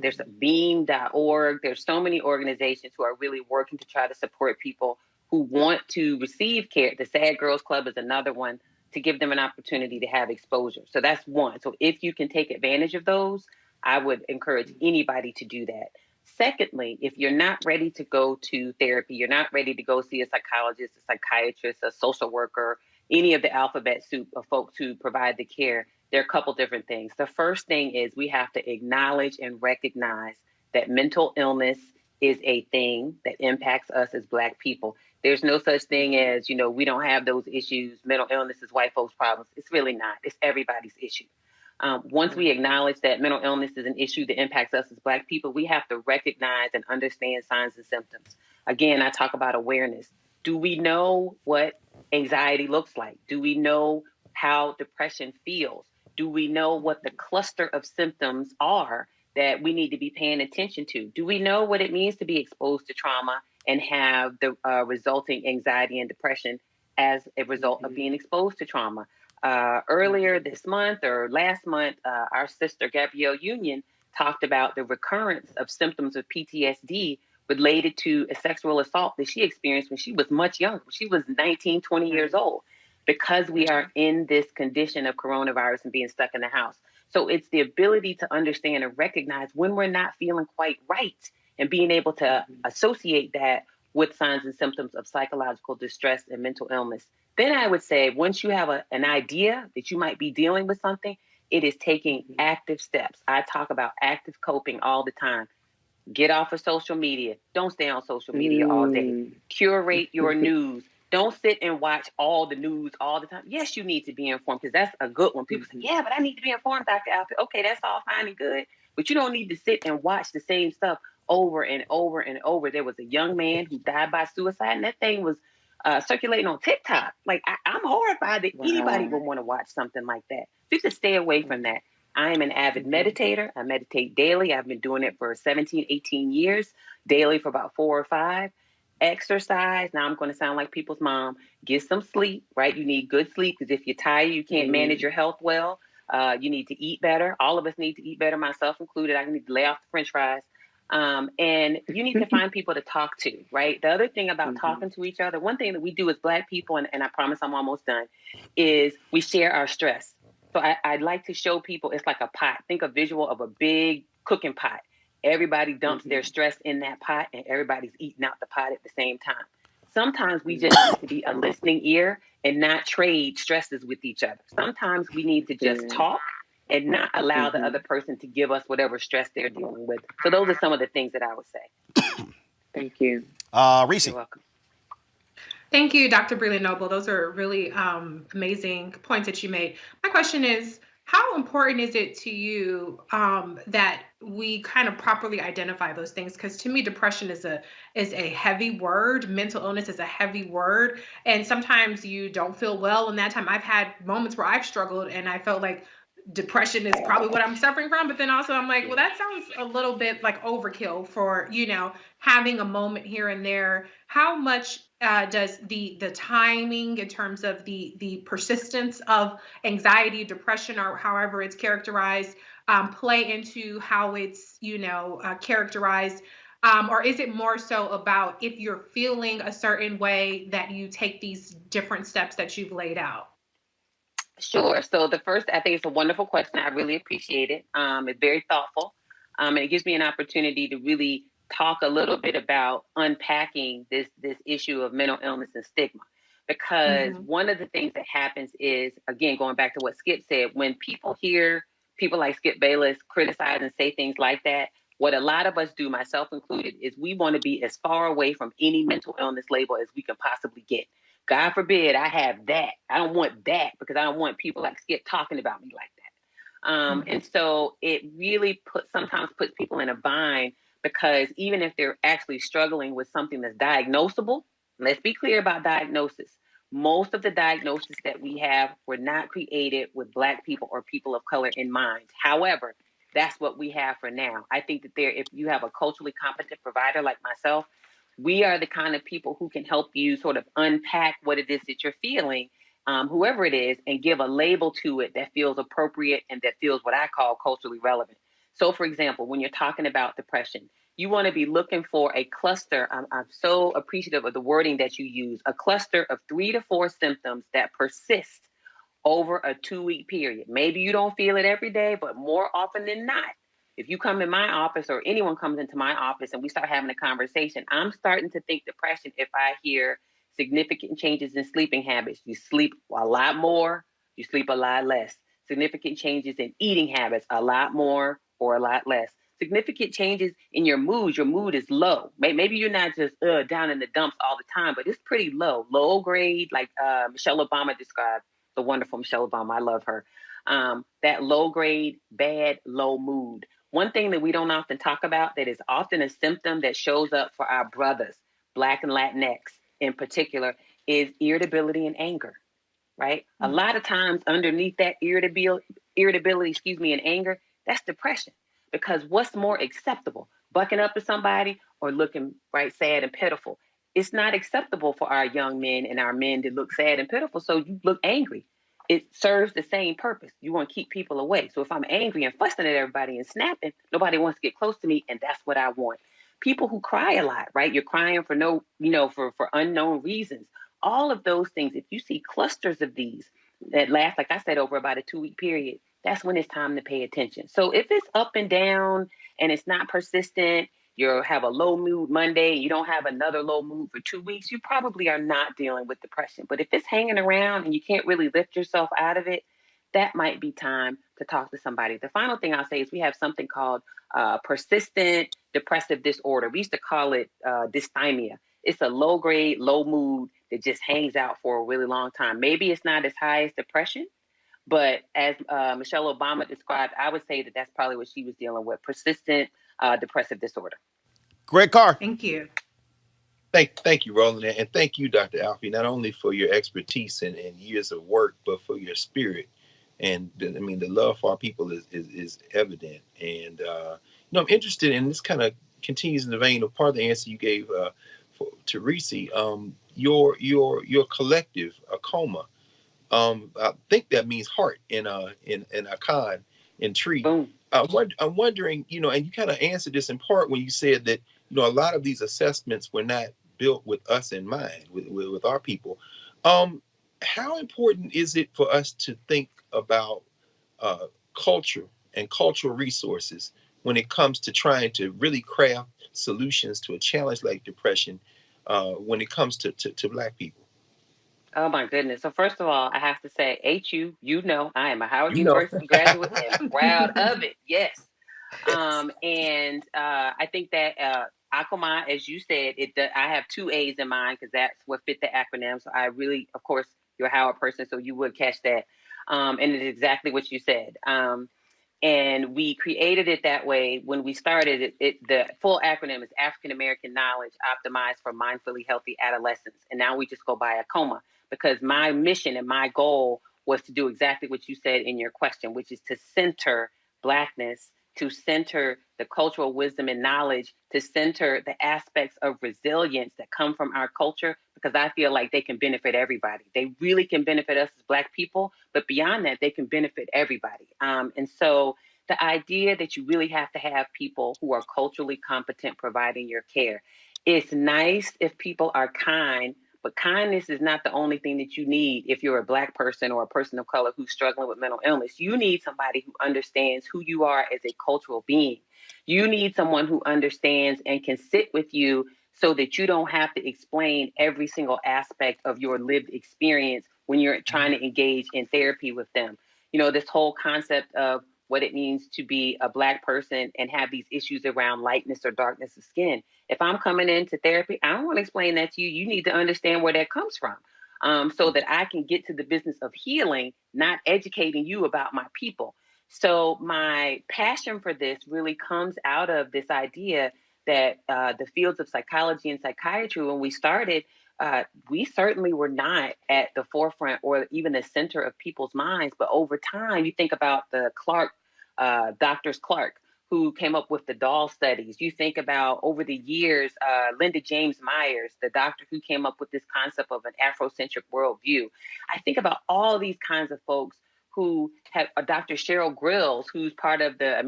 there's Beam.org. There's so many organizations who are really working to try to support people who want to receive care. The Sad Girls Club is another one, to give them an opportunity to have exposure. So that's one. So if you can take advantage of those, I would encourage anybody to do that. Secondly, if you're not ready to go to therapy, you're not ready to go see a psychologist, a psychiatrist, a social worker, any of the alphabet soup of folks who provide the care, there are a couple different things. The first thing is we have to acknowledge and recognize that mental illness is a thing that impacts us as Black people. There's no such thing as, we don't have those issues. Mental illness is white folks' problems. It's really not. It's everybody's issue. Once we acknowledge that mental illness is an issue that impacts us as Black people, we have to recognize and understand signs and symptoms. Again, I talk about awareness. Do we know what anxiety looks like? Do we know how depression feels? Do we know what the cluster of symptoms are that we need to be paying attention to? Do we know what it means to be exposed to trauma and have the resulting anxiety and depression as a result of being exposed to trauma? Earlier this month or last month, our sister Gabrielle Union talked about the recurrence of symptoms of PTSD related to a sexual assault that she experienced when she was much younger. She was 19, 20 years old, because we are in this condition of coronavirus and being stuck in the house. So it's the ability to understand and recognize when we're not feeling quite right, and being able to associate that with signs and symptoms of psychological distress and mental illness. Then I would say, once you have an idea that you might be dealing with something, it is taking active steps. I talk about active coping all the time. Get off of social media. Don't stay on social media all day. Curate your news. Don't sit and watch all the news all the time. Yes, you need to be informed, because that's a good one. People say, yeah, but I need to be informed, Dr. Alfred. Okay, that's all fine and good. But you don't need to sit and watch the same stuff over and over and over. There was a young man who died by suicide, and that thing was circulating on TikTok. Like, I'm horrified that anybody would want to watch something like that. Just to stay away from that. I am an avid meditator. I meditate daily. I've been doing it for 17, 18 years, daily for about 4 or 5. Exercise. Now I'm going to sound like people's mom. Get some sleep, right? You need good sleep, because if you're tired, you can't manage your health well. You need to eat better. All of us need to eat better, myself included. I need to lay off the French fries. And you need to find people to talk to, right? The other thing about talking to each other, one thing that we do as Black people, and I promise I'm almost done, is we share our stress. So I'd like to show people it's like a pot. Think a visual of a big cooking pot. Everybody dumps their stress in that pot, and everybody's eating out the pot at the same time. Sometimes we just need to be a listening ear and not trade stresses with each other. Sometimes we need to just talk and not allow the other person to give us whatever stress they're dealing with. So those are some of the things that I would say. Thank you. Reese. You're welcome. Thank you, Dr. Breland Noble. Those are really amazing points that you made. My question is, how important is it to you that we kind of properly identify those things? Because to me, depression is a heavy word. Mental illness is a heavy word. And sometimes you don't feel well. And that time I've had moments where I've struggled and I felt like depression is probably what I'm suffering from. But then also I'm like, well, that sounds a little bit like overkill for, having a moment here and there. How much does the timing in terms of the persistence of anxiety, depression, or however it's characterized, play into how it's, characterized? Or is it more so about if you're feeling a certain way that you take these different steps that you've laid out? Sure. So the first, I think it's a wonderful question. I really appreciate it. It's very thoughtful. And it gives me an opportunity to really talk a little bit about unpacking this issue of mental illness and stigma. Because one of the things that happens is, again, going back to what Skip said, when people hear people like Skip Bayless criticize and say things like that, what a lot of us do, myself included, is we want to be as far away from any mental illness label as we can possibly get. God forbid I have that. I don't want that, because I don't want people like Skip talking about me like that. And so it really sometimes puts people in a bind, because even if they're actually struggling with something that's diagnosable, let's be clear about diagnosis. Most of the diagnoses that we have were not created with Black people or people of color in mind. However, that's what we have for now. I think that if you have a culturally competent provider like myself, we are the kind of people who can help you sort of unpack what it is that you're feeling, whoever it is, and give a label to it that feels appropriate and that feels what I call culturally relevant. So, for example, when you're talking about depression, you want to be looking for a cluster. I'm so appreciative of the wording that you use, a cluster of 3 to 4 symptoms that persist over a 2-week period. Maybe you don't feel it every day, but more often than not, if you come in my office or anyone comes into my office and we start having a conversation, I'm starting to think depression if I hear significant changes in sleeping habits. You sleep a lot more, you sleep a lot less. Significant changes in eating habits, a lot more or a lot less. Significant changes in your mood is low. Maybe you're not just down in the dumps all the time, but it's pretty low. Low grade, like Michelle Obama described, the wonderful Michelle Obama, I love her. That low grade, bad, low mood. One thing that we don't often talk about that is often a symptom that shows up for our brothers, Black and Latinx in particular, is irritability and anger, right? A lot of times underneath that irritability, and anger, that's depression. Because what's more acceptable, bucking up to somebody or looking right sad and pitiful? It's not acceptable for our young men and our men to look sad and pitiful, so you look angry. It serves the same purpose. You want to keep people away. So if I'm angry and fussing at everybody and snapping, nobody wants to get close to me, and that's what I want. People who cry a lot, right? You're crying for for unknown reasons. All of those things, if you see clusters of these that last, like I said, over about a 2-week period, that's when it's time to pay attention. So if it's up and down and it's not persistent, you have a low mood Monday, you don't have another low mood for 2 weeks, you probably are not dealing with depression. But if it's hanging around and you can't really lift yourself out of it, that might be time to talk to somebody. The final thing I'll say is we have something called persistent depressive disorder. We used to call it dysthymia. It's a low grade, low mood that just hangs out for a really long time. Maybe it's not as high as depression, But as Michelle Obama described, I would say that that's probably what she was dealing with: persistent depressive disorder. Great car. Thank you. Thank you, Roland, and thank you, Dr. Alfie, not only for your expertise and years of work, but for your spirit. And I mean, the love for our people is evident. And I'm interested, and this kind of continues in the vein of part of the answer you gave to Reese. Your collective, Akoma. I think that means heart in Akan in tree. Boom. I'm wondering, and you kind of answered this in part when you said that a lot of these assessments were not built with us in mind, with our people. How important is it for us to think about culture and cultural resources when it comes to trying to really craft solutions to a challenge like depression when it comes to Black people? Oh my goodness. So first of all, I have to say, HU, I am a Howard You know. University graduate and proud of it. Yes. And I think that Akoma, as you said, I have two A's in mind because that's what fit the acronym. So I really, of course, you're a Howard person, so you would catch that. And it's exactly what you said. And we created it that way when we started it. The full acronym is African American Knowledge Optimized for Mindfully Healthy Adolescence. And now we just go by Akoma because my mission and my goal was to do exactly what you said in your question, which is to center Blackness, to center the cultural wisdom and knowledge, to center the aspects of resilience that come from our culture, because I feel like they can benefit everybody. They really can benefit us as Black people, but beyond that, they can benefit everybody. And so the idea that you really have to have people who are culturally competent providing your care. It's nice if people are kind, but kindness is not the only thing that you need if you're a Black person or a person of color who's struggling with mental illness. You need somebody who understands who you are as a cultural being. You need someone who understands and can sit with you so that you don't have to explain every single aspect of your lived experience when you're trying to engage in therapy with them. This whole concept of what it means to be a Black person and have these issues around lightness or darkness of skin. If I'm coming into therapy, I don't want to explain that to you. You need to understand where that comes from so that I can get to the business of healing, not educating you about my people. So my passion for this really comes out of this idea that the fields of psychology and psychiatry, when we started, we certainly were not at the forefront or even the center of people's minds. But over time, you think about the Doctors Clark, who came up with the doll studies. You think about over the years, Linda James Myers, the doctor who came up with this concept of an Afrocentric worldview. I think about all these kinds of folks who have Dr. Cheryl Grills, who's part of the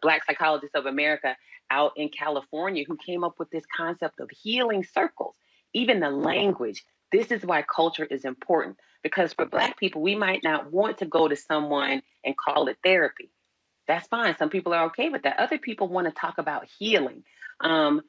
Black Psychologists of America out in California, who came up with this concept of healing circles, even the language. This is why culture is important, because for Black people, we might not want to go to someone and call it therapy. That's fine. Some people are okay with that. Other people want to talk about healing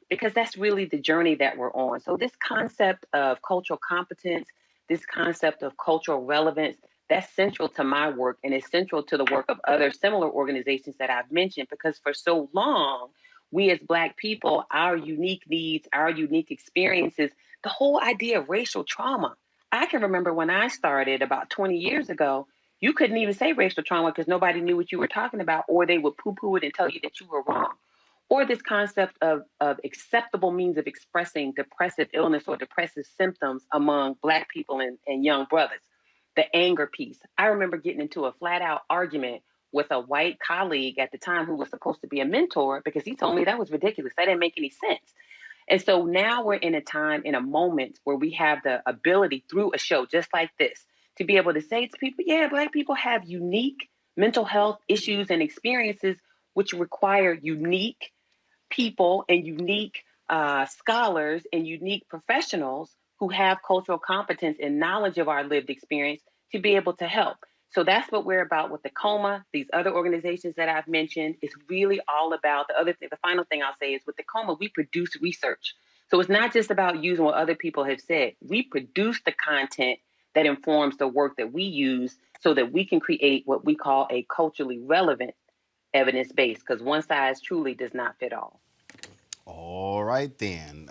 because that's really the journey that we're on. So this concept of cultural competence, this concept of cultural relevance, that's central to my work and is central to the work of other similar organizations that I've mentioned, because for so long, we as Black people, our unique needs, our unique experiences, the whole idea of racial trauma. I can remember when I started about 20 years ago, you couldn't even say racial trauma because nobody knew what you were talking about, or they would poo-poo it and tell you that you were wrong. Or this concept of acceptable means of expressing depressive illness or depressive symptoms among Black people and young brothers. The anger piece. I remember getting into a flat-out argument with a white colleague at the time who was supposed to be a mentor because he told me that was ridiculous. That didn't make any sense. And so now we're in a time, in a moment where we have the ability through a show just like this to be able to say to people, yeah, Black people have unique mental health issues and experiences which require unique people and unique scholars and unique professionals who have cultural competence and knowledge of our lived experience to be able to help. So that's what we're about with the COMA. These other organizations that I've mentioned, it's really all about the final thing I'll say is with the COMA, we produce research. So it's not just about using what other people have said. We produce the content that informs the work that we use so that we can create what we call a culturally relevant evidence base, because one size truly does not fit all. All right, then.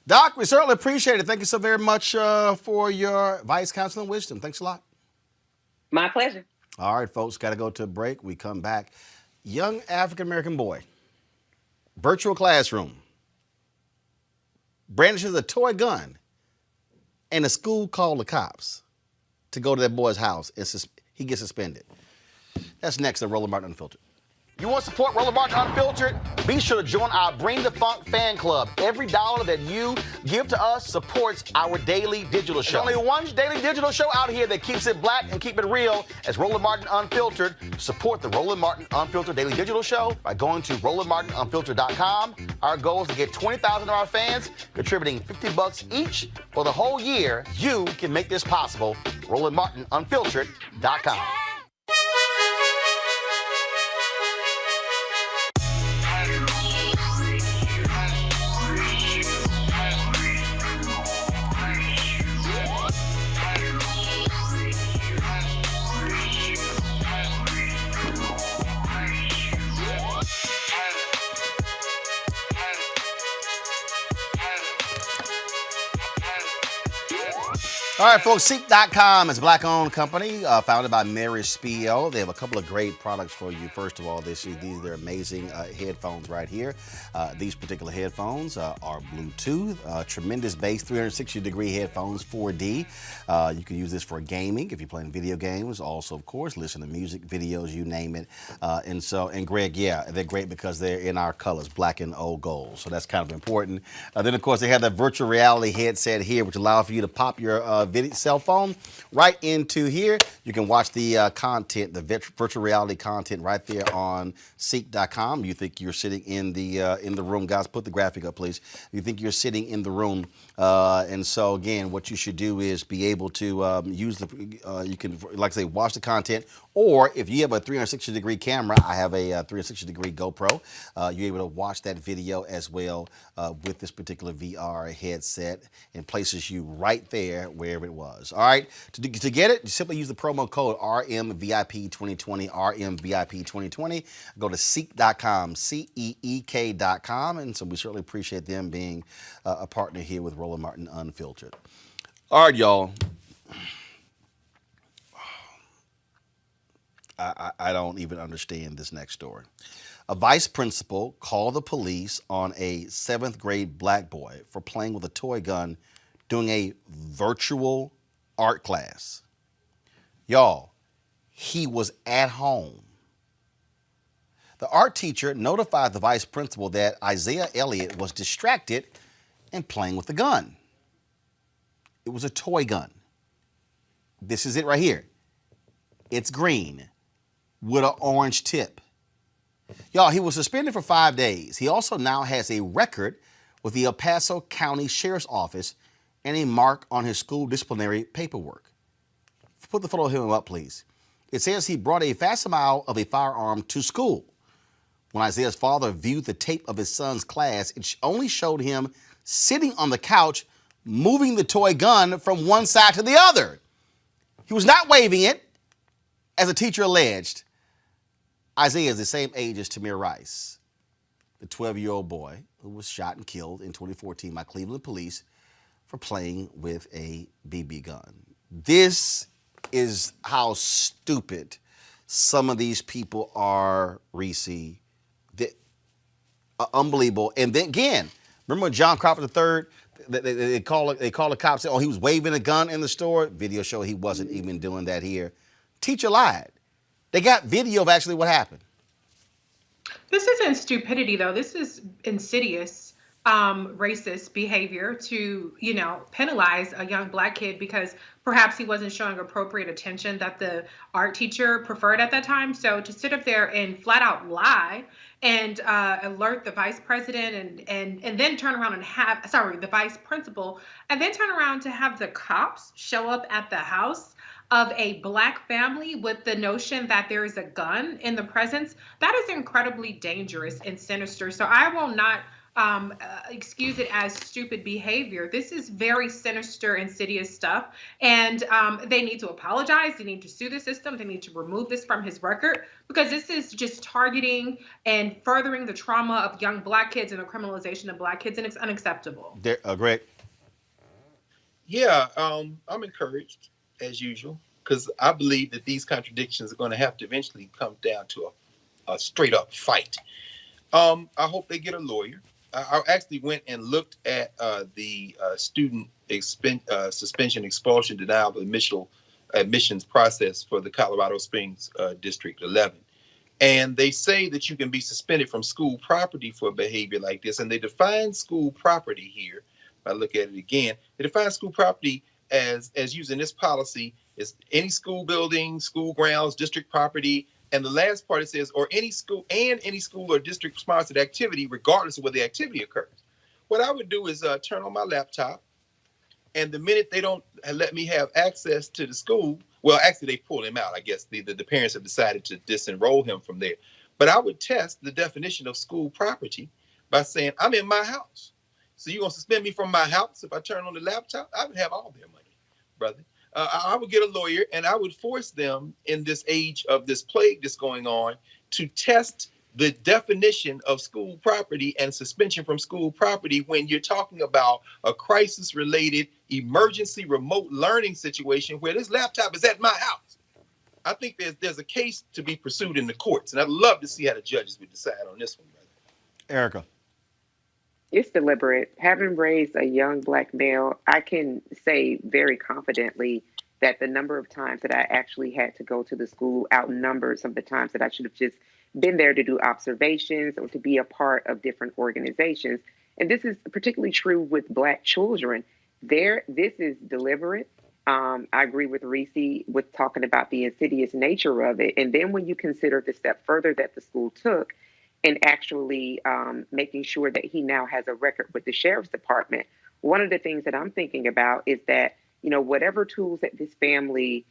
Doc, we certainly appreciate it. Thank you so very much for your advice, counsel, and wisdom. Thanks a lot. My pleasure. All right, folks, got to go to a break. We come back. Young African-American boy, virtual classroom, brandishes a toy gun, and the school called the cops to go to that boy's house, and he gets suspended. That's next on Roland Martin Unfiltered. You want to support Roland Martin Unfiltered? Be sure to join our Bring the Funk fan club. Every dollar that you give to us supports our daily digital show. There's only one daily digital show out here that keeps it black and keep it real as Roland Martin Unfiltered. Support the Roland Martin Unfiltered daily digital show by going to RolandMartinUnfiltered.com. Our goal is to get 20,000 of our fans contributing $50 each for the whole year. You can make this possible. RolandMartinUnfiltered.com. All right, folks, Seek.com is a black-owned company founded by Mary Spiel. They have a couple of great products for you. First of all, these are amazing headphones right here. These particular headphones are Bluetooth, tremendous bass, 360-degree headphones, 4D. You can use this for gaming if you're playing video games. Also, of course, listen to music, videos, you name it. And Greg, yeah, they're great because they're in our colors, black and old gold. So that's kind of important. Then, of course, they have that virtual reality headset here, which allows for you to pop your cell phone right into here. You can watch the content, the virtual reality content right there on Seek.com. You think you're sitting in the room. Guys, put the graphic up, please. You think you're sitting in the room. And so, again, what you should do is be able to use you can, like I say, watch the content. Or if you have a 360-degree camera, I have a 360-degree GoPro. You're able to watch that video as well with this particular VR headset and places you right there wherever it was. All right, to get it, simply use the promo code RMVIP2020, RMVIP2020. Go to Seek.com, CEEK.com, and so we certainly appreciate them being a partner here with Roland Martin Unfiltered. All right, y'all. I don't even understand this next story. A vice principal called the police on a 7th grade black boy for playing with a toy gun doing a virtual art class. Y'all, he was at home. The art teacher notified the vice principal that Isaiah Elliott was distracted and playing with the gun. It was a toy gun. This is it right here. It's green with an orange tip. Y'all, he was suspended for 5 days. He also now has a record with the El Paso County Sheriff's Office and a mark on his school disciplinary paperwork. Put the photo of him up, please. It says he brought a facsimile of a firearm to school. When Isaiah's father viewed the tape of his son's class, it only showed him sitting on the couch, moving the toy gun from one side to the other. He was not waving it, as the teacher alleged. Isaiah is the same age as Tamir Rice, the 12-year-old boy who was shot and killed in 2014 by Cleveland police for playing with a BB gun. This is how stupid some of these people are, Reese. Unbelievable. And then again, remember when John Crawford III, they call the cops, oh, he was waving a gun in the store? Video show he wasn't even doing that here. Teacher lied. They got video of actually what happened. This isn't stupidity, though. This is insidious, racist behavior to, penalize a young black kid because perhaps he wasn't showing appropriate attention that the art teacher preferred at that time. So to sit up there and flat out lie and alert the vice president and then turn around and the vice principal, and then turn around to have the cops show up at the house of a black family with the notion that there is a gun in the presence, that is incredibly dangerous and sinister. So I will not excuse it as stupid behavior. This is very sinister, insidious stuff. And they need to apologize. They need to sue the system. They need to remove this from his record because this is just targeting and furthering the trauma of young black kids and the criminalization of black kids, and it's unacceptable. Greg? Yeah, I'm encouraged as usual. because I believe that these contradictions are going to have to eventually come down to a straight up fight. I hope they get a lawyer. I actually went and looked at the student suspension, expulsion, denial of admissions process for the Colorado Springs District 11. And they say that you can be suspended from school property for behavior like this. And they define school property here. If I look at it again, they define school property as using this policy is any school building, school grounds, district property. And the last part, it says, or any school or district sponsored activity, regardless of where the activity occurs. What I would do is turn on my laptop, and the minute they don't let me have access to the school, well, actually they pull him out. I guess the parents have decided to disenroll him from there. But I would test the definition of school property by saying, I'm in my house. So you're going to suspend me from my house if I turn on the laptop? I would have all their money, brother. I would get a lawyer, and I would force them in this age of this plague that's going on to test the definition of school property and suspension from school property when you're talking about a crisis-related emergency remote learning situation where this laptop is at my house. I think there's a case to be pursued in the courts, and I'd love to see how the judges would decide on this one, brother. Erica. It's deliberate. Having raised a young Black male, I can say very confidently that the number of times that I actually had to go to the school outnumbers some of the times that I should have just been there to do observations or to be a part of different organizations. And this is particularly true with Black children. This is deliberate. I agree with Reese with talking about the insidious nature of it. And then when you consider the step further that the school took, and actually making sure that he now has a record with the sheriff's department. One of the things that I'm thinking about is that, whatever tools that this family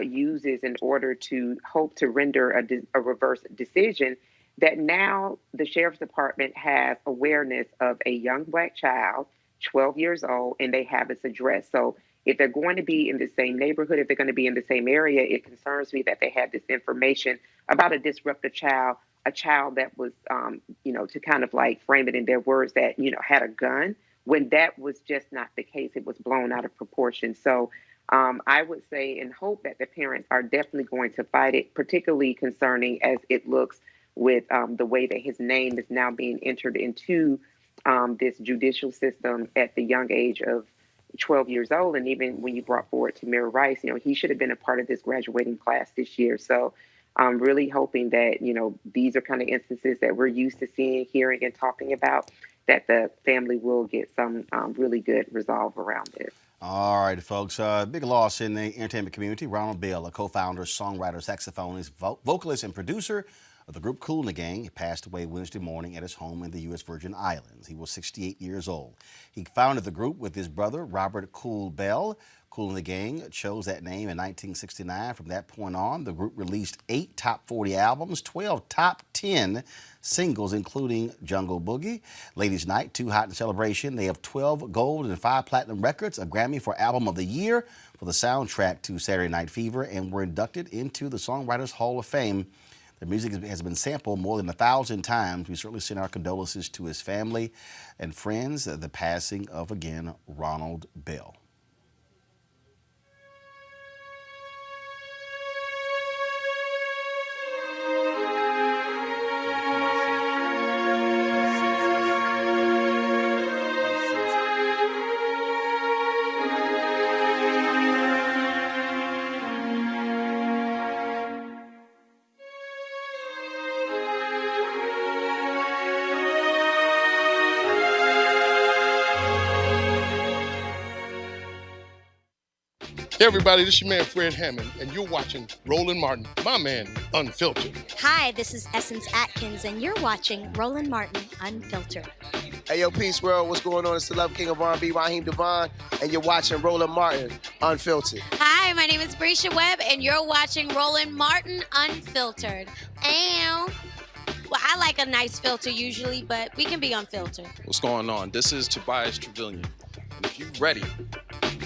uses in order to hope to render a reverse decision, that now the sheriff's department has awareness of a young Black child, 12 years old, and they have this address. So if they're going to be in the same neighborhood, if they're going to be in the same area, it concerns me that they have this information about a disruptive child, a child that was, to kind of like frame it in their words that, had a gun, when that was just not the case. It was blown out of proportion. So I would say and hope that the parents are definitely going to fight it, particularly concerning as it looks with the way that his name is now being entered into this judicial system at the young age of 12 years old. And even when you brought forward Tamir Rice, he should have been a part of this graduating class this year. So I'm really hoping that, these are kind of instances that we're used to seeing, hearing, and talking about, that the family will get some really good resolve around it. All right, folks. Big loss in the entertainment community. Ronald Bell, a co-founder, songwriter, saxophonist, vocalist, and producer of the group Kool and the Gang, passed away Wednesday morning at his home in the U.S. Virgin Islands. He was 68 years old. He founded the group with his brother, Robert Kool Bell. Kool and the Gang chose that name in 1969. From that point on, the group released 8 top 40 albums, 12 top 10 singles, including Jungle Boogie, Ladies Night, Too Hot in Celebration. They have 12 gold and 5 platinum records, a Grammy for Album of the Year for the soundtrack to Saturday Night Fever, and were inducted into the Songwriters Hall of Fame. Their music has been sampled more than 1,000 times. We certainly send our condolences to his family and friends. The passing of, again, Ronald Bell. Hey everybody, this is your man Fred Hammond, and you're watching Roland Martin, my man, Unfiltered. Hi, this is Essence Atkins, and you're watching Roland Martin, Unfiltered. Hey yo, Peace World, what's going on? It's the Love King of R&B, Raheem Devon, and you're watching Roland Martin, Unfiltered. Hi, my name is Brescia Webb, and you're watching Roland Martin, Unfiltered. Well, I like a nice filter usually, but we can be unfiltered. What's going on? This is Tobias Trevelyan, and if you're ready,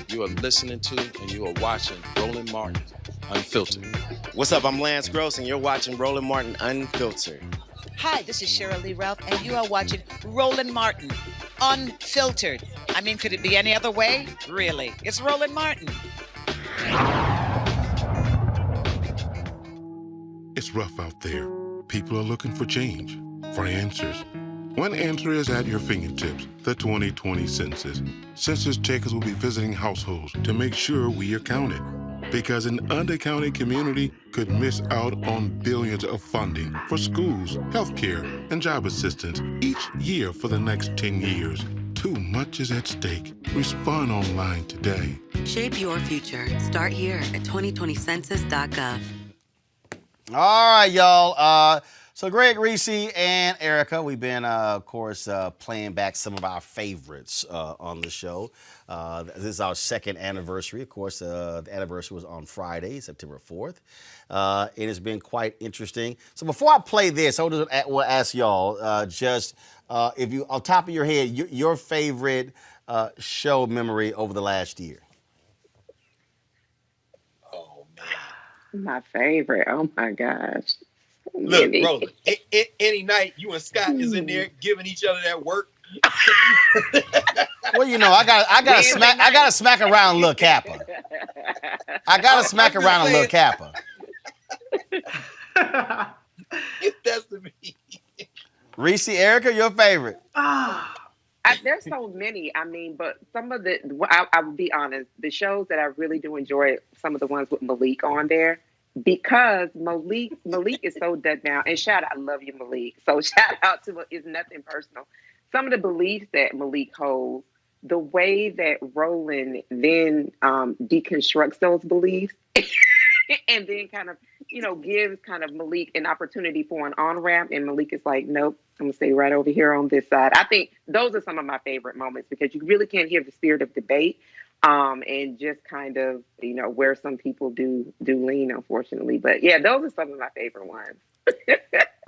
you are listening to and you are watching Roland Martin, Unfiltered. What's up? I'm Lance Gross, and you're watching Roland Martin, Unfiltered. Hi, this is Cheryl Lee Ralph, and you are watching Roland Martin, Unfiltered. I mean, could it be any other way? Really? It's Roland Martin. It's rough out there. People are looking for change, for answers. One answer is at your fingertips, the 2020 census. Census takers will be visiting households to make sure we are counted. Because an undercounted community could miss out on billions of funding for schools, healthcare, and job assistance each year for the next 10 years. Too much is at stake. Respond online today. Shape your future. Start here at 2020census.gov. All right, y'all. So Greg, Reese, and Erica, we've been, of course, playing back some of our favorites on the show. This is our second anniversary. Of course, the anniversary was on Friday, September 4th. It has been quite interesting. So before I play this, I will ask y'all just if you, on top of your head, your favorite show memory over the last year. My favorite. Oh my gosh. Look, Roland, any night you and Scott is in there giving each other that work. Well, you know, I gotta smack around Lil Kappa. I gotta smack around a Lil Kappa. That's to me. Reese, Erica, your favorite? There's so many. I mean, but some of the, I will be honest, the shows that I really do enjoy, some of the ones with Malik on there, because Malik is so dead now. And I love you, Malik. So shout out to, it's nothing personal. Some of the beliefs that Malik holds, the way that Roland then deconstructs those beliefs and then kind of, gives kind of Malik an opportunity for an on-ramp. And Malik is like, nope, I'm going to stay right over here on this side. I think those are some of my favorite moments because you really can't hear the spirit of debate and just kind of, where some people do lean, unfortunately. But yeah, those are some of my favorite ones.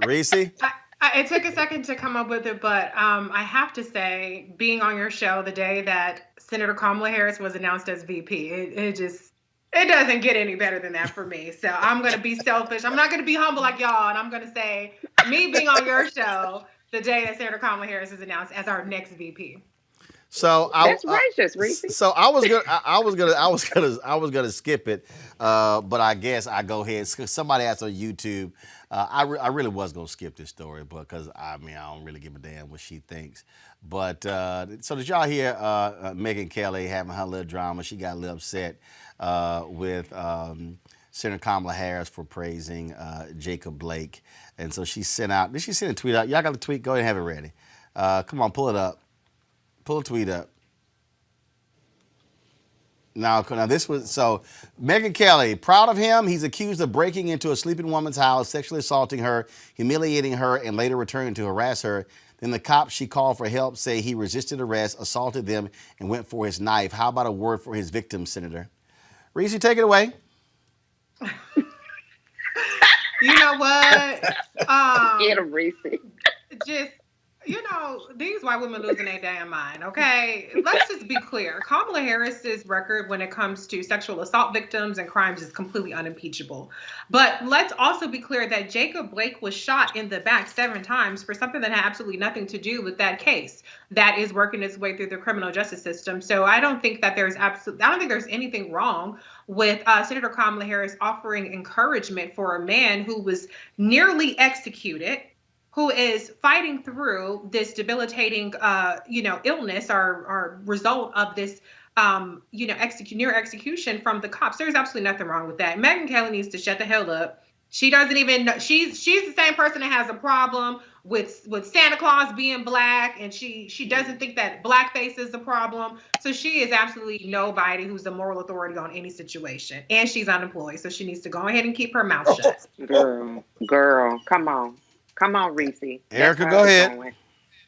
Reese? It took a second to come up with it, but I have to say, being on your show the day that Senator Kamala Harris was announced as VP, it doesn't get any better than that for me. So I'm going to be selfish. I'm not going to be humble like y'all, and I'm going to say, me being on your show the day that Senator Kamala Harris is announced as our next VP. So that's righteous, Reese. So I was gonna skip it, but I guess I go ahead. Somebody asked on YouTube. I really was gonna skip this story because I don't really give a damn what she thinks. But so did y'all hear Megyn Kelly having her little drama? She got a little upset with Senator Kamala Harris for praising Jacob Blake, and so she sent out. Did she send a tweet out? Y'all got the tweet? Go ahead and have it ready. Come on, pull it up. Pull a tweet up. Now this was, so Megyn Kelly, proud of him. He's accused of breaking into a sleeping woman's house, sexually assaulting her, humiliating her, and later returning to harass her. Then the cops she called for help say he resisted arrest, assaulted them, and went for his knife. How about a word for his victim, Senator? Reese, take it away. You know what? Get him, Reese. Just, these white women losing their damn mind, okay? Let's just be clear. Kamala Harris's record when it comes to sexual assault victims and crimes is completely unimpeachable. But let's also be clear that Jacob Blake was shot in the back 7 times for something that had absolutely nothing to do with that case that is working its way through the criminal justice system. So I don't think there's anything wrong with Senator Kamala Harris offering encouragement for a man who was nearly executed, who is fighting through this debilitating, illness or result of this, near execution from the cops. There's absolutely nothing wrong with that. Megyn Kelly needs to shut the hell up. She doesn't even know. She's the same person that has a problem with Santa Claus being black, and she doesn't think that blackface is the problem. So she is absolutely nobody who's the moral authority on any situation. And she's unemployed, so she needs to go ahead and keep her mouth shut. Girl, come on. Come on, Reese. Erica, go ahead.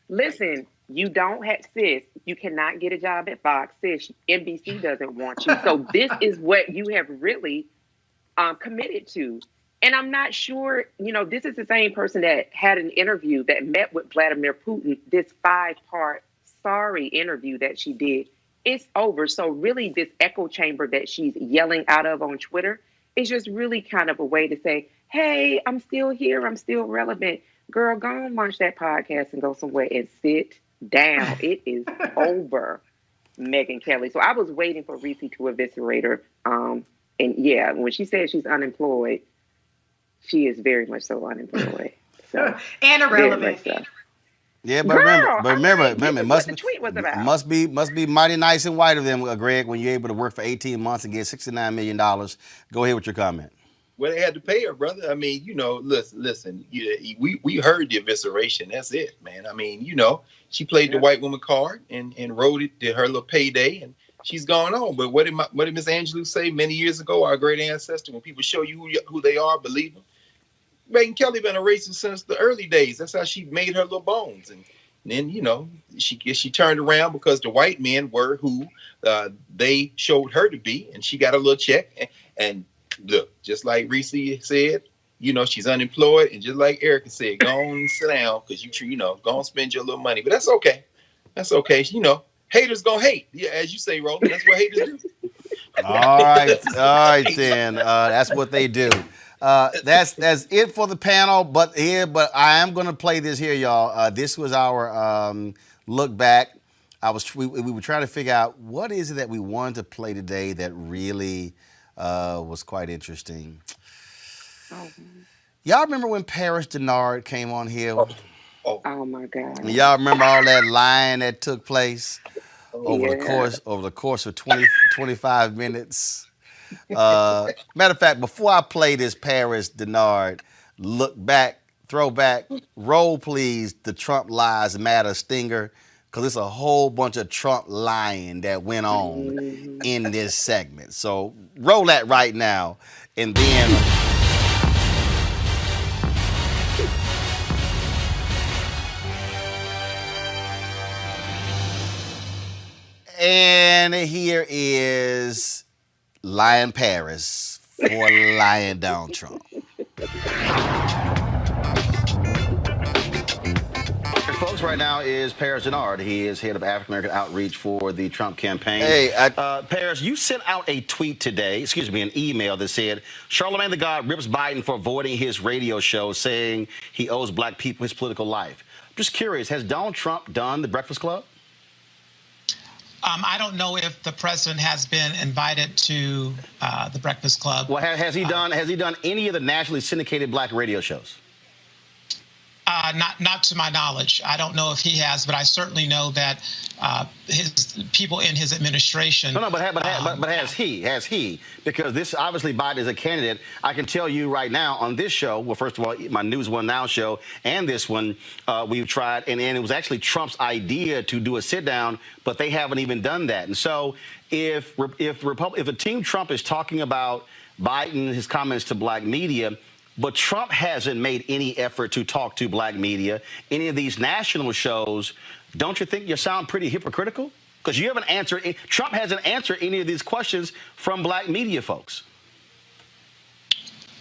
Listen, you don't have, sis, you cannot get a job at Fox. Sis, NBC doesn't want you. So this is what you have really committed to. And I'm not sure, this is the same person that had an interview that met with Vladimir Putin, this 5-part sorry interview that she did. It's over. So really this echo chamber that she's yelling out of on Twitter is just really kind of a way to say, hey, I'm still here. I'm still relevant. Girl, go and launch that podcast and go somewhere and sit down. It is over, Megyn Kelly. So I was waiting for Reese to eviscerate her. And yeah, when she said she's unemployed, She is very much so unemployed. So and very irrelevant. much so. Yeah, but Girl, remember, this is it what the tweet was about. must be mighty nice and white of them, Greg, when you're able to work for 18 months and get $69 million. Go ahead with your comment. Well, they had to pay her, brother. I mean, listen. We heard the evisceration. That's it, man. I mean, she played the white woman card and wrote it to her little payday, and she's gone on. But what did Miss Angelou say many years ago? Our great ancestor, when people show you who they are, believe them. Megyn Kelly been a racist since the early days. That's how she made her little bones, and then she turned around because the white men were who they showed her to be, and she got a little check. And look, just like Reese said, she's unemployed, and just like Erica said, go on and sit down because go and spend your little money. But that's okay. That's okay. Haters gonna hate. Yeah, as you say, Roland. That's what haters do. All right then. That's what they do. That's it for the panel. But I am gonna play this here, y'all. This was our look back. We were trying to figure out what is it that we wanted to play today that really was quite interesting. Y'all remember when Paris Denard came on here? Oh my God! And y'all remember all that lying that took place over the course of 25 minutes? Matter of fact, before I play this Paris Denard look back, throwback, roll please the Trump Lies Matter stinger, because it's a whole bunch of Trump lying that went on in this segment. So roll that right now, and then. And here is Lying Paris for lying down Trump. Folks, right now is Paris Denard. He is head of African American outreach for the Trump campaign. Hey, Paris, you sent out a tweet today, an email that said, Charlamagne the God rips Biden for avoiding his radio show, saying he owes black people his political life. I'm just curious, has Donald Trump done the Breakfast Club? I don't know if the president has been invited to the Breakfast Club. Well, has he done any of the nationally syndicated black radio shows? Not to my knowledge. I don't know if he has, but I certainly know that his people in his administration. But has he? Because this obviously Biden is a candidate. I can tell you right now on this show. Well, first of all, my News One Now show and this one, we've tried, and it was actually Trump's idea to do a sit down, but they haven't even done that. And so, if a team Trump is talking about Biden, his comments to black media. But Trump hasn't made any effort to talk to black media. Any of these national shows, don't you think you sound pretty hypocritical? Because you haven't answered, Trump hasn't answered any of these questions from black media folks.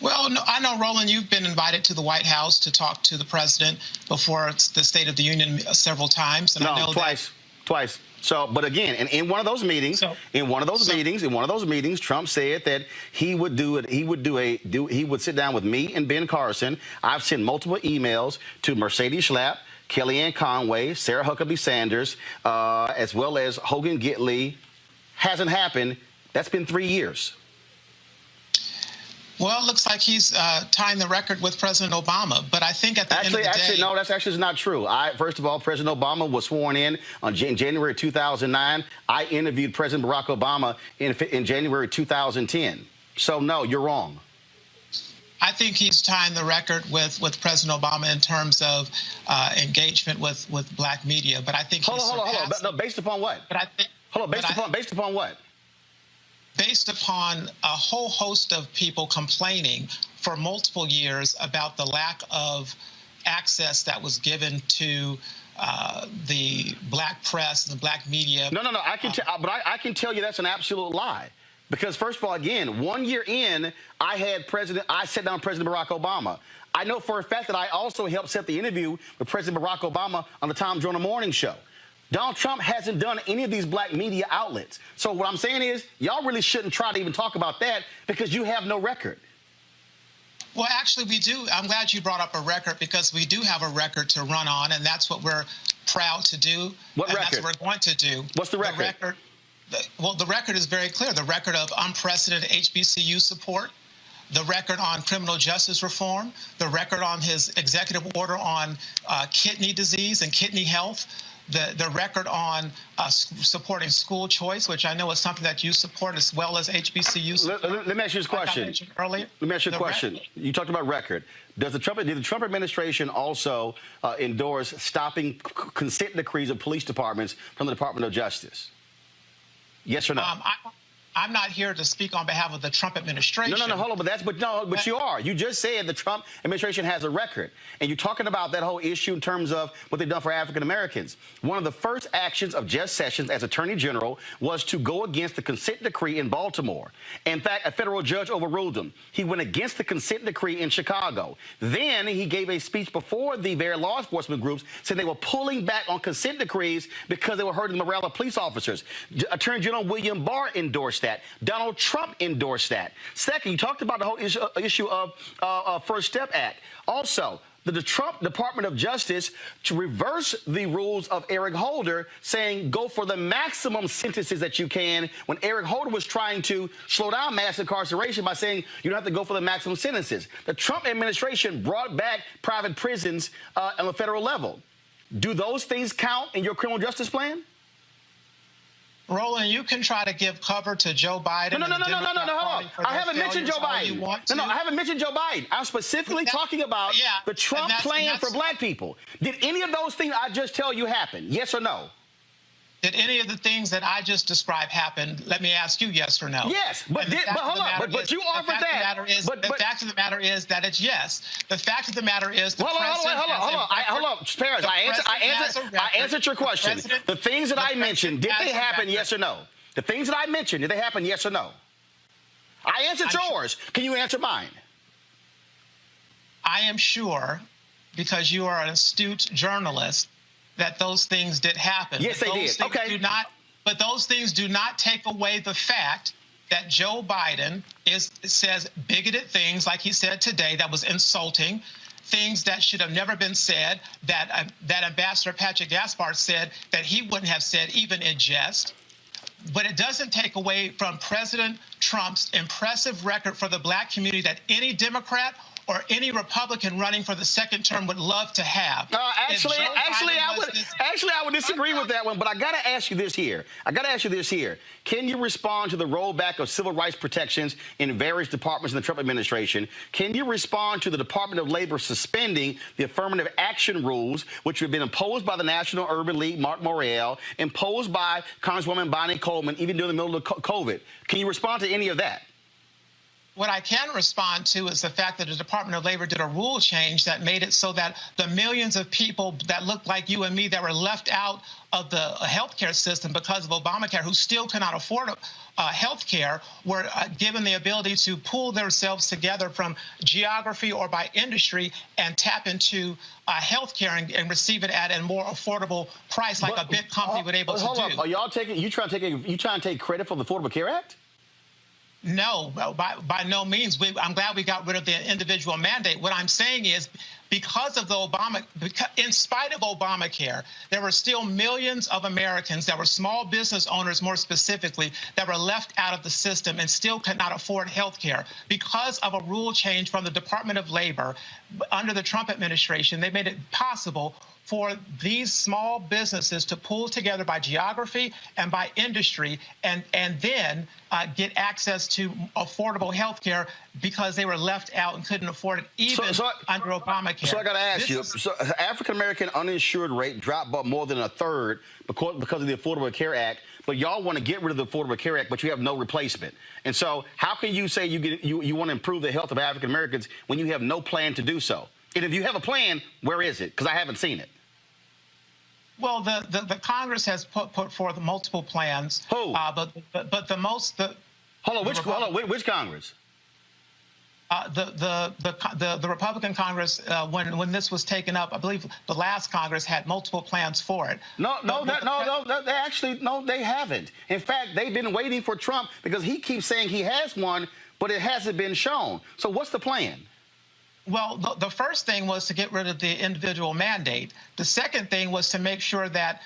Well, no, I know, Roland, you've been invited to the White House to talk to the president before the State of the Union several times. And I know twice. So, but again, in one of those meetings, Trump said that he would sit down with me and Ben Carson. I've sent multiple emails to Mercedes Schlapp, Kellyanne Conway, Sarah Huckabee Sanders, as well as Hogan Gitley. Hasn't happened. That's been 3 years. Well, it looks like he's tying the record with President Obama. But I think at the end of the day... No, that's actually not true. First of all, President Obama was sworn in January 2009. I interviewed President Barack Obama in January 2010. So, no, you're wrong. I think he's tying the record with President Obama in terms of engagement with black media. But I think Hold on. No, based upon what? Based upon what? Based upon a whole host of people complaining for multiple years about the lack of access that was given to the black press and the black media. No. I can tell you that's an absolute lie. Because first of all, again, 1 year in, I sat down with President Barack Obama. I know for a fact that I also helped set the interview with President Barack Obama on the Tom Joyner Morning Show. Donald Trump hasn't done any of these black media outlets. So what I'm saying is, y'all really shouldn't try to even talk about that because you have no record. Well, actually, we do. I'm glad you brought up a record because we do have a record to run on, and that's what we're proud to do. What record? That's what we're going to do. What's the record? The record is very clear. The record of unprecedented HBCU support, the record on criminal justice reform, the record on his executive order on kidney disease and kidney health, the record on supporting school choice, which I know is something that you support, as well as HBCUs. Let me ask you this question. Earlier. Let me ask you a question. You talked about record. Did the Trump administration also endorse stopping consent decrees of police departments from the Department of Justice? Yes or no? I'm not here to speak on behalf of the Trump administration. No, hold on, but you are. You just said the Trump administration has a record, and you're talking about that whole issue in terms of what they've done for African Americans. One of the first actions of Jeff Sessions as Attorney General was to go against the consent decree in Baltimore. In fact, a federal judge overruled him. He went against the consent decree in Chicago. Then he gave a speech before the very law enforcement groups saying they were pulling back on consent decrees because they were hurting the morale of police officers. Attorney General William Barr endorsed that. Donald Trump endorsed that. Second, you talked about the whole issue of First Step Act. Also, the Trump Department of Justice to reverse the rules of Eric Holder, saying go for the maximum sentences that you can, when Eric Holder was trying to slow down mass incarceration by saying you don't have to go for the maximum sentences. The Trump administration brought back private prisons on the federal level. Do those things count in your criminal justice plan? Roland, you can try to give cover to Joe Biden. No, hold on. I haven't mentioned Joe Biden. No, I haven't mentioned Joe Biden. I'm specifically talking about the Trump plan for black people. Did any of those things I just tell you happen? Yes or no? Did any of the things that I just described happen? Let me ask you yes or no. Yes, but hold on. But you offered that. The fact of the matter is that it's yes. The fact of the matter is the president. Hold on. Parents, I answered your question. The things that I mentioned, did they happen? Yes or no? The things that I mentioned, did they happen? Yes or no? I answered yours. Can you answer mine? I am sure, because you are an astute journalist, that those things did happen. Yes, they did. Okay. But those things do not take away the fact that Joe Biden says bigoted things, like he said today, that was insulting, things that should have never been said, that Ambassador Patrick Gaspard said that he wouldn't have said, even in jest. But it doesn't take away from President Trump's impressive record for the black community that any Democrat or any Republican running for the second term would love to have. Actually, I would disagree with that one, but I got to ask you this here. Can you respond to the rollback of civil rights protections in various departments in the Trump administration? Can you respond to the Department of Labor suspending the affirmative action rules, which have been imposed by the National Urban League, Mark Morrell, imposed by Congresswoman Bonnie Coleman, even during the middle of COVID? Can you respond to any of that? What I can respond to is the fact that the Department of Labor did a rule change that made it so that the millions of people that look like you and me that were left out of the healthcare system because of Obamacare, who still cannot afford healthcare, were given the ability to pool themselves together from geography or by industry and tap into healthcare and receive it at a more affordable price, like a big company would able to do. Hold on. Are y'all you trying to take credit for the Affordable Care Act? No, by no means. I'm glad we got rid of the individual mandate. What I'm saying is, because of in spite of Obamacare, there were still millions of Americans that were small business owners, more specifically, that were left out of the system and still could not afford health care. Because of a rule change from the Department of Labor under the Trump administration, they made it possible for these small businesses to pool together by geography and by industry and then get access to affordable health care because they were left out and couldn't afford it even under Obamacare. So I got to ask you, African-American uninsured rate dropped by more than a third because of the Affordable Care Act, but y'all want to get rid of the Affordable Care Act, but you have no replacement. And so how can you say you want to improve the health of African-Americans when you have no plan to do so? And if you have a plan, where is it? Because I haven't seen it. Well, the Congress has put forth multiple plans. Who? But the most which Congress? The Republican Congress, when this was taken up, I believe the last Congress had multiple plans for it. They haven't. In fact, they've been waiting for Trump because he keeps saying he has one, but it hasn't been shown. So what's the plan? Well, the first thing was to get rid of the individual mandate. The second thing was to make sure that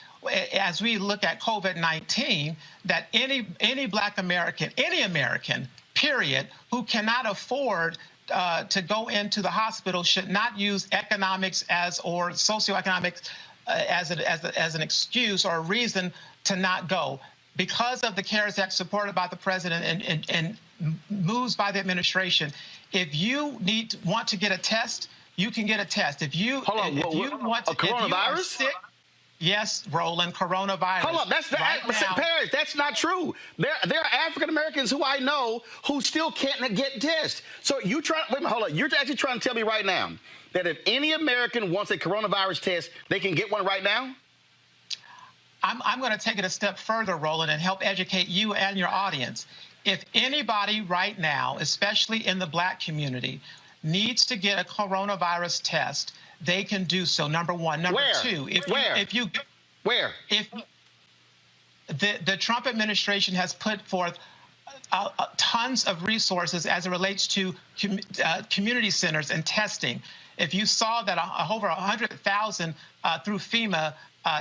as we look at COVID-19, that any black American, any American, period, who cannot afford to go into the hospital should not use economics or socioeconomics as an excuse or a reason to not go. Because of the CARES Act supported by the president and moves by the administration, if you want to get a test, you can get a test. If you want to, coronavirus? Sick, yes, Roland, coronavirus. Hold on, Paris, that's not true. There are African Americans who I know who still can't get tests. So you're actually trying to tell me right now that if any American wants a coronavirus test, they can get one right now? I'm going to take it a step further, Roland, and help educate you and your audience. If anybody right now, especially in the Black community, needs to get a coronavirus test, they can do so. Number one. Number two, if the Trump administration has put forth tons of resources as it relates to community centers and testing. If you saw that over 100,000 through FEMA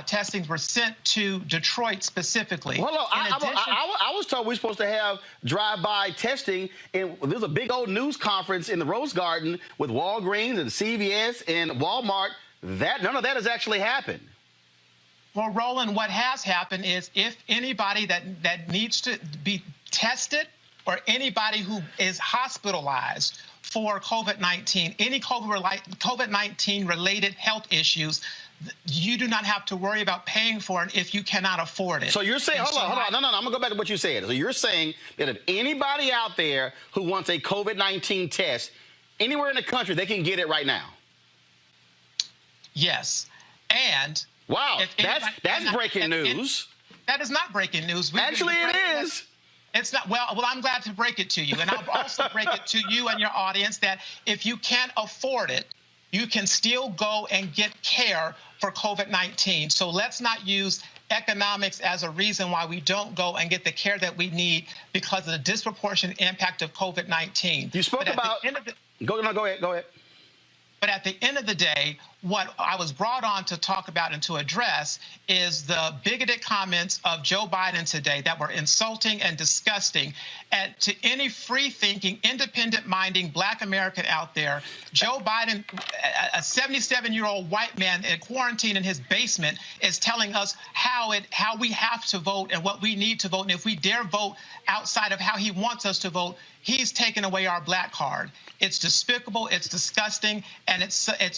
testings were sent to Detroit specifically. Hold on, I was told we were supposed to have drive-by testing, and there's a big old news conference in the Rose Garden with Walgreens and CVS and Walmart. None of that has actually happened. Well, Roland, what has happened is if anybody that needs to be tested or anybody who is hospitalized for COVID-19, any COVID-19 related health issues, you do not have to worry about paying for it if you cannot afford it. So you're saying, hold on. No, I'm going to go back to what you said. So you're saying that if anybody out there who wants a COVID-19 test anywhere in the country, they can get it right now? Yes. And wow, that's breaking news. That is not breaking news. Actually, it is. It's not. Well, I'm glad to break it to you. And I'll also break it to you and your audience that if you can't afford it, you can still go and get care for COVID-19. So let's not use economics as a reason why we don't go and get the care that we need because of the disproportionate impact of COVID-19. You spoke about... Go ahead. But at the end of the day, what I was brought on to talk about and to address is the bigoted comments of Joe Biden today that were insulting and disgusting. And to any free-thinking, independent-minding Black American out there, Joe Biden, a 77-year-old white man in quarantine in his basement, is telling us how we have to vote and what we need to vote. And if we dare vote outside of how he wants us to vote, he's taken away our Black card. It's despicable, it's disgusting, and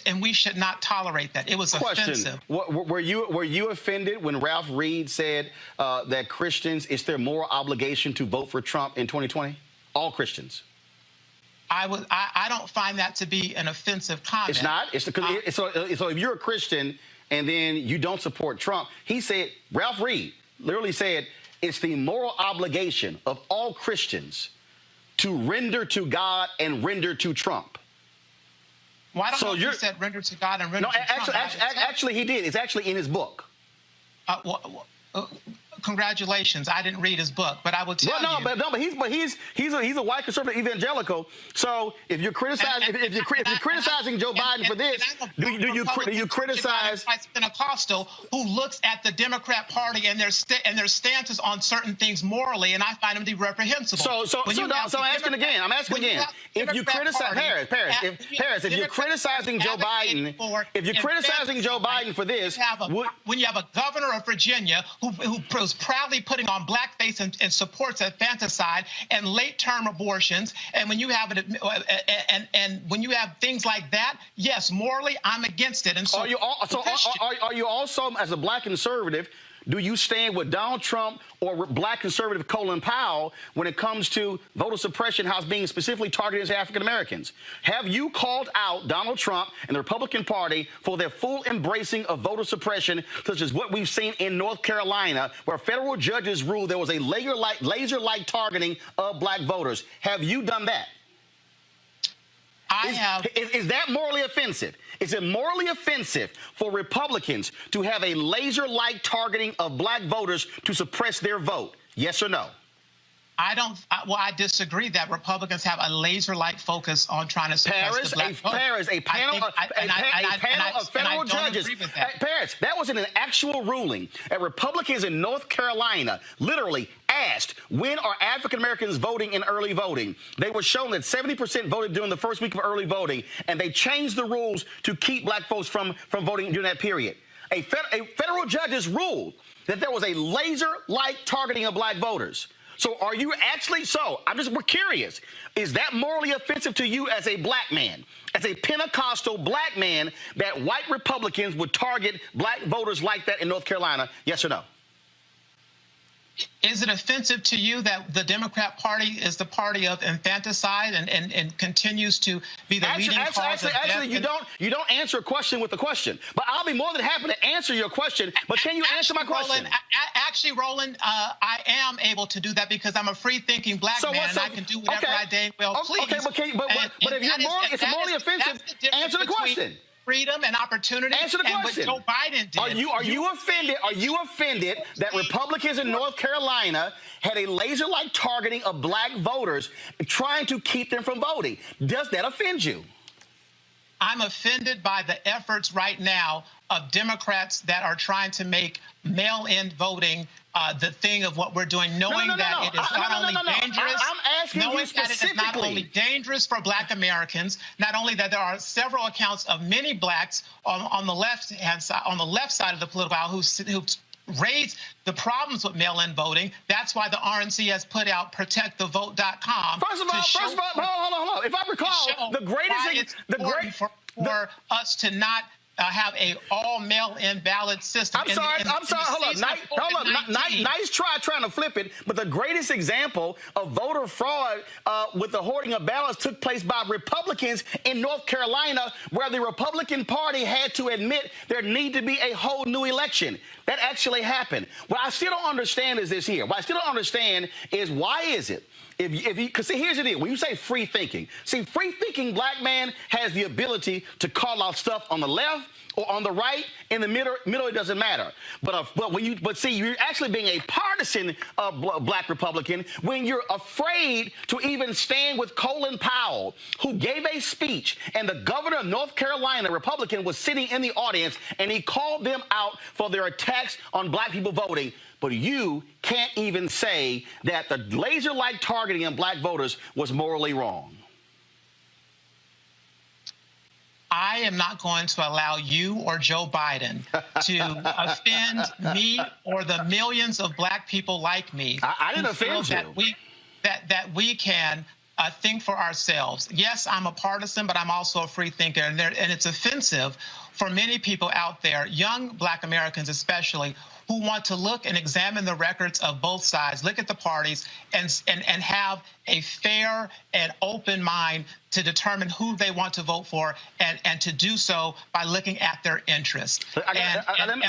and we should not tolerate that. It was offensive. Were you offended when Ralph Reed said that Christians, it's their moral obligation to vote for Trump in 2020? All Christians. I don't find that to be an offensive comment. It's not. So if you're a Christian and then you don't support Trump, Ralph Reed literally said it's the moral obligation of all Christians to render to God and render to Trump. Well, I don't know if you said render to God and render to Trump. Actually, he did. It's actually in his book. Congratulations. I didn't read his book, but I will tell you. But he's a white conservative evangelical. So if you're criticizing Joe Biden for this, do you criticize Pentecostal who looks at the Democrat Party and their stances on certain things morally, and I find them to be reprehensible. So I'm asking again. If you criticize if you're criticizing Joe Biden, for this, when you have a governor of Virginia who was proudly putting on blackface and supports infanticide and late-term abortions, and when you have when you have things like that, yes, morally, I'm against it. And so, are you also, as a Black conservative, do you stand with Donald Trump or Black conservative Colin Powell when it comes to voter suppression, how it's being specifically targeted as African Americans? Have you called out Donald Trump and the Republican Party for their full embracing of voter suppression, such as what we've seen in North Carolina, where federal judges ruled there was a laser-like targeting of Black voters? Have you done that? Is that morally offensive? Is it morally offensive for Republicans to have a laser-like targeting of Black voters to suppress their vote? Yes or no? I disagree that Republicans have a laser-like focus on trying to suppress the black vote. A panel of federal judges. Paris, that was in an actual ruling. Republicans in North Carolina literally asked, when are African Americans voting in early voting? They were shown that 70% voted during the first week of early voting, and they changed the rules to keep black folks from voting during that period. A federal judges ruled that there was a laser-like targeting of black voters. So are you actually, we're curious, is that morally offensive to you as a black man, as a Pentecostal black man, that white Republicans would target black voters like that in North Carolina? Yes or no? Is it offensive to you that the Democrat Party is the party of infanticide and continues to be the leading cause of death? Actually, you don't answer a question with a question. But I'll be more than happy to answer your question. But can you answer my question? Roland, I am able to do that because I'm a free-thinking black man, and I can do whatever I dang well please. Okay, but if it's morally offensive, answer the question. Freedom and opportunity. Answer the question. And what Joe Biden did. Are you offended? Are you offended that Republicans in North Carolina had a laser-like targeting of black voters, trying to keep them from voting? Does that offend you? I'm offended by the efforts right now of Democrats that are trying to make mail-in voting the thing of what we're doing, knowing that it is not only dangerous. I'm asking you specifically. That it is not only dangerous for black Americans, not only that there are several accounts of many blacks on the left-hand side, on the left side of the political aisle who raised the problems with mail-in voting. That's why the RNC has put out protectthevote.com. First of all, hold on. If I recall, for us to not have a all mail-in ballot system. I'm sorry. Hold up. Nice try trying to flip it, but the greatest example of voter fraud with the hoarding of ballots took place by Republicans in North Carolina, where the Republican Party had to admit there need to be a whole new election. That actually happened. What I still don't understand is this here. What I still don't understand is why is it? Because see, here's the deal. When you say free thinking, free-thinking black man has the ability to call out stuff on the left or on the right, in the middle it doesn't matter. But see, you're actually being a partisan black Republican when you're afraid to even stand with Colin Powell, who gave a speech, and the governor of North Carolina, Republican, was sitting in the audience, and he called them out for their attacks on black people voting. But you can't even say that the laser-like targeting of black voters was morally wrong. I am not going to allow you or Joe Biden to offend me or the millions of black people like me. I didn't offend you. That we can think for ourselves. Yes, I'm a partisan, but I'm also a free thinker, and it's offensive for many people out there, young black Americans especially, who want to look and examine the records of both sides, look at the parties, and have a fair and open mind to determine who they want to vote for, and to do so by looking at their interests. And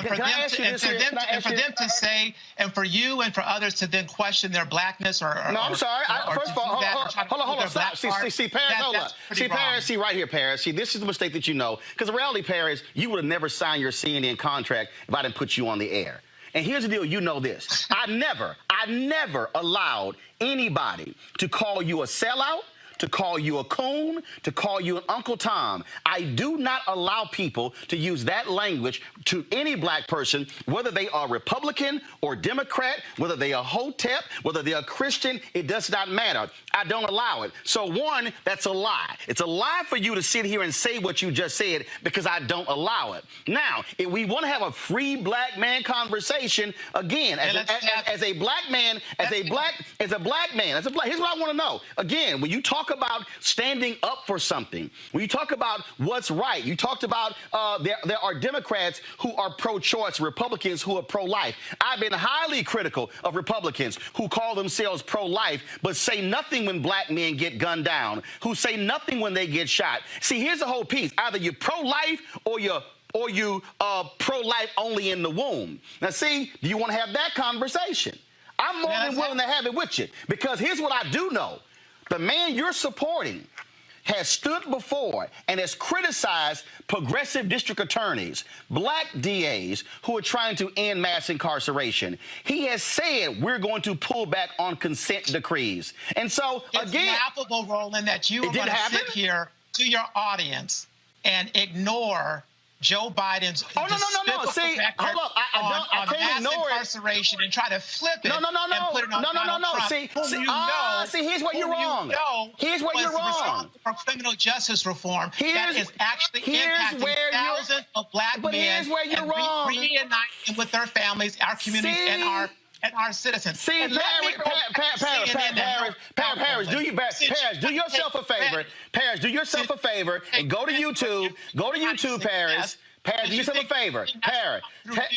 for them to say, and for you and for others to then question their blackness or no, I'm sorry. First of all, hold on, stop. See, Paris, hold up. See, Paris, right here, Paris. See, this is the mistake that you know. Because in reality, Paris, you would have never signed your CNN contract if I didn't put you on the air. And here's the deal, you know this. I never allowed anybody to call you a sellout, to call you a coon, to call you an Uncle Tom. I do not allow people to use that language to any black person, whether they are Republican or Democrat, whether they are Hotep, whether they are Christian, it does not matter. I don't allow it. So one, that's a lie. It's a lie for you to sit here and say what you just said because I don't allow it. Now, if we want to have a free black man conversation, again, as a black man, here's what I want to know. Again, when you talk about standing up for something, when you talk about what's right, you talked about there are Democrats who are pro-choice, Republicans who are pro-life. I've been highly critical of Republicans who call themselves pro-life but say nothing when black men get gunned down, who say nothing when they get shot. See, here's the whole piece. Either you're pro-life or you pro-life only in the womb. Now, see, do you want to have that conversation? I'm more than willing to have it with you, because here's what I do know. The man you're supporting has stood before and has criticized progressive district attorneys, black DAs who are trying to end mass incarceration. He has said we're going to pull back on consent decrees. And so, it's laughable, Roland, that you are going to sit here to your audience and ignore Joe Biden's no. See, hold up. I can't ignore incarceration and try to flip it. No. And put it on Donald Trump, See, here's where you're wrong. Here's where you're wrong. For criminal justice reform that is actually impacting thousands of black men. Here's where you're wrong. Reuniting with their families, our communities, and our citizens. See, Paris, do yourself a favor. Paris, do yourself a favor and go to YouTube. Go to YouTube, Paris. Paris, do yourself a favor.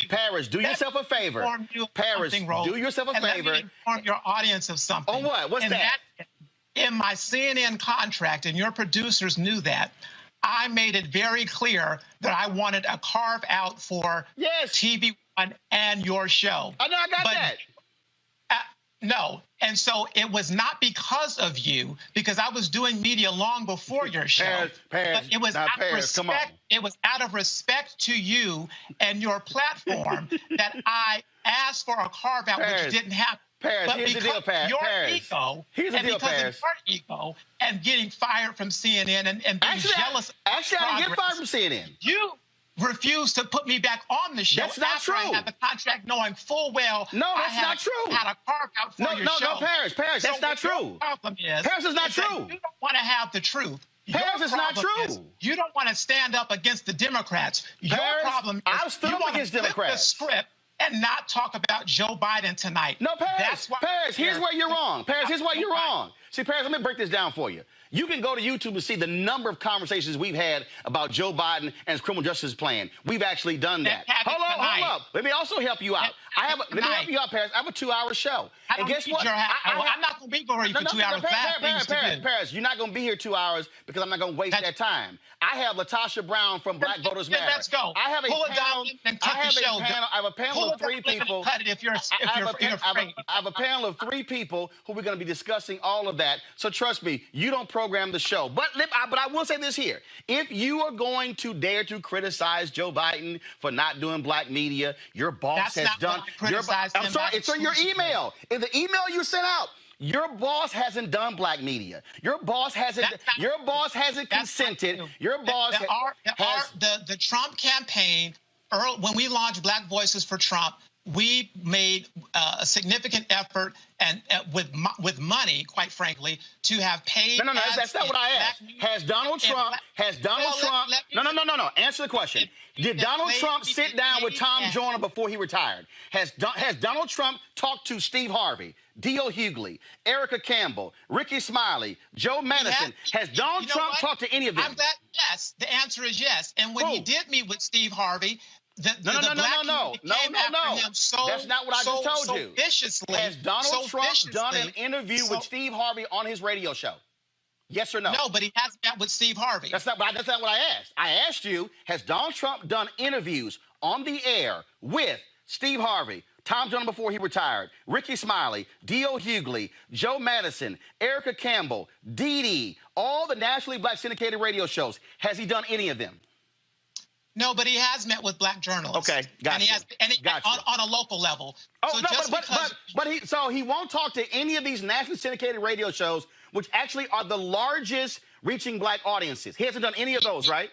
Paris, do yourself a favor. Paris, do yourself a favor. Let me inform your audience of something. On what? What's that? In my CNN contract, and your producers knew that, I made it very clear that I wanted a carve out for TV One and your show. I know, I got that. No. And so it was not because of you, because I was doing media long before your show. But it was out of respect. It was out of respect to you and your platform that I asked for a carve out, which didn't happen. But here's the deal, Paris. Here's the deal, Paris. Your ego and getting fired from CNN and being jealous. Actually, I didn't get fired from CNN. You refused to put me back on the show. That's not true. I had the contract knowing full well that's not true. I had a carve out for your show. No, Paris, that's not true. Problem is, Paris is not true. You don't want to have the truth. Paris is not true. You don't want to stand up against the Democrats. Your problem is I've stood up against Democrats. The script and not talk about Joe Biden tonight. No, Paris. Paris, here's where you're wrong. Paris, here's where you're wrong. See, Paris, let me break this down for you. You can go to YouTube and see the number of conversations we've had about Joe Biden and his criminal justice plan. We've actually done that. Hold up. Let me also help you out. Let me help you out, Paris. I have a 2-hour show. And guess what? I'm not going to be for 2 hours. Paris, you're not going to be here 2 hours because I'm not going to waste that time. I have Latasha Brown from Black Voters Matter. Let's go. I have a panel. I have a panel of 3 people. I have a panel of 3 people who we're going to be discussing all of that. So trust me, you don't program the show. But I will say this here. If you are going to dare to criticize Joe Biden for not doing black media, your boss has done. I'm sorry, it's in your email. In the email you sent out, your boss hasn't done black media. Your boss hasn't. Your boss hasn't consented. Your boss has. The Trump campaign. When we launched Black Voices for Trump, we made a significant effort and with money, quite frankly, to have paid. No, that's not what I asked. Has Donald Trump? No. Answer the question. Did Donald Trump sit down with Tom Joyner before he retired? Has Donald Trump talked to Steve Harvey, D.O. Hughley, Erica Campbell, Ricky Smiley, Joe Madison? Has Donald Trump talked to any of them? Yes. The answer is yes. And when he did meet with Steve Harvey, No. That's not what I just told you. Viciously, has Donald Trump done an interview with Steve Harvey on his radio show? Yes or no? No, but he has met with Steve Harvey. That's not what I asked. I asked you, has Donald Trump done interviews on the air with Steve Harvey, Tom Joyner before he retired, Ricky Smiley, D.O. Hughley, Joe Madison, Erica Campbell, Dee Dee, all the nationally black syndicated radio shows? Has he done any of them? No, but he has met with black journalists. Okay, gotcha. On a local level. Oh, so so he won't talk to any of these nationally syndicated radio shows, which actually are the largest reaching black audiences. He hasn't done any of those, right?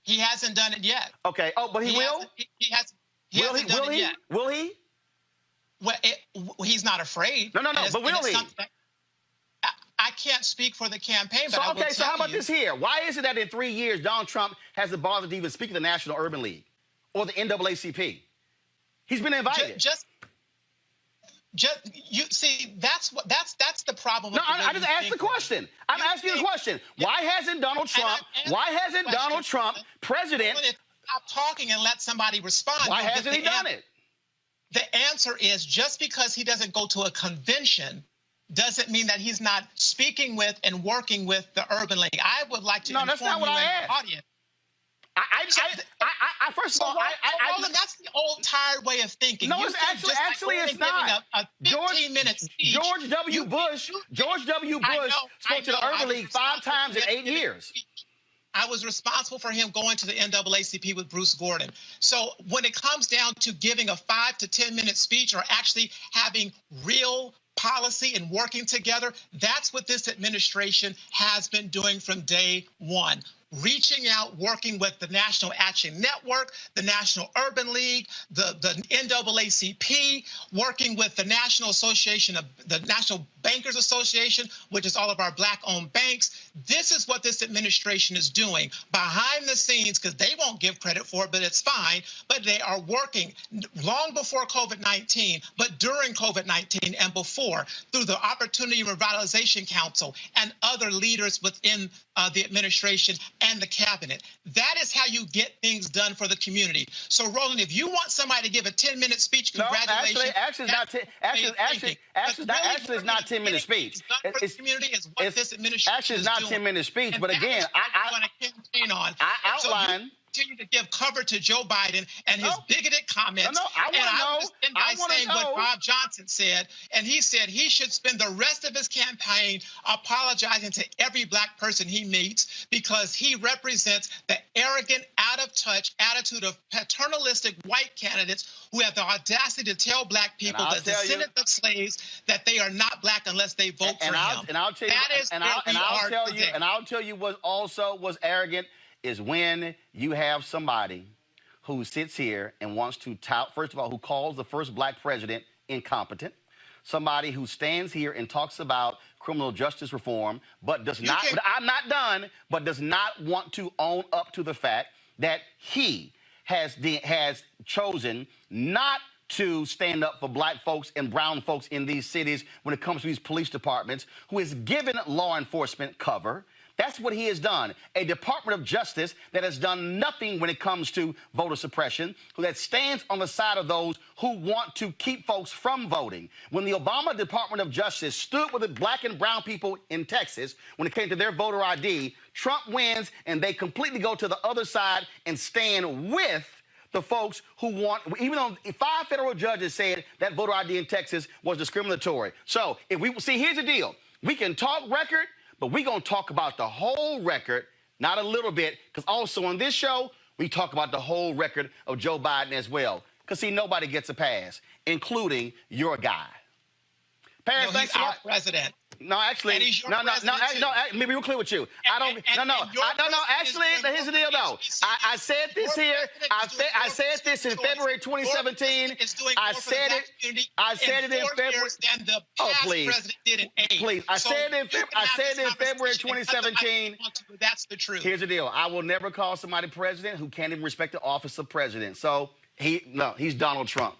He hasn't done it yet. Okay. Oh, but he will? Hasn't done it yet. Will he? Well, he's not afraid. No, but will he? I can't speak for the campaign, but I will tell you. So how about this here? Why is it that in 3 years, Donald Trump hasn't bothered to even speak to the National Urban League or the NAACP? He's been invited. You see, that's the problem. No, I just asked the question. I'm asking the question. Why hasn't Donald Trump? President? Stop talking and let somebody respond. Why hasn't he done it? The answer is just because he doesn't go to a convention doesn't mean that he's not speaking with and working with the Urban League. I would like to inform you and the audience. First of all, Roland, that's the old tired way of thinking. No, You it's think actually just it's like not. a 15-minute speech. George W. Bush spoke to the Urban League 5 times in 8 years. I was responsible for him going to the NAACP with Bruce Gordon. So when it comes down to giving a 5 to 10-minute speech or actually having real policy and working together, that's what this administration has been doing from day one. Reaching out, working with the National Action Network, the National Urban League, the NAACP, working with the National Bankers Association, which is all of our Black-owned banks. This is what this administration is doing behind the scenes, because they won't give credit for it, but it's fine. But they are working long before COVID-19, but during COVID-19 and before, through the Opportunity Revitalization Council and other leaders within the administration and the cabinet. That is how you get things done for the community. So, Roland, if you want somebody to give a 10-minute speech, congratulations. No, actually, it's not 10-minute speech. It's community is what this administration actually, it's not 10-minute speech. And but again, I want to campaign on. I outline. So continue to give cover to Joe Biden and his bigoted comments. I want to know what Bob Johnson said, and he said he should spend the rest of his campaign apologizing to every Black person he meets, because he represents the arrogant, out-of-touch attitude of paternalistic white candidates who have the audacity to tell Black people, the descendants of slaves, that they are not Black unless they vote for him. And I'll tell you what also was arrogant is when you have somebody who sits here and wants to tout, first of all, who calls the first Black president incompetent, somebody who stands here and talks about criminal justice reform, but does not, but I'm not done, but does not want to own up to the fact that he has chosen not to stand up for Black folks and brown folks in these cities when it comes to these police departments, who has given law enforcement cover. That's what he has done. A Department of Justice that has done nothing when it comes to voter suppression, that stands on the side of those who want to keep folks from voting. When the Obama Department of Justice stood with the Black and brown people in Texas when it came to their voter ID, Trump wins, and they completely go to the other side and stand with the folks who want, even though 5 federal judges said that voter ID in Texas was discriminatory. So if we see, here's the deal. We can talk record, but we're going to talk about the whole record, not a little bit, because also on this show, we talk about the whole record of Joe Biden as well. Because, see, nobody gets a pass, including your guy. Paris, he's our president. No, actually, no, let me be real clear with you. Actually, here's the deal, though. I said this here. I said this in February 2017. I said it in February. Oh, please. Please. I said it in February 2017. That's the truth. Here's the deal. I will never call somebody president who can't even respect the office of president. So he's Donald Trump.